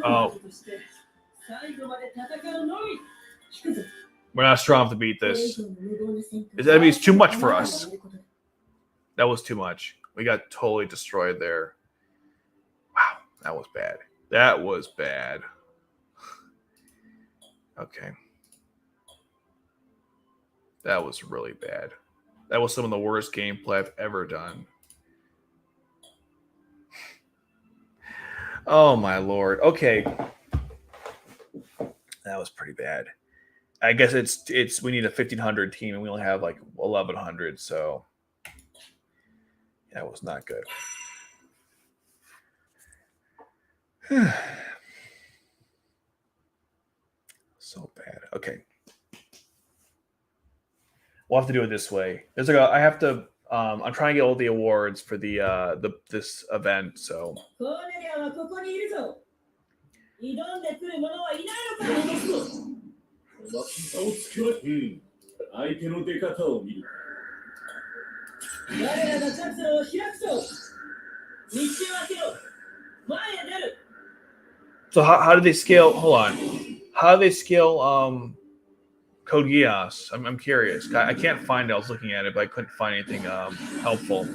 Oh. We're not strong enough to beat this. This enemy's too much for us. That was too much. We got totally destroyed there. Wow, that was bad. That was bad. Okay. That was really bad. That was some of the worst gameplay I've ever done. Oh my lord. Okay. That was pretty bad. I guess it's we need a 1,500 team and we only have like 1,100, so that was not good. So bad. Okay. We'll have to do it this way. There's like I have to I'm trying to get all the awards for this event, so So how do they scale? Hold on. How do they scale Code Geass? I'm curious. I can't find it. I was looking at it, but I couldn't find anything helpful.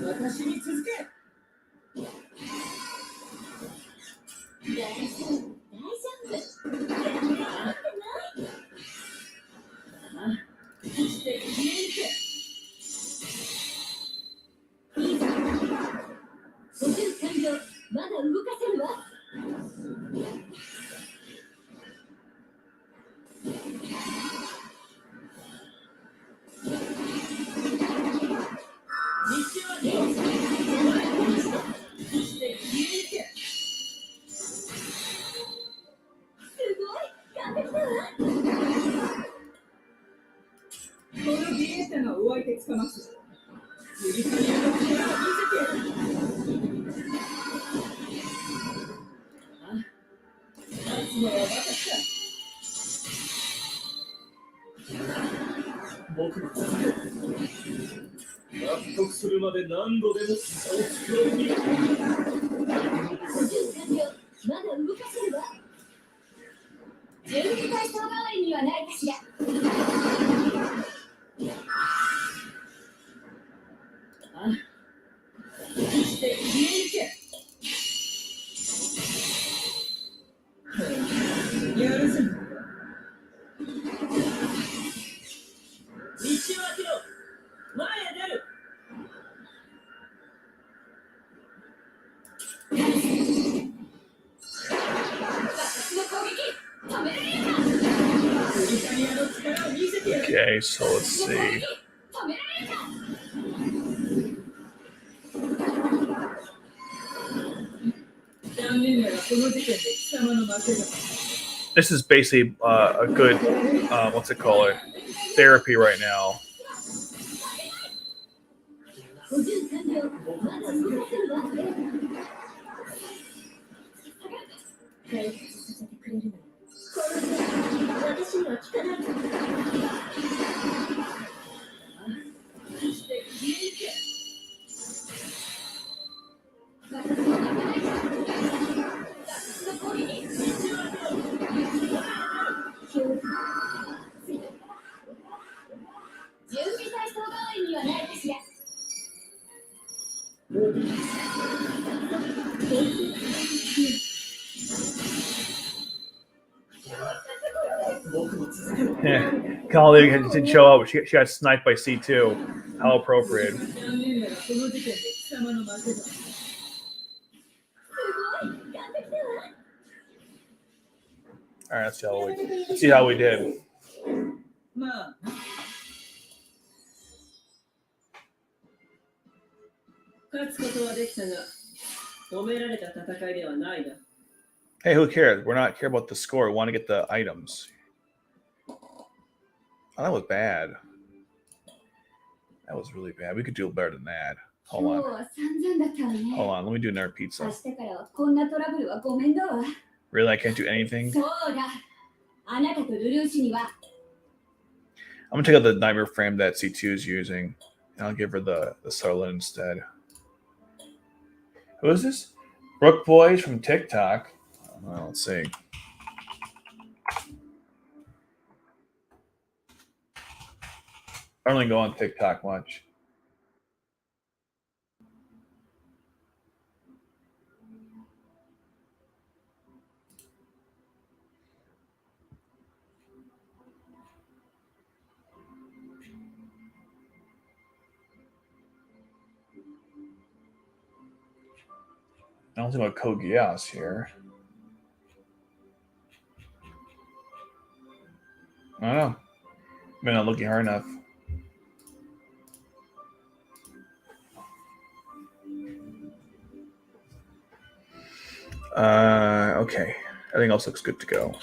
Okay, so let's see. This is basically a good, what's it called, therapy right now. Yeah, colleague didn't show up. She got sniped by C2. How appropriate. All right, let's see how we did. Hey, who cares? We're not care about the score. We want to get the items. Oh, that was bad. That was really bad. We could do better than that. Hold on. Hold on. Let me do another pizza. Really? I can't do anything? I'm going to take out the nightmare frame that C2 is using. And I'll give her the Starlet instead. Who is this? Brook Boys from TikTok. Well, let's see. I don't really go on TikTok much. I don't think about Code Geass here. I don't know. I'm not looking hard enough. Okay. Everything else looks good to go.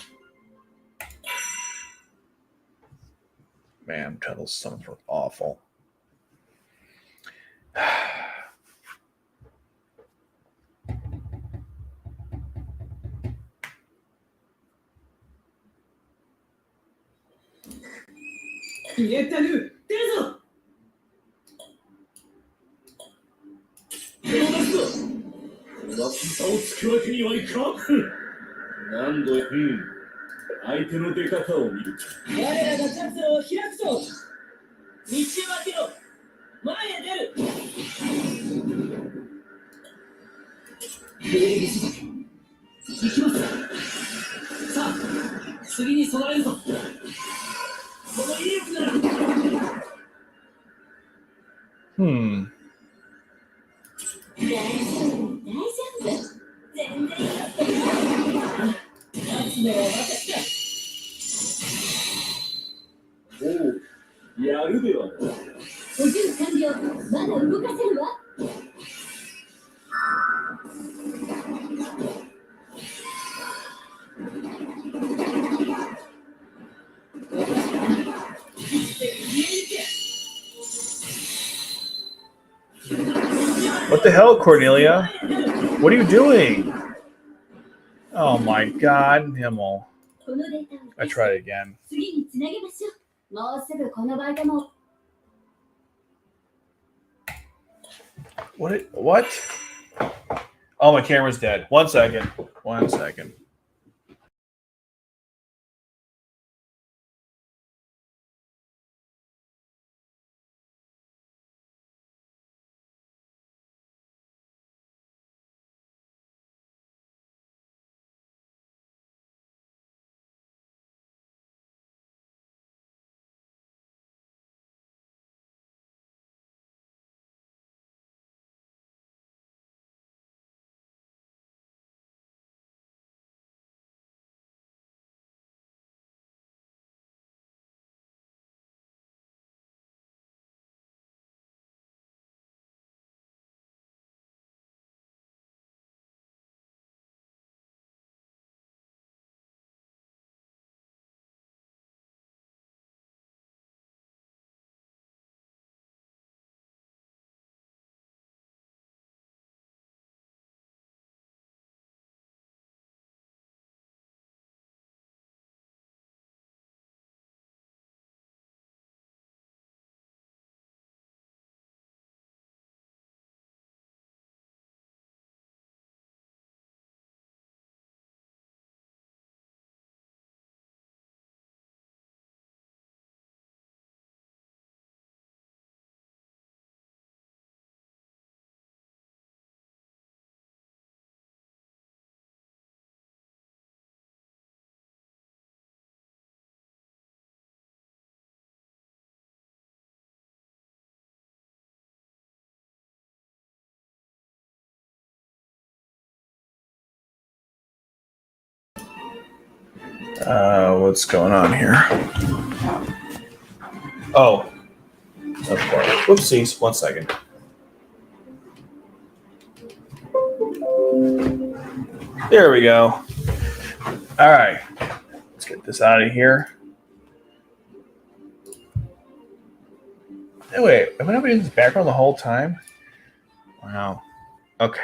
Man, Tuttle's summons were awful. 相手の出方を見る。我らがチャンスを開くぞ。道を開けろ。前へ出る。行きます。さあ、次に備えるぞ。この威力なら。大丈夫。全然やってない。勝つのは私だ。おう、やるではない。補充完了。まだ動かせるわ。What the hell, Cornelia? What are you doing? Oh my God, Himmel. I tried it again. What? Oh, my camera's dead. 1 second. 1 second. What's going on here? Oh, of course. Whoopsies. 1 second. There we go. All right. Let's get this out of here. Hey, wait. Have I not been in this background the whole time? Wow. Okay.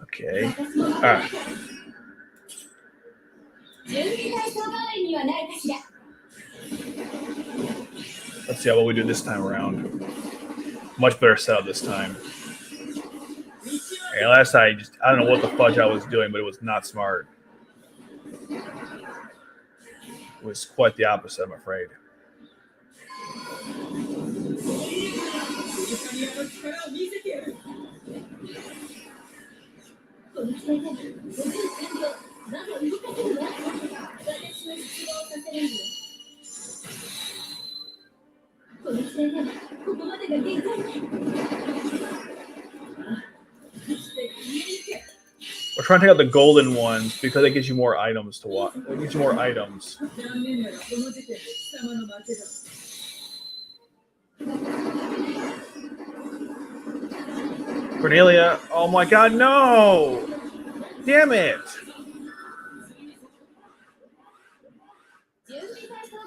Okay. All right. Let's see how we do this time around. Much better setup this time. And last time, I don't know what the fudge I was doing, but it was not smart. It was quite the opposite, I'm afraid. We're trying to take out the golden ones because it gives you more items to watch. It gives you more items. Cornelia, oh my god, no! Damn it!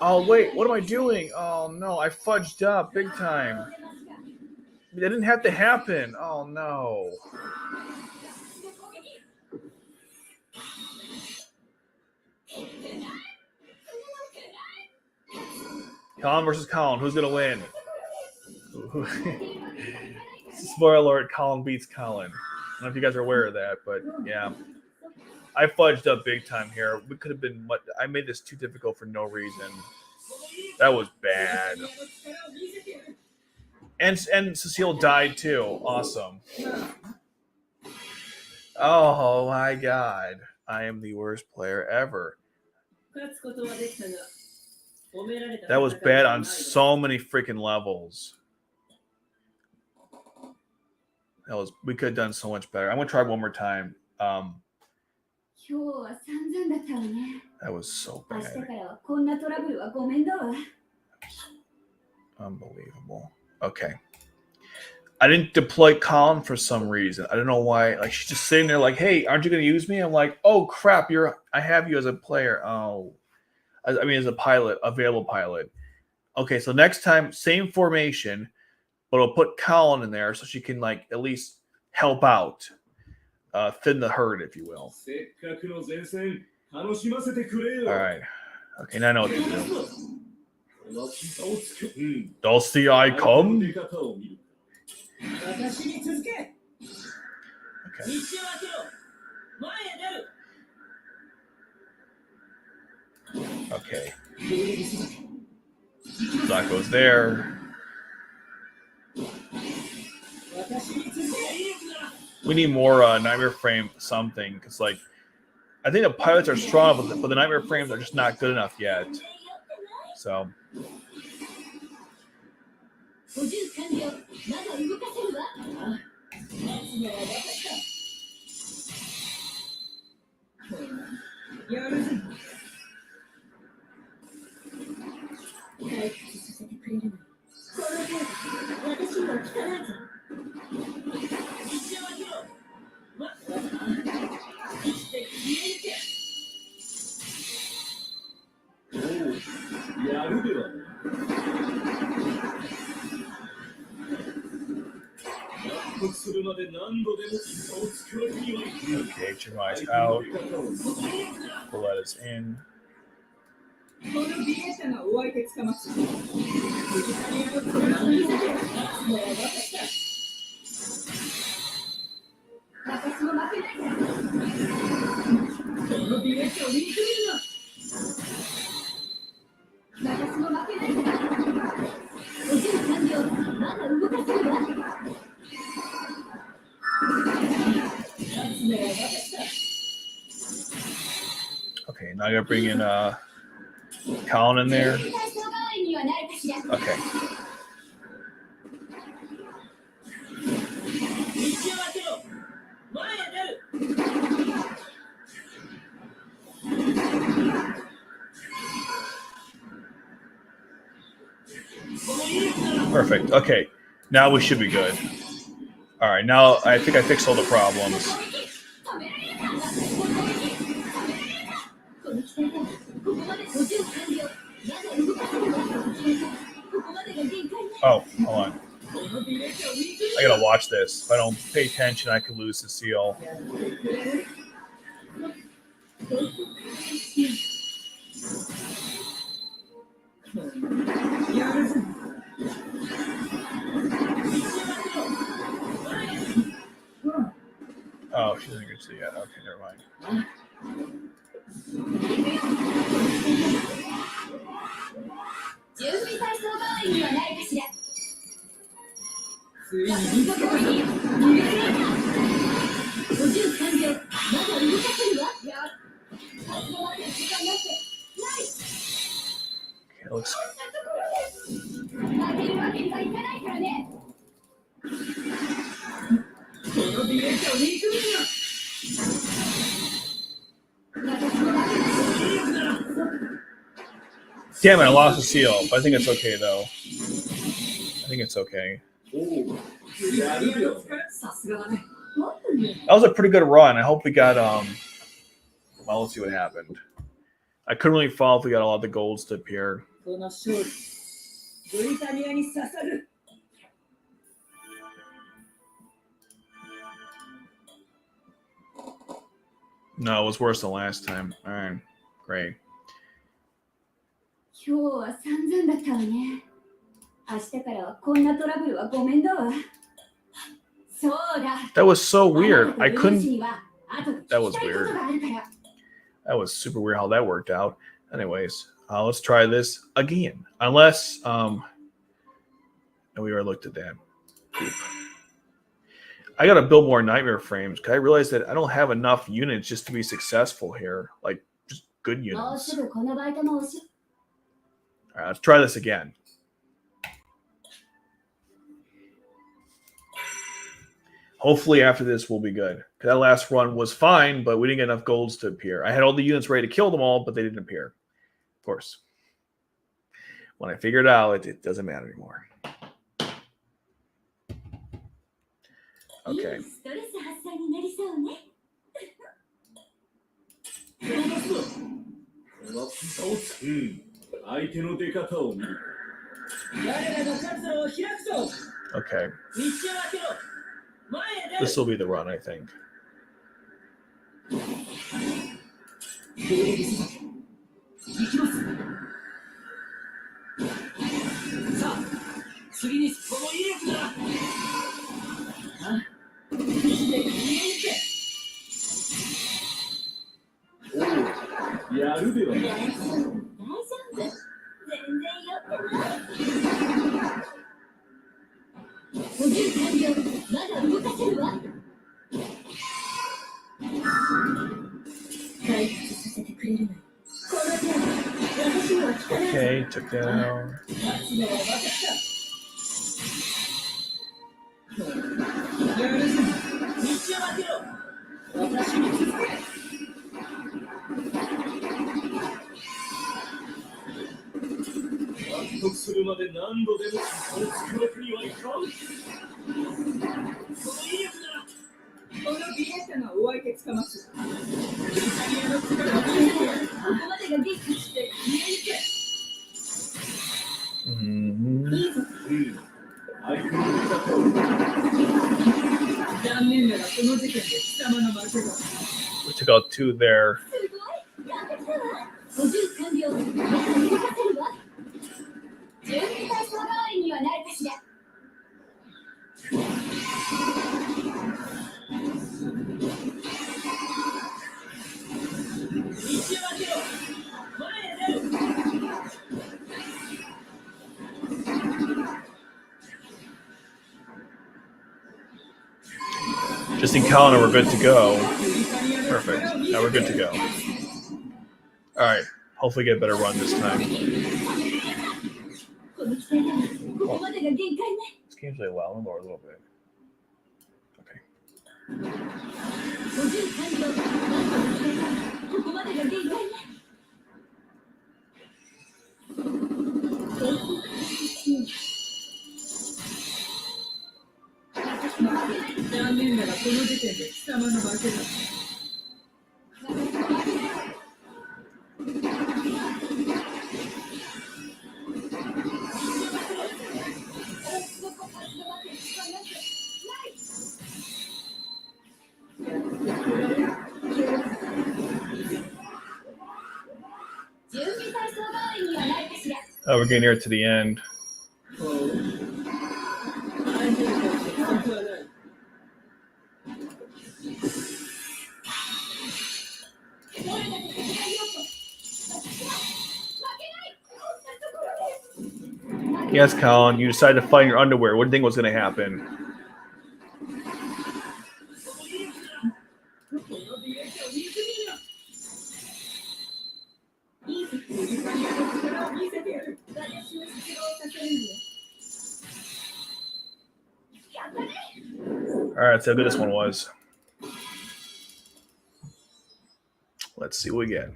Oh wait, what am I doing? Oh no, I fudged up big time. That didn't have to happen. Oh no. Colin versus Colin. Who's gonna win? Spoiler alert: Colin beats Colin. I don't know if you guys are aware of that, but yeah, I fudged up big time here. We could have been. I made this too difficult for no reason. That was bad. And Cecile died too. Awesome. Oh my god, I am the worst player ever. That was bad on so many freaking levels. We could have done so much better. I'm gonna try one more time. That was so bad. Unbelievable. Okay. I didn't deploy Colin for some reason. I don't know why. Like, she's just sitting there like, hey, aren't you gonna use me? I'm like, oh crap, I have you as a player. Oh. I mean, as a pilot, available pilot. Okay, so next time, same formation, but I'll put Colin in there so she can like at least help out, thin the herd, if you will. All right. Okay, now I know what to do. Does the eye come? Okay. Okay. That goes there. We need more Nightmare Frame something, because like I think the pilots are strong, but the Nightmare Frames are just not good enough yet. So. Okay, Jeremiah's out. Coletta's in. Okay, now I gotta bring in Colin in there. Okay. Perfect. Okay, now we should be good. All right, now I think I fixed all the problems. Oh, hold on. I gotta watch this. If I don't pay attention, I could lose the seal. Oh, she doesn't get to see it yet. Okay, never mind. Okay, looks. Damn it, I lost the seal. But I think it's okay, though. I think it's okay. That was a pretty good run. I hope we got, well, let's see what happened. I couldn't really follow if we got a lot of the golds to appear. No, it was worse than last time. All right, great. That was so weird. I couldn't. That was weird. That was super weird how that worked out. Anyways, let's try this again. Unless, and we already looked at that. Oop. I gotta build more nightmare frames because I realized that I don't have enough units just to be successful here. Like, just good units. All right, let's try this again. Hopefully after this we'll be good. Because that last run was fine, but we didn't get enough golds to appear. I had all the units ready to kill them all, but they didn't appear. Of course. When I figured it out, it doesn't matter anymore. Okay. Okay. This will be the run, I think. Okay, took that out. We took out 2 there. Just encounter, we're good to go. Perfect. Now we're good to go. All right. Hopefully get a better run this time. Oh. This game's really loud. I'll lower a little bit. Okay. Oh, we're getting near to the end. Yes, Colin, you decided to fight in your underwear. What did you think was going to happen? All right, so how good this one was. Let's see what we get.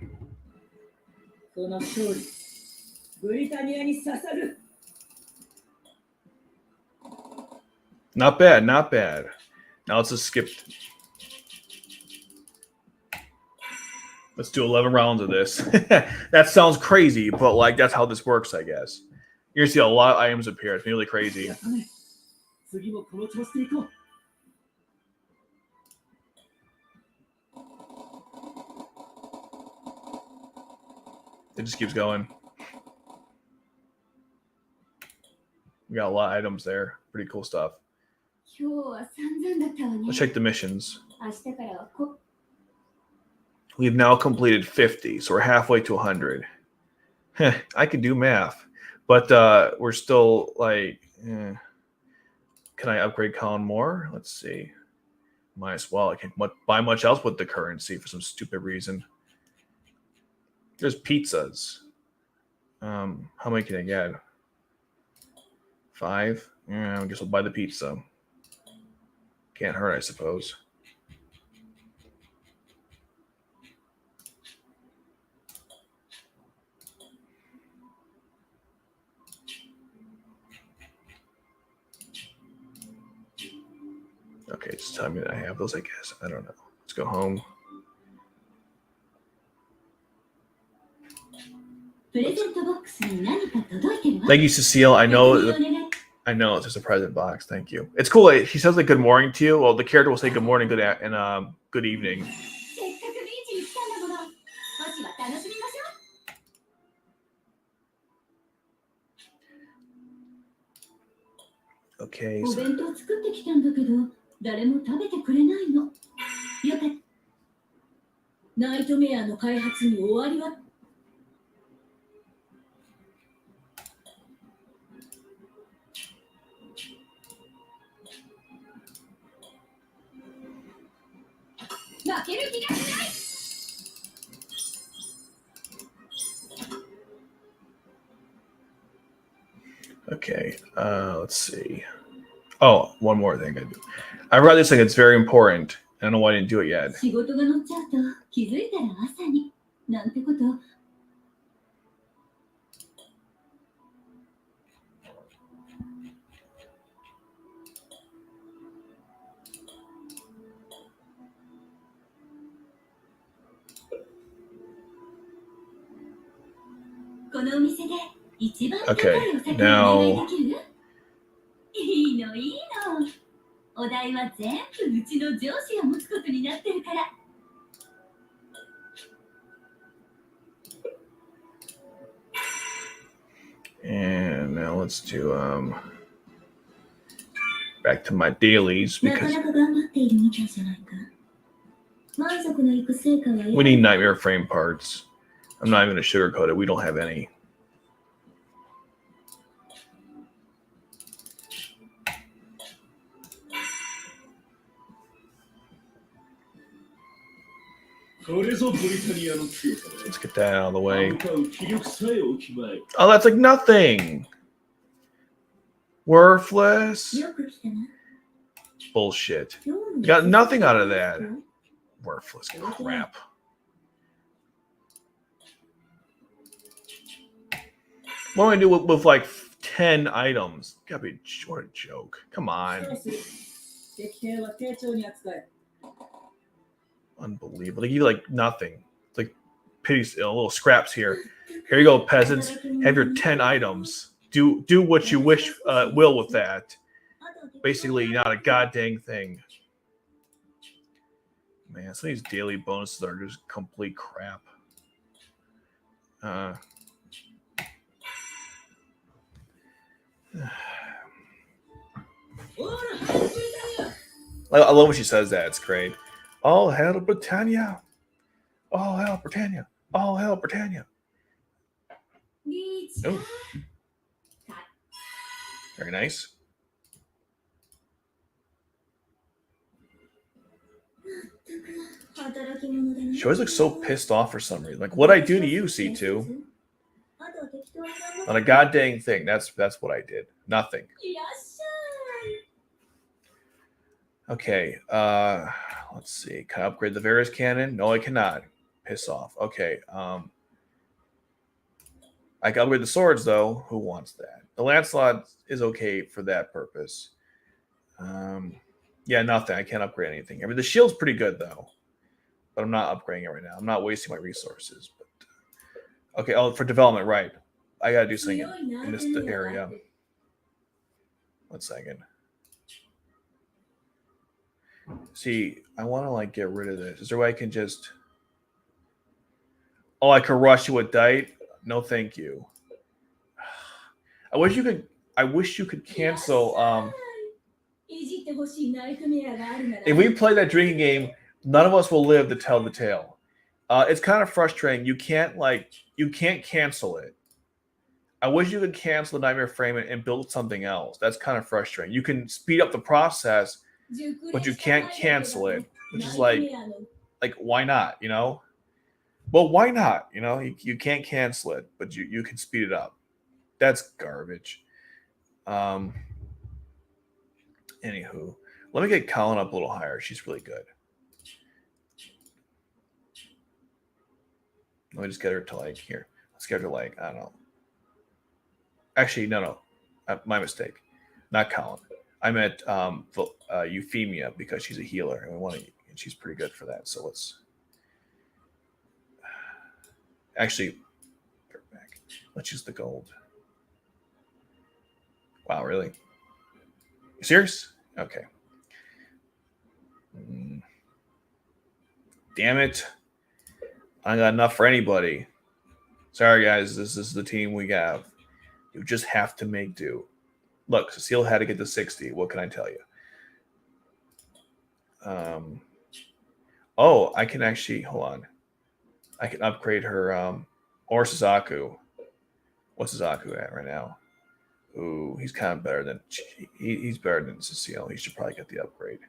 Not bad, not bad. Now let's just skip. Let's do 11 rounds of this. That sounds crazy, but like that's how this works, I guess. You're gonna see a lot of items appear. It's really crazy. It just keeps going. We got a lot of items there. Pretty cool stuff. Let's check the missions. We've now completed 50, so we're halfway to 100. I can do math, but we're still like, can I upgrade Colin more? Let's see. Might as well. I can't buy much else with the currency for some stupid reason. There's pizzas. How many can I get? 5? Yeah, I guess we'll buy the pizza. Can't hurt, I suppose. Okay, just tell me that I have those, I guess. I don't know. Let's go home. Thank you, Cecile. I know it's just a present box. Thank you. It's cool. He says like good morning to you. Well, the character will say good morning, and good evening. Okay. So. Okay, let's see. Oh, one more thing I do. I read this thing. It's very important. I don't know why I didn't do it yet. Okay, now. And now let's do back to my dailies because we need nightmare frame parts. I'm not even going to sugarcoat it. We don't have any. Let's get that out of the way. Oh, that's like nothing. Worthless. Bullshit. Got nothing out of that. Worthless crap. What do I do with like 10 items? Gotta be a joke. Come on. Unbelievable. They give you like nothing. It's like pity, little scraps here. Here you go, peasants. Have your 10 items. Do what you wish will with that. Basically, not a goddamn thing. Man, some of these daily bonuses are just complete crap. I love when she says that. It's great. All hail Britannia. All hail Britannia. All hail Britannia. Oh, very nice. She always looks so pissed off for some reason. Like, what'd I do to you, C2? Not a goddamn thing. That's what I did. Nothing. Okay. Let's see. Can I upgrade the Varus cannon? No, I cannot. Piss off. Okay. I can upgrade the swords though. Who wants that? The Lancelot is okay for that purpose. Yeah, nothing. I can't upgrade anything. I mean, the shield's pretty good though, but I'm not upgrading it right now. I'm not wasting my resources. But okay. Oh, for development, right? I gotta do something in this area. 1 second. See, I want to like get rid of this. Is there a way I can just? Oh, I could rush you with Dite. No, thank you. I wish you could. I wish you could cancel. If we play that drinking game, none of us will live to tell the tale. It's kind of frustrating. You can't cancel it. I wish you could cancel the Nightmare Frame and build something else. That's kind of frustrating. You can speed up the process, but you can't cancel it, which is like why not? You know? Well, why not? You know, you can't cancel it, but you can speed it up. That's garbage. Anywho, let me get Colin up a little higher. She's really good. Let me just get her to like here. Let's get her to like, I don't know. Actually, no. My mistake. Not Colin. I meant Euphemia because she's a healer and she's pretty good for that. So let's use the gold. Wow, really? You serious? Okay. Damn it. I got enough for anybody. Sorry, guys. This is the team we have. You just have to make do. Look, Cecile had to get to 60. What can I tell you? Oh, I can actually, hold on. I can upgrade her, or Suzaku. What's Suzaku at right now? Ooh, he's kind of better than, he's better than Cecile. He should probably get the upgrade.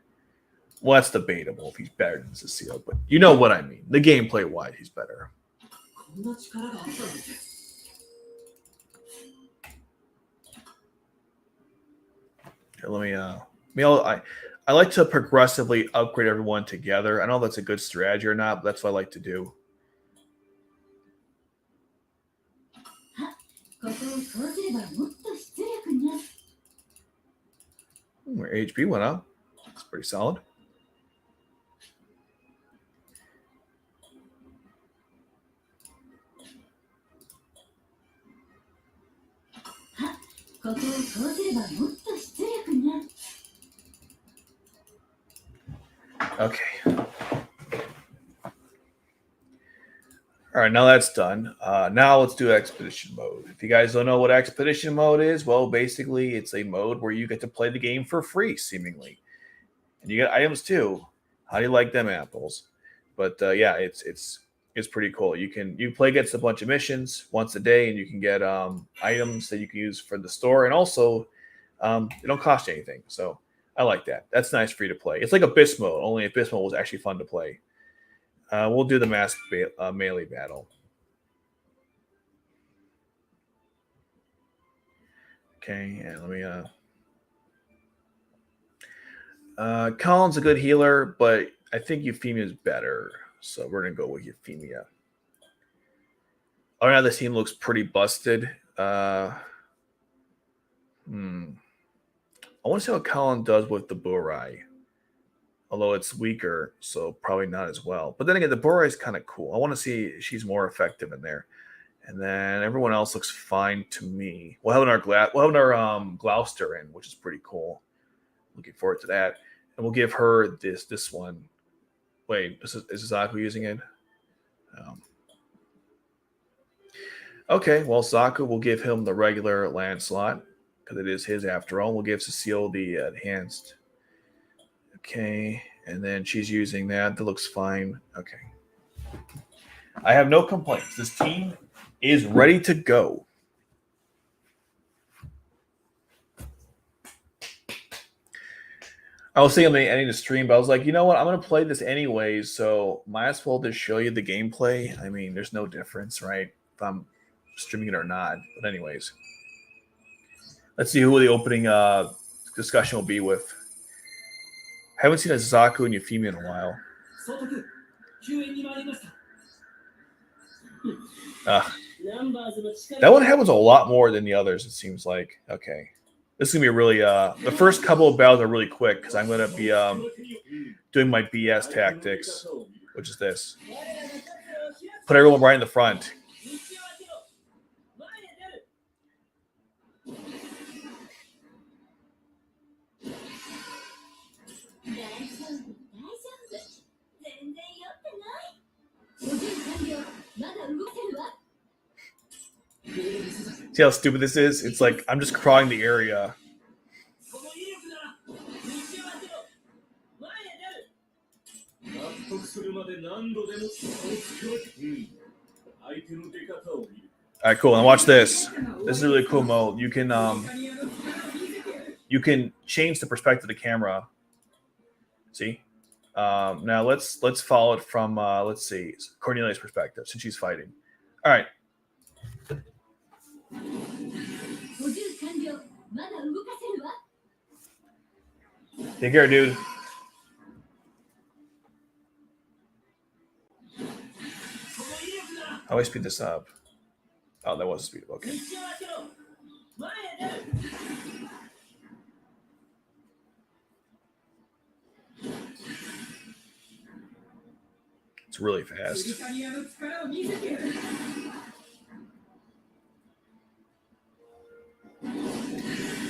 Well, that's debatable if he's better than Cecile, but you know what I mean. The gameplay-wise, he's better. Here, let me, I like to progressively upgrade everyone together. I know that's a good strategy or not, but that's what I like to do. Where HP went up. That's pretty solid. Okay. All right, now that's done. Now let's do expedition mode. If you guys don't know what expedition mode is, well, basically it's a mode where you get to play the game for free, seemingly, and you get items too. How do you like them apples? But yeah, it's pretty cool. You play against a bunch of missions once a day, and you can get items that you can use for the store, and also they don't cost you anything. So I like that. That's nice for you to play. It's like Abyss mode, only Abyss mode was actually fun to play. We'll do the mass melee battle. Okay, and let me. Colin's a good healer, but I think Euphemia is better, so we're gonna go with Euphemia. Oh, now this team looks pretty busted. I want to see what Colin does with the Burai. Although it's weaker, so probably not as well. But then again, the Burai is kind of cool. I want to see if she's more effective in there. And then everyone else looks fine to me. We'll have our Gloucester in, which is pretty cool. Looking forward to that. And we'll give her this one. Wait, is Zaku using it? Okay, well, Zaku will give him the regular Lancelot because it is his after all. We'll give Cecile the enhanced Okay, and then she's using that. That looks fine. Okay. I have no complaints. This team is ready to go. I was thinking of ending the stream, but I was like, you know what? I'm going to play this anyways, so might as well just show you the gameplay. I mean, there's no difference, right? If I'm streaming it or not. But anyways, let's see who the opening discussion will be with. Haven't seen a Zaku and Yufimi in a while. That one happens a lot more than the others, it seems like. Okay. This is going to be really, the first couple of battles are really quick because I'm going to be doing my BS tactics, which is this. Put everyone right in the front. See how stupid this is? It's like I'm just crawling the area. All right, cool. Now watch this. This is a really cool mode. You can change the perspective of the camera. See? Now let's follow it from let's see, Cornelia's perspective since she's fighting. All right. Take care, dude. How do I speed this up? Oh, that was speed. Okay. It's really fast.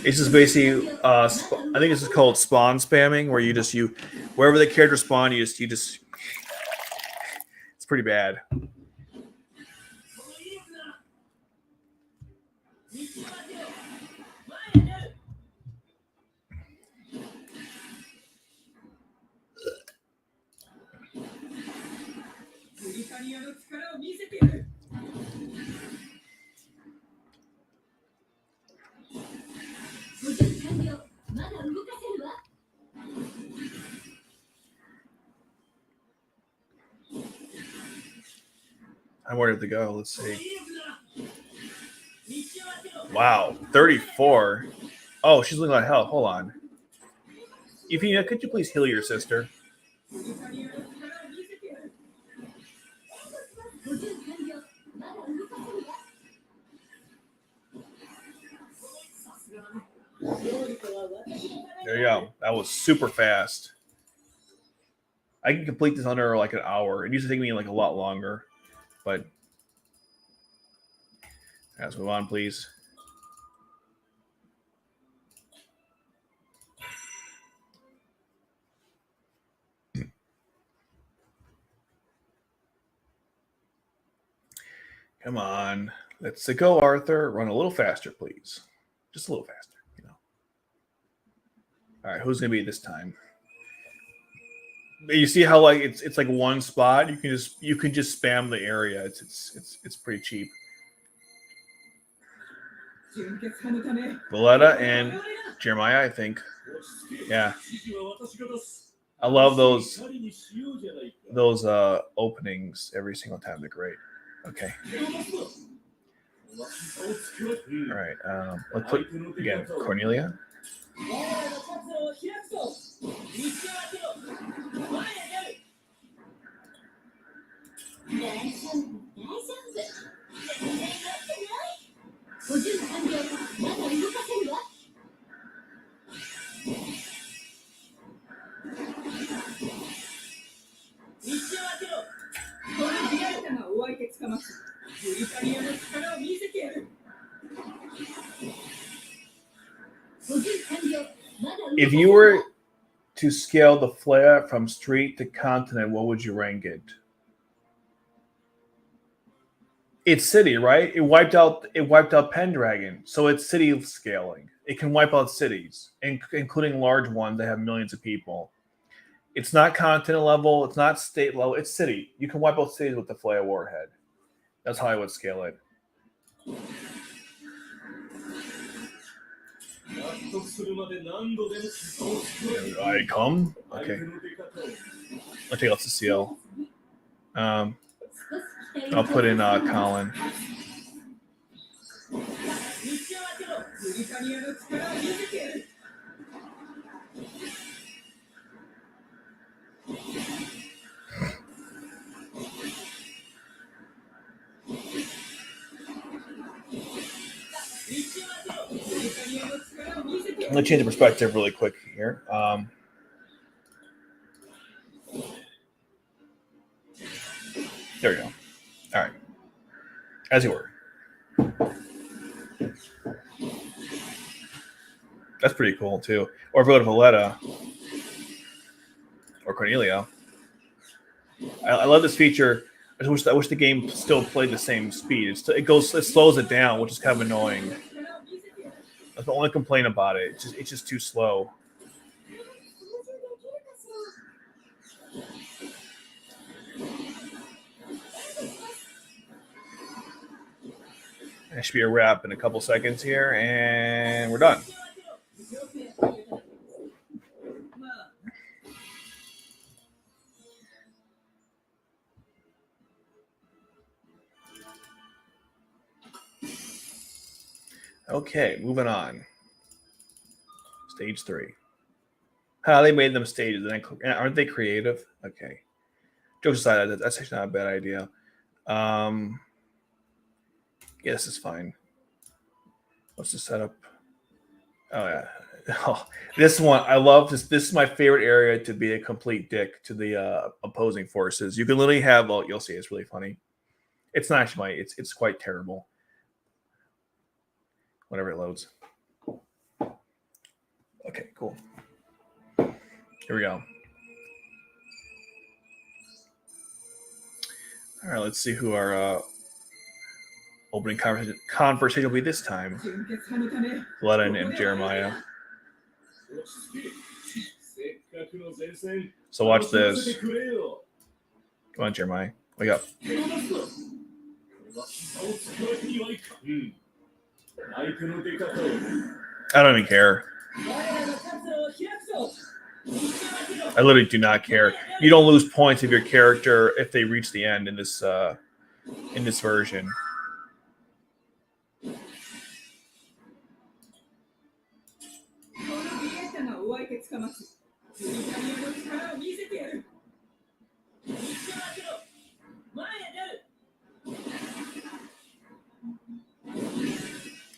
It's just basically, I think this is called spawn spamming, where you wherever the character spawn, you just. It's pretty bad. I'm ready to go. Let's see. Wow, 34. Oh, she's looking like hell. Hold on. Evina, could you please heal your sister? There you go. That was super fast. I can complete this under like an hour. It used to take me like a lot longer, but let's move on, please. Come on. Let's go, Arthur. Run a little faster, please. Just a little faster, you know. All right, who's gonna be this time? You see how like it's like one spot. You can just spam the area. It's pretty cheap. Valletta and Jeremiah, I think. Yeah. I love those openings every single time. They're great. Okay. All right. Let's put again Cornelia. If you were to scale the flare from street to continent, what would you rank it? It's city, right? It wiped out Pendragon, so it's city scaling. It can wipe out cities, including large ones that have millions of people. It's not continent level. It's not state level. It's city. You can wipe out cities with the flare warhead. That's how I would scale it. Here I come. Okay. I'll take off Cecile. I'll put in Colin. I'm going to change the perspective really quick here. There we go. All right. As you were. That's pretty cool, too. Or if we go to Valletta or Cornelia. I love this feature. I wish the game still played the same speed. It slows it down, which is kind of annoying. That's the only complaint about it. It's just too slow. That should be a wrap in a couple seconds here, and we're done. Okay, moving on. Stage 3. They made them stages. Aren't they creative? Okay. Jokes aside, that's actually not a bad idea. Yeah, this is fine. What's the setup? Oh, yeah. Oh, this one, I love this. This is my favorite area to be a complete dick to the opposing forces. You can literally have, well, you'll see, it's really funny. It's not actually it's quite terrible. Whenever it loads. Okay, cool. Here we go. All right, let's see who our opening conversation will be this time. Lennon and Jeremiah. So watch this. Come on, Jeremiah. Wake up. I don't even care. I literally do not care. You don't lose points of your character if they reach the end in this version.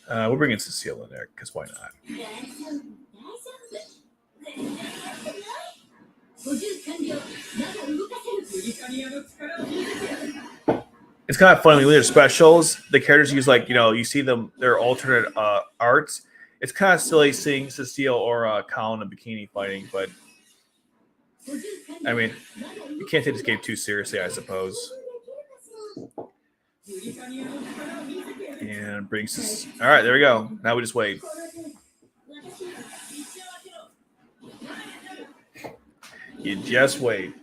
We're bringing Cecile in there because why not? It's kind of funny. When there's specials, the characters use you see them their alternate arts. It's kind of silly seeing Cecile or Colin in a bikini fighting, but I mean, you can't take this game too seriously, I suppose. And brings us. All right, there we go. Now we just wait. You just wait.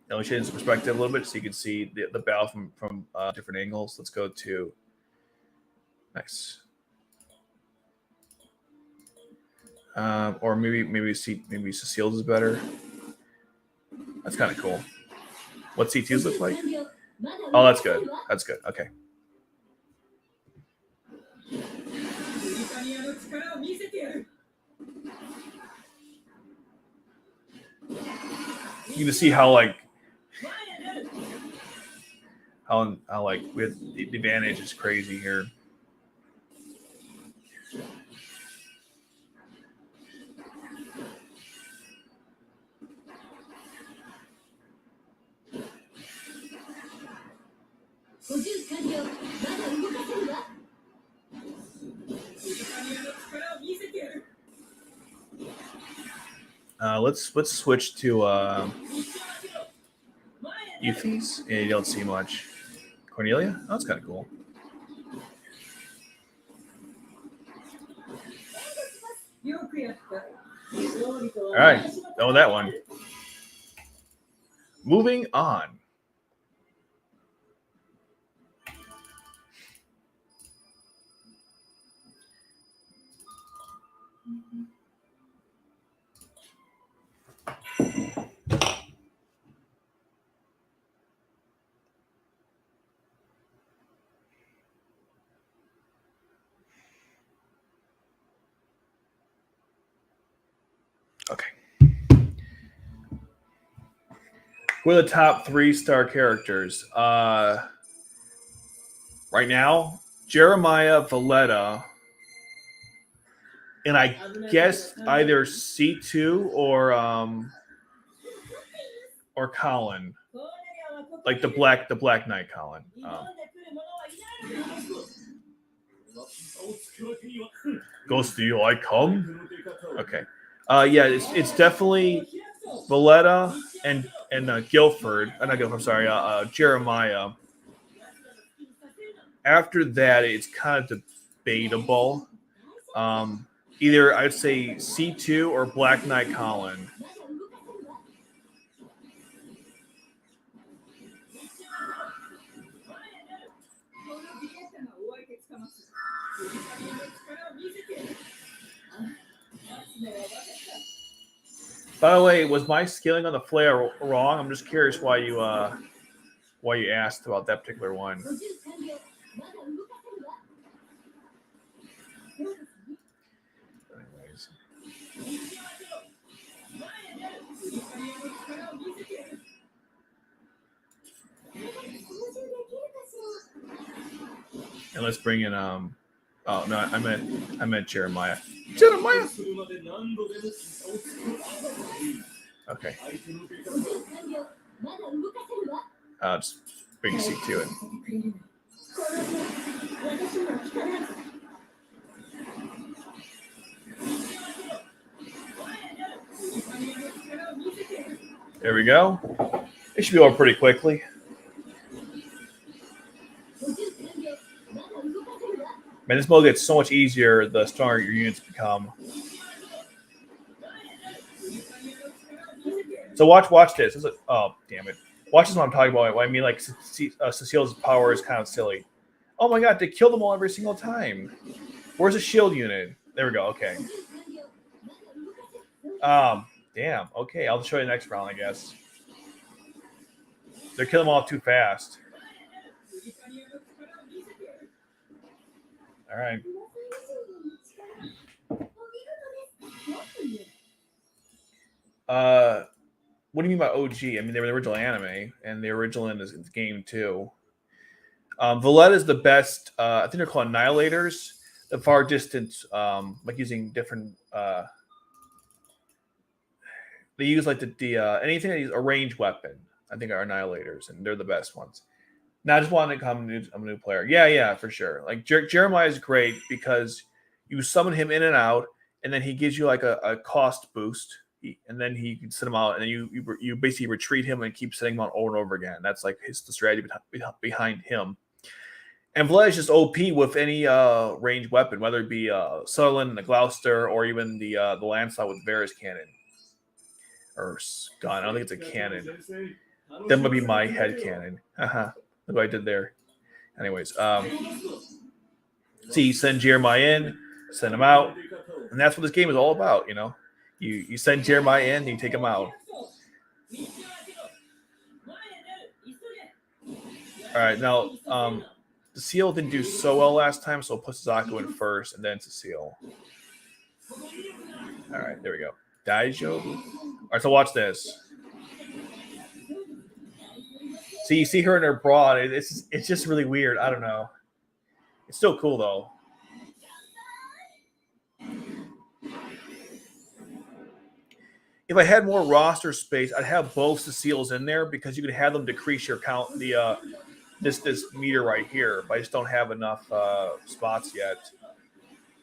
Now we change the perspective a little bit so you can see the battle from different angles. Let's go to. Nice. Or maybe Cecile's is better. That's kind of cool. What C2s look like? Oh, that's good. That's good. Okay. You can see how with the advantage is crazy here. Let's switch to Euphys. Yeah, you don't see much. Cornelia? Oh, that's kind of cool. All right, done with that one. Moving on. Okay. Who are the top 3-star characters? Right now, Jeremiah, Valletta, and I guess either C2 or Colin, like the Black Knight Colin. Ghost, do you like cum? Okay. Yeah, it's definitely Valletta and Guilford. Not Guilford. I'm sorry. Jeremiah. After that, it's kind of debatable. Either I'd say C2 or Black Knight Colin. By the way, was my scaling on the flare wrong? I'm just curious why you asked about that particular one. Anyways. And let's bring in oh no, I meant Jeremiah. Jeremiah. Okay. Just bring C2 in. There we go. It should be over pretty quickly. Man, this mode gets so much easier the stronger your units become. So watch this. Oh, damn it. Watch this what I'm talking about. I mean, like, Cecile's power is kind of silly. Oh my god, they kill them all every single time. Where's the shield unit? There we go, okay. Damn, okay. I'll show you the next round, I guess. They're killing them all too fast. All right. What do you mean by OG? I mean, they were the original anime, and the original in this game, too. Valletta is the best. I think they're called Annihilators. The far distance, like using different. They use like the anything that uses a ranged weapon. I think are Annihilators, and they're the best ones. Now, I just wanted to come. I'm a new player. Yeah, for sure. Like Jeremiah is great because you summon him in and out, and then he gives you like a cost boost, and then he can send him out, and then you basically retreat him and keep sending him out over and over again. That's like the strategy behind him. And Vlad is just OP with any ranged weapon, whether it be Sutherland, the Gloucester, or even the Lancelot with Varus cannon. Or gun. I don't think it's a cannon. That might be my head cannon. Look what I did there. Anyways, see, send Jeremiah in, send him out, and that's what this game is all about. You know, you send Jeremiah in, and you take him out. All right, now Cecile didn't do so well last time, so I'll put Suzaku in first, and then Cecile. All right, there we go. Daijo. All right, so watch this. So you see her in her bra. It's just really weird. I don't know. It's still cool though. If I had more roster space, I'd have both Ceciles in there because you could have them decrease your count. This meter right here, but I just don't have enough spots yet.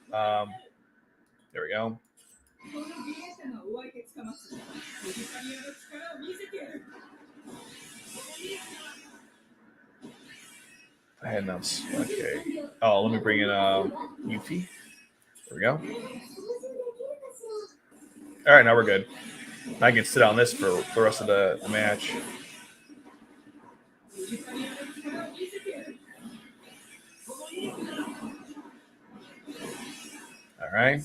There we go. I had enough. Okay. Oh, let me bring in Yuffie. There we go. All right, now we're good. I can sit on this for the rest of the match. All right.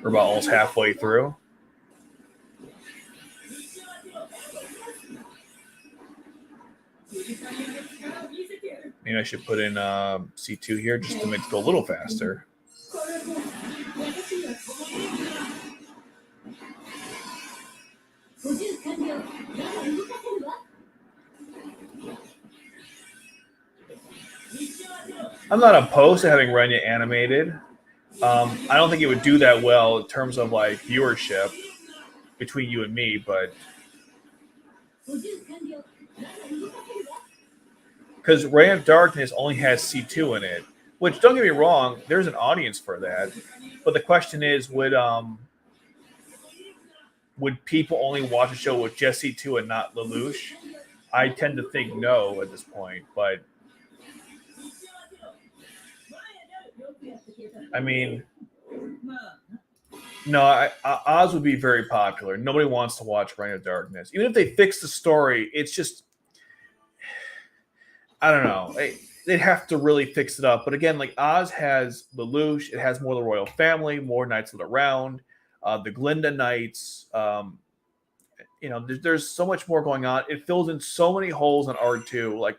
We're about almost halfway through. Maybe I should put in C2 here just to make it go a little faster. I'm not opposed to having Renya animated. I don't think it would do that well in terms of like viewership between you and me, but because Ray of Darkness only has C2 in it, which don't get me wrong, there's an audience for that. But the question is, would people only watch a show with just C2 and not Lelouch? I tend to think no at this point, but I mean, no, Oz would be very popular. Nobody wants to watch Reign of Darkness. Even if they fix the story, it's just, I don't know. They'd have to really fix it up. But again, like Oz has Lelouch. It has more of the royal family, more knights of the round, the Glinda knights. There's so much more going on. It fills in so many holes in R2. Like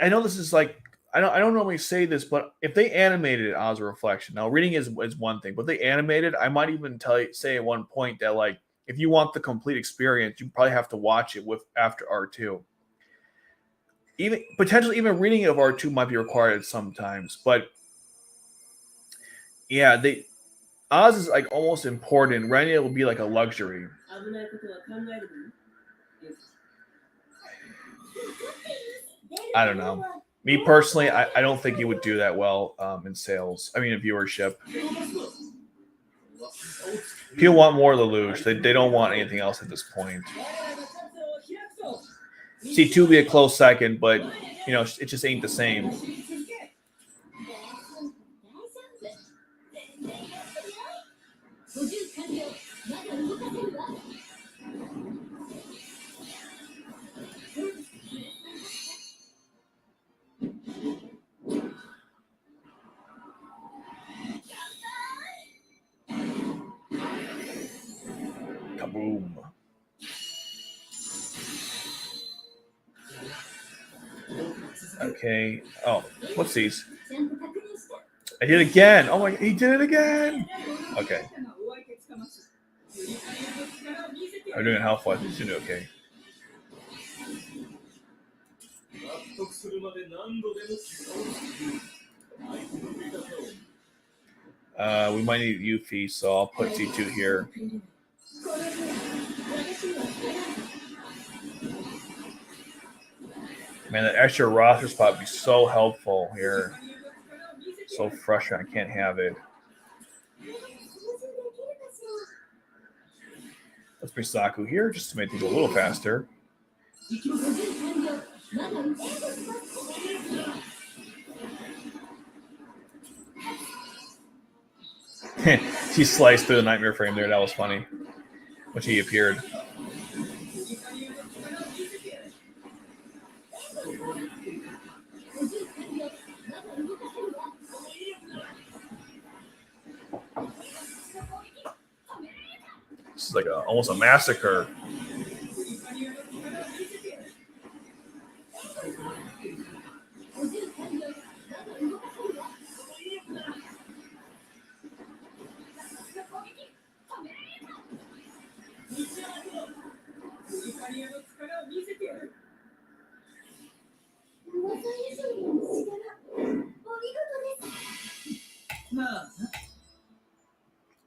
I know this is like, I don't normally say this, but if they animated Oz Reflection, now reading is one thing, but they animated, I might even say at one point that like if you want the complete experience, you probably have to watch it after R2. Even potentially even reading of R2 might be required sometimes, but yeah, Oz is like almost important. Renya will be like a luxury. I don't know. Me personally, I don't think it would do that well in sales. I mean, in viewership. People want more Lelouch. They don't want anything else at this point. C2 would be a close second, but it just ain't the same. Kaboom. Okay. Oh, what's these? I did it again. Oh my, he did it again. Okay. I'm doing health-wise. He's doing okay. We might need Yuffie, so I'll put C2 here. Man, that extra roster spot would be so helpful here. So frustrating. I can't have it. Let's bring Saku here just to make things a little faster. She sliced through the nightmare frame there. That was funny when she appeared. This is like almost a massacre.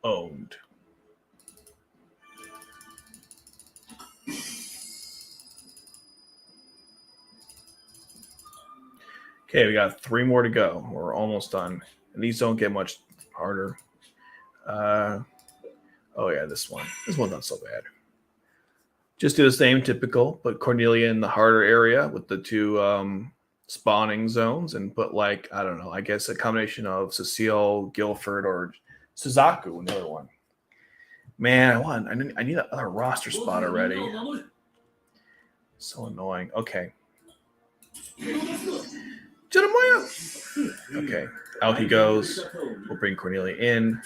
Owned. Okay, we got 3 more to go. We're almost done. And these don't get much harder. Oh yeah, this one. This one's not so bad. Just do the same typical, put Cornelia in the harder area with the 2 spawning zones and put like, I don't know, I guess a combination of Cecile, Guilford, or Suzaku, another one. Man, I need that other roster spot already. So annoying. Okay. Jeremiah. Okay. Out he goes. We'll bring Cornelia in.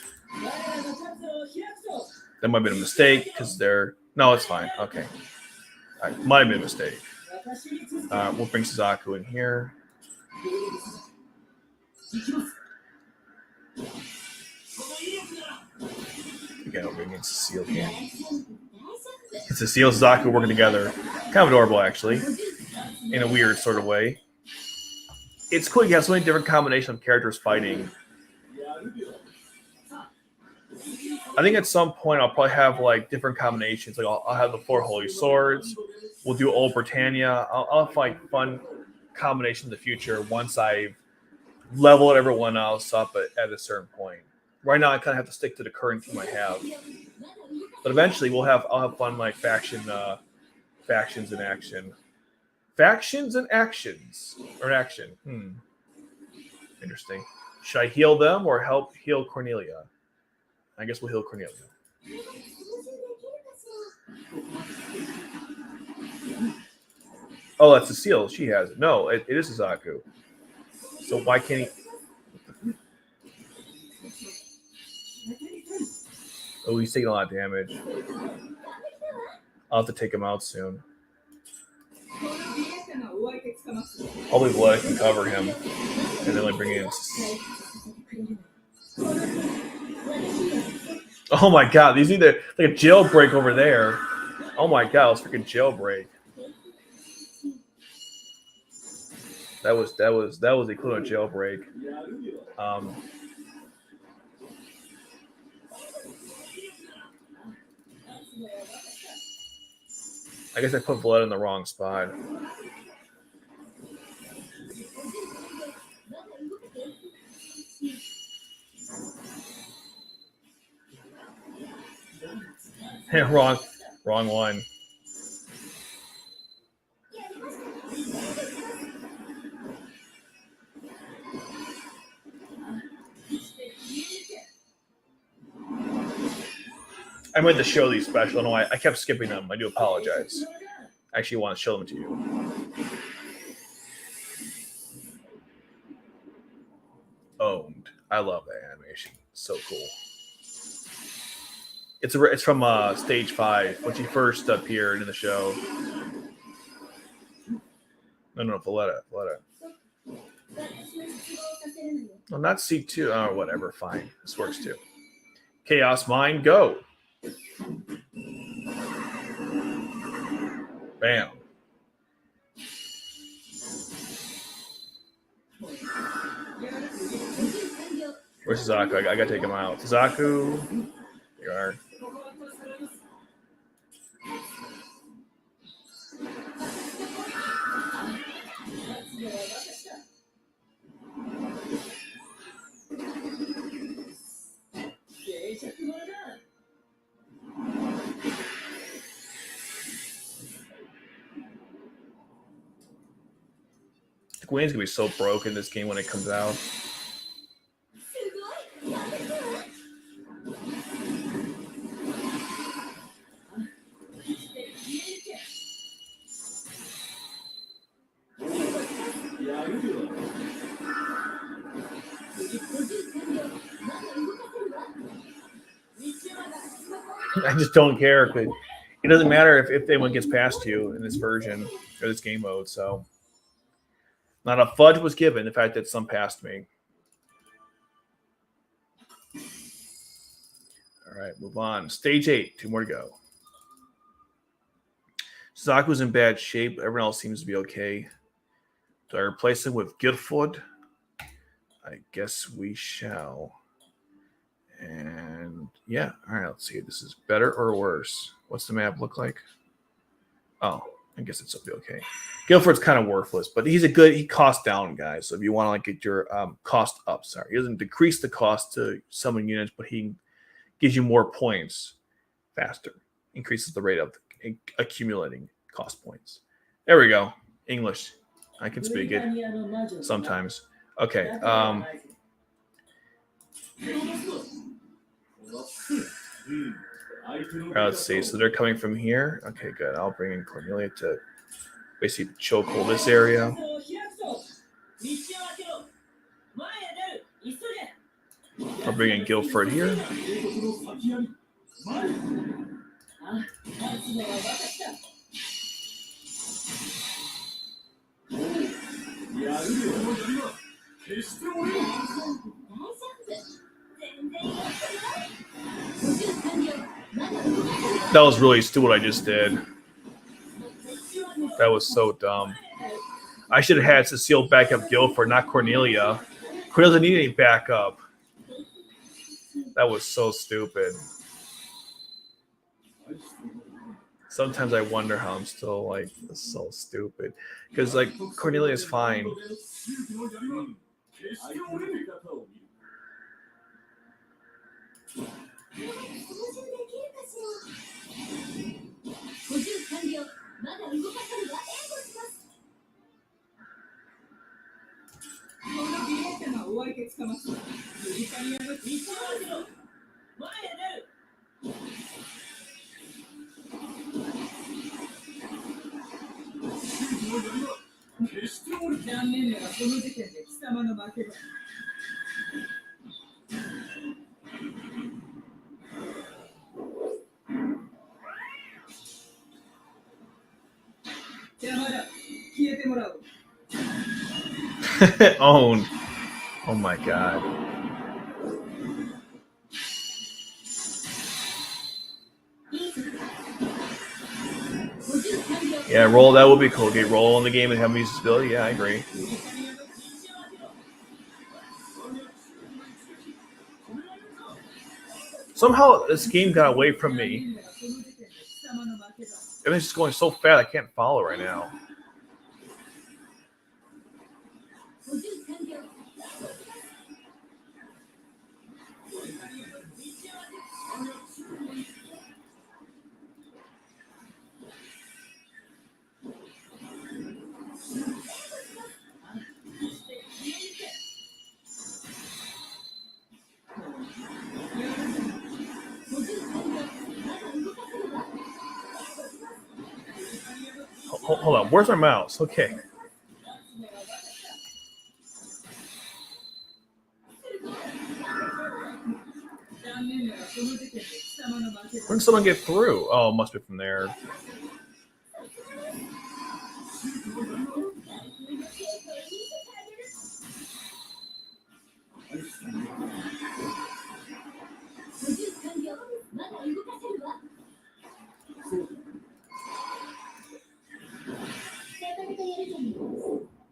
That might have been a mistake because they're... No, it's fine. Okay. Might have been a mistake. We'll bring Suzaku in here. Again, we'll bring in Cecile here. It's Cecile and Suzaku working together. Kind of adorable, actually. In a weird sort of way. It's cool. You have so many different combinations of characters fighting. I think at some point I'll probably have like different combinations. Like I'll have the 4 holy swords. We'll do Old Britannia. I'll have like fun combinations in the future once I've leveled everyone else up at a certain point. Right now I kind of have to stick to the current team I have. But eventually I'll have fun like factions in action. Factions and actions. Or an action. Interesting. Should I heal them or help heal Cornelia? I guess we'll heal Cornelia. Oh, that's Cecile. She has it. No, it is Suzaku. So why can't he? Oh, he's taking a lot of damage. I'll have to take him out soon. Hopefully blood can cover him. And then bring in... Oh my god, these either like a jailbreak over there. Oh my god, it's freaking jailbreak. That was the equivalent of jailbreak. I guess I put blood in the wrong spot. Wrong one. I meant to show these special. No, I kept skipping them. I do apologize. I actually want to show them to you. Owned. I love that animation. So cool. It's from stage 5 when she first appeared in the show. No, Valletta. Well, not C2. Oh, whatever. Fine. This works too. Chaos Mind, go. Bam. Where's Suzaku? I gotta take him out. Suzaku. Here you are. The Queen's gonna be so broken in this game when it comes out. I just don't care. It doesn't matter if anyone gets past you in this version or this game mode. So, not a fudge was given. The fact that some passed me. All right, move on. Stage 8. 2 more to go. Suzaku's in bad shape. Everyone else seems to be okay. Do I replace him with Guilford? I guess we shall. And yeah, all right, let's see. This is better or worse. What's the map look like? Oh, I guess it's okay. Guilford's kind of worthless, but he costs down, guys. So if you want to like get your cost up, sorry, he doesn't decrease the cost to summon units, but he gives you more points faster, increases the rate of accumulating cost points. There we go. English. I can speak it sometimes. Okay. Let's see. So they're coming from here. Okay, good. I'll bring in Cornelia to basically chokehold this area. I'll bring in Guilford here. That was really stupid what I just did. That was so dumb. I should have had Cecile back up Guilford, not Cornelia. Cornelia doesn't need any backup. That was so stupid. Sometimes I wonder how I'm still like so stupid. Because like Cornelia's fine. Own. Oh my god. Yeah, roll, that would be cool. Get roll in the game and have me use ability. Yeah, I agree. Somehow this game got away from me. Everything's just going so fast I can't follow right now. Hold on, where's my mouse? Okay. When did someone get through? Oh, it must be from there.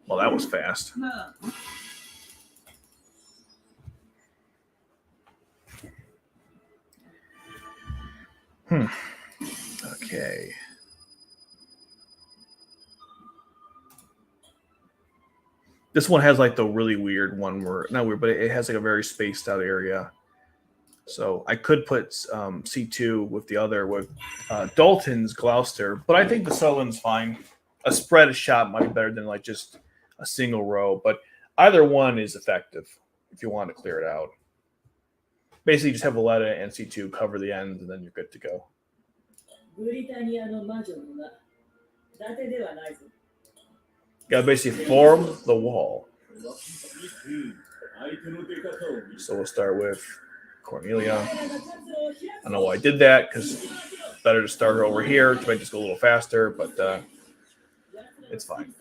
Well, that was fast. Okay. This one has like the really weird one where, not weird, but it has like a very spaced out area. So I could put C2 with the other, with Dalton's Gloucester, but I think the Sutherland's fine. A spread shot might be better than like just a single row, but either one is effective if you want to clear it out. Basically, just have Valletta and C2 cover the ends, and then you're good to go. Gotta basically form the wall. So we'll start with Cornelia. I don't know why I did that, because better to start her over here to make this go a little faster, but it's fine.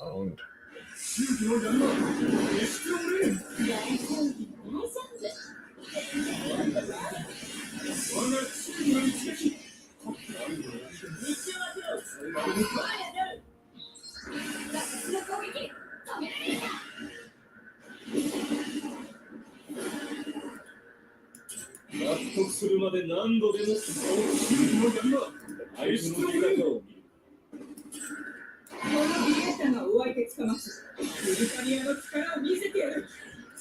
Owned. のビエータがお相手つかますブルカリアの力を見せてやる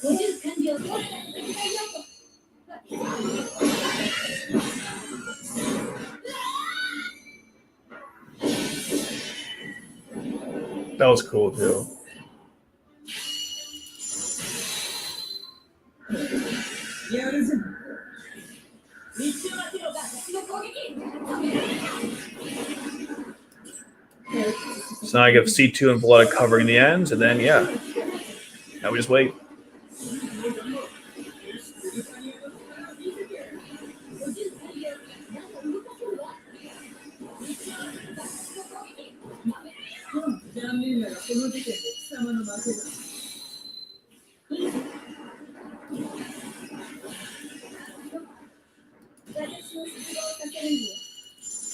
補充完了 That was cool too. やるぞ道を開けろ私の攻撃 So now I give C2 and blood covering the ends, and then yeah. Now we just wait.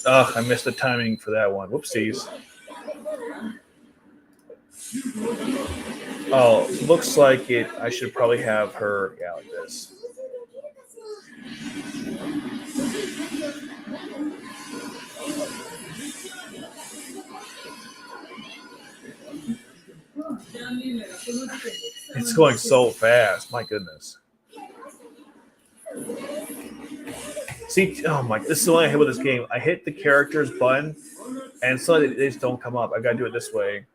Ugh, I missed the timing for that one. Whoopsies. Oh, looks like it. I should probably have her, yeah, like this. It's going so fast. My goodness. See, oh my, this is the only I hit with this game. I hit the characters button, and suddenly they just don't come up. I gotta do it this way.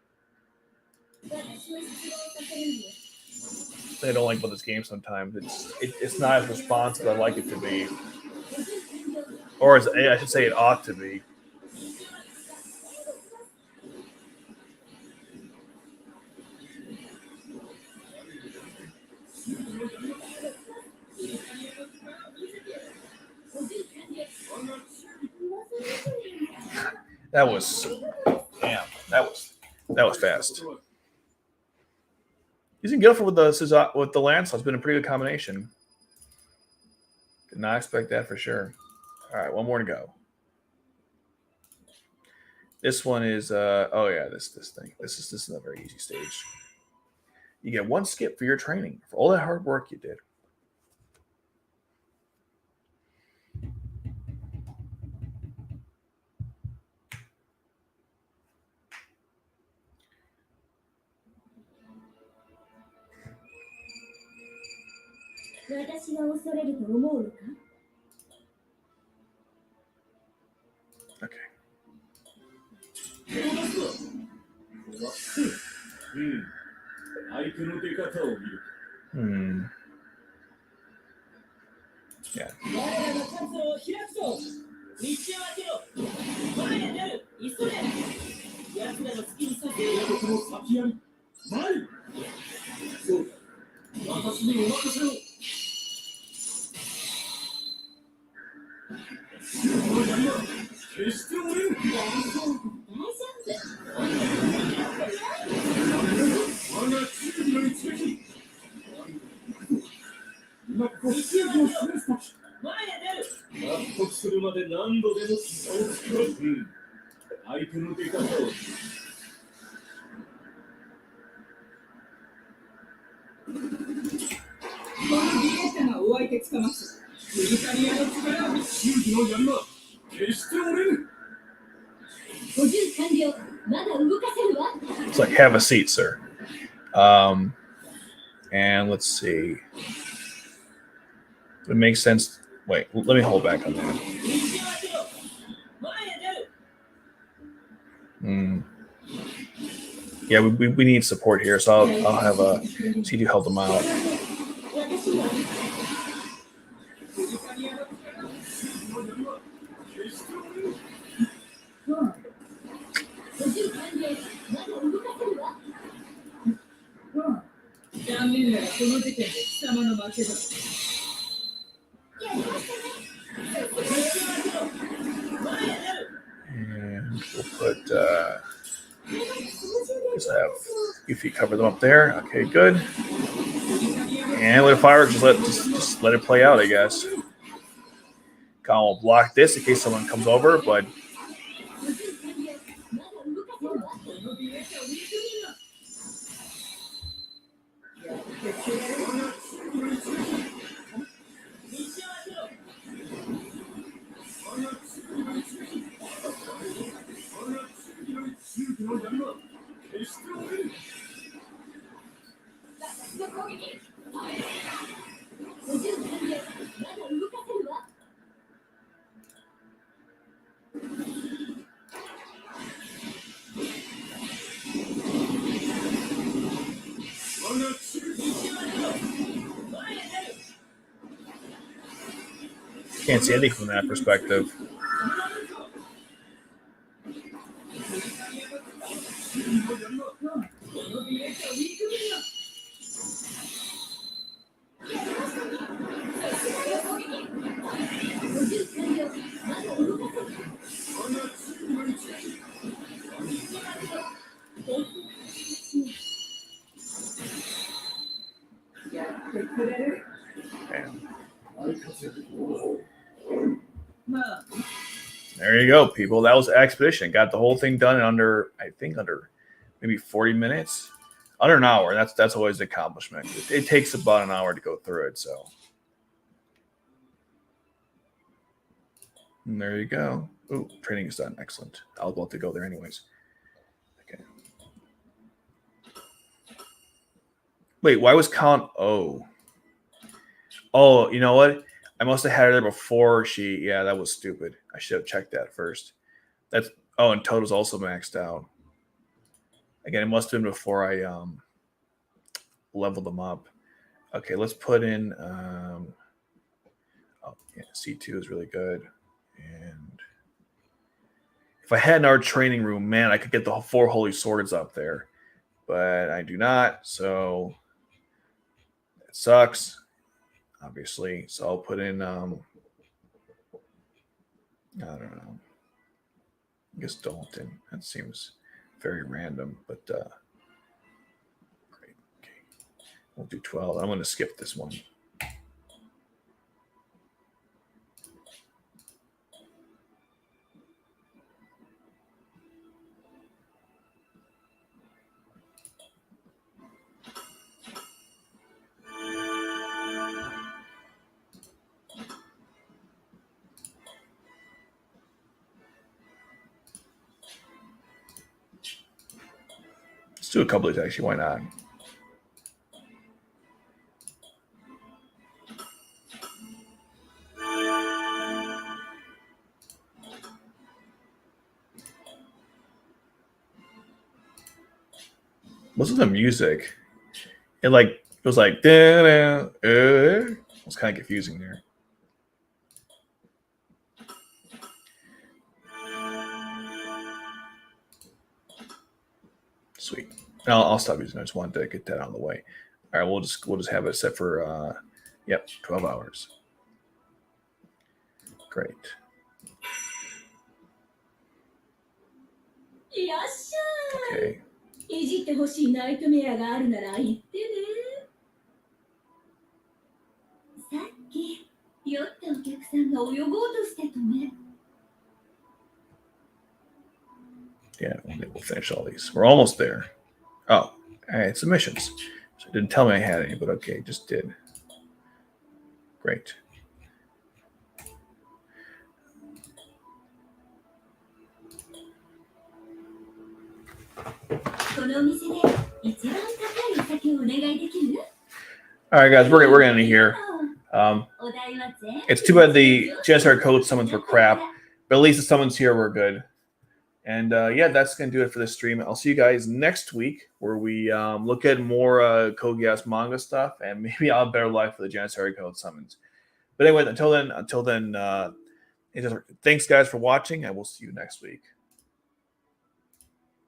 I don't like about this game sometimes. It's not as responsive as I like it to be. Or as I should say it ought to be. That was damn. That was fast. Using Guilford with the Lance has been a pretty good combination. Did not expect that for sure. All right, one more to go. This one is oh yeah, this thing. This is a very easy stage. You get one skip for your training for all that hard work you did. Okay. Yeah. It's like, have a seat, sir. And let's see. It makes sense. Wait, let me hold back on that. Yeah, we need support here, so I'll have a C2 help them out. And we'll put just have Goofy cover them up there. Okay, good. And let it fire. Just let it play out, I guess. Colin will block this in case someone comes over, but Can't see anything from that perspective. There you go, people. That was Expedition. Got the whole thing done in under maybe 40 minutes. Under an hour. That's always an accomplishment. It takes about an hour to go through it. So and there you go. Oh, training is done. Excellent. I was about to go there anyways. Okay. Wait, why was count O? Oh, you know what? I must have had her there before she. Yeah, that was stupid. I should have checked that first. That's and Toto's also maxed out. Again, it must have been before I leveled them up. Okay, let's put in. C2 is really good. And if I had our training room, man, I could get the 4 holy swords up there, but I do not. So it sucks. Obviously, so I'll put in, I don't know, I guess Dalton. That seems very random, but great. Okay, we'll do 12. I'm going to skip this one. Let's do a couple of these, actually. Why not? What's with the music? It was like da-da, it was kind of confusing there. Sweet. I'll stop using it. I just wanted to get that out of the way. All right, we'll just have it set for 12 hours. Great. Okay. いじってほしいナイトメアがあるなら言ってね。さっき酔ったお客さんが泳ごうとしてたね。Yeah, we'll finish all these. We're almost there. Oh, all right, submissions. So it didn't tell me I had any, but okay, just did. Great. All right, guys, we're gonna end it here. It's too bad the Geass Code summons were crap, but at least the summons here were good. And that's gonna do it for this stream. I'll see you guys next week, where we look at more Code Geass Manga stuff, and maybe I'll have better luck for the Geass Code summons. But anyway, until then, thanks guys for watching, and we'll see you next week.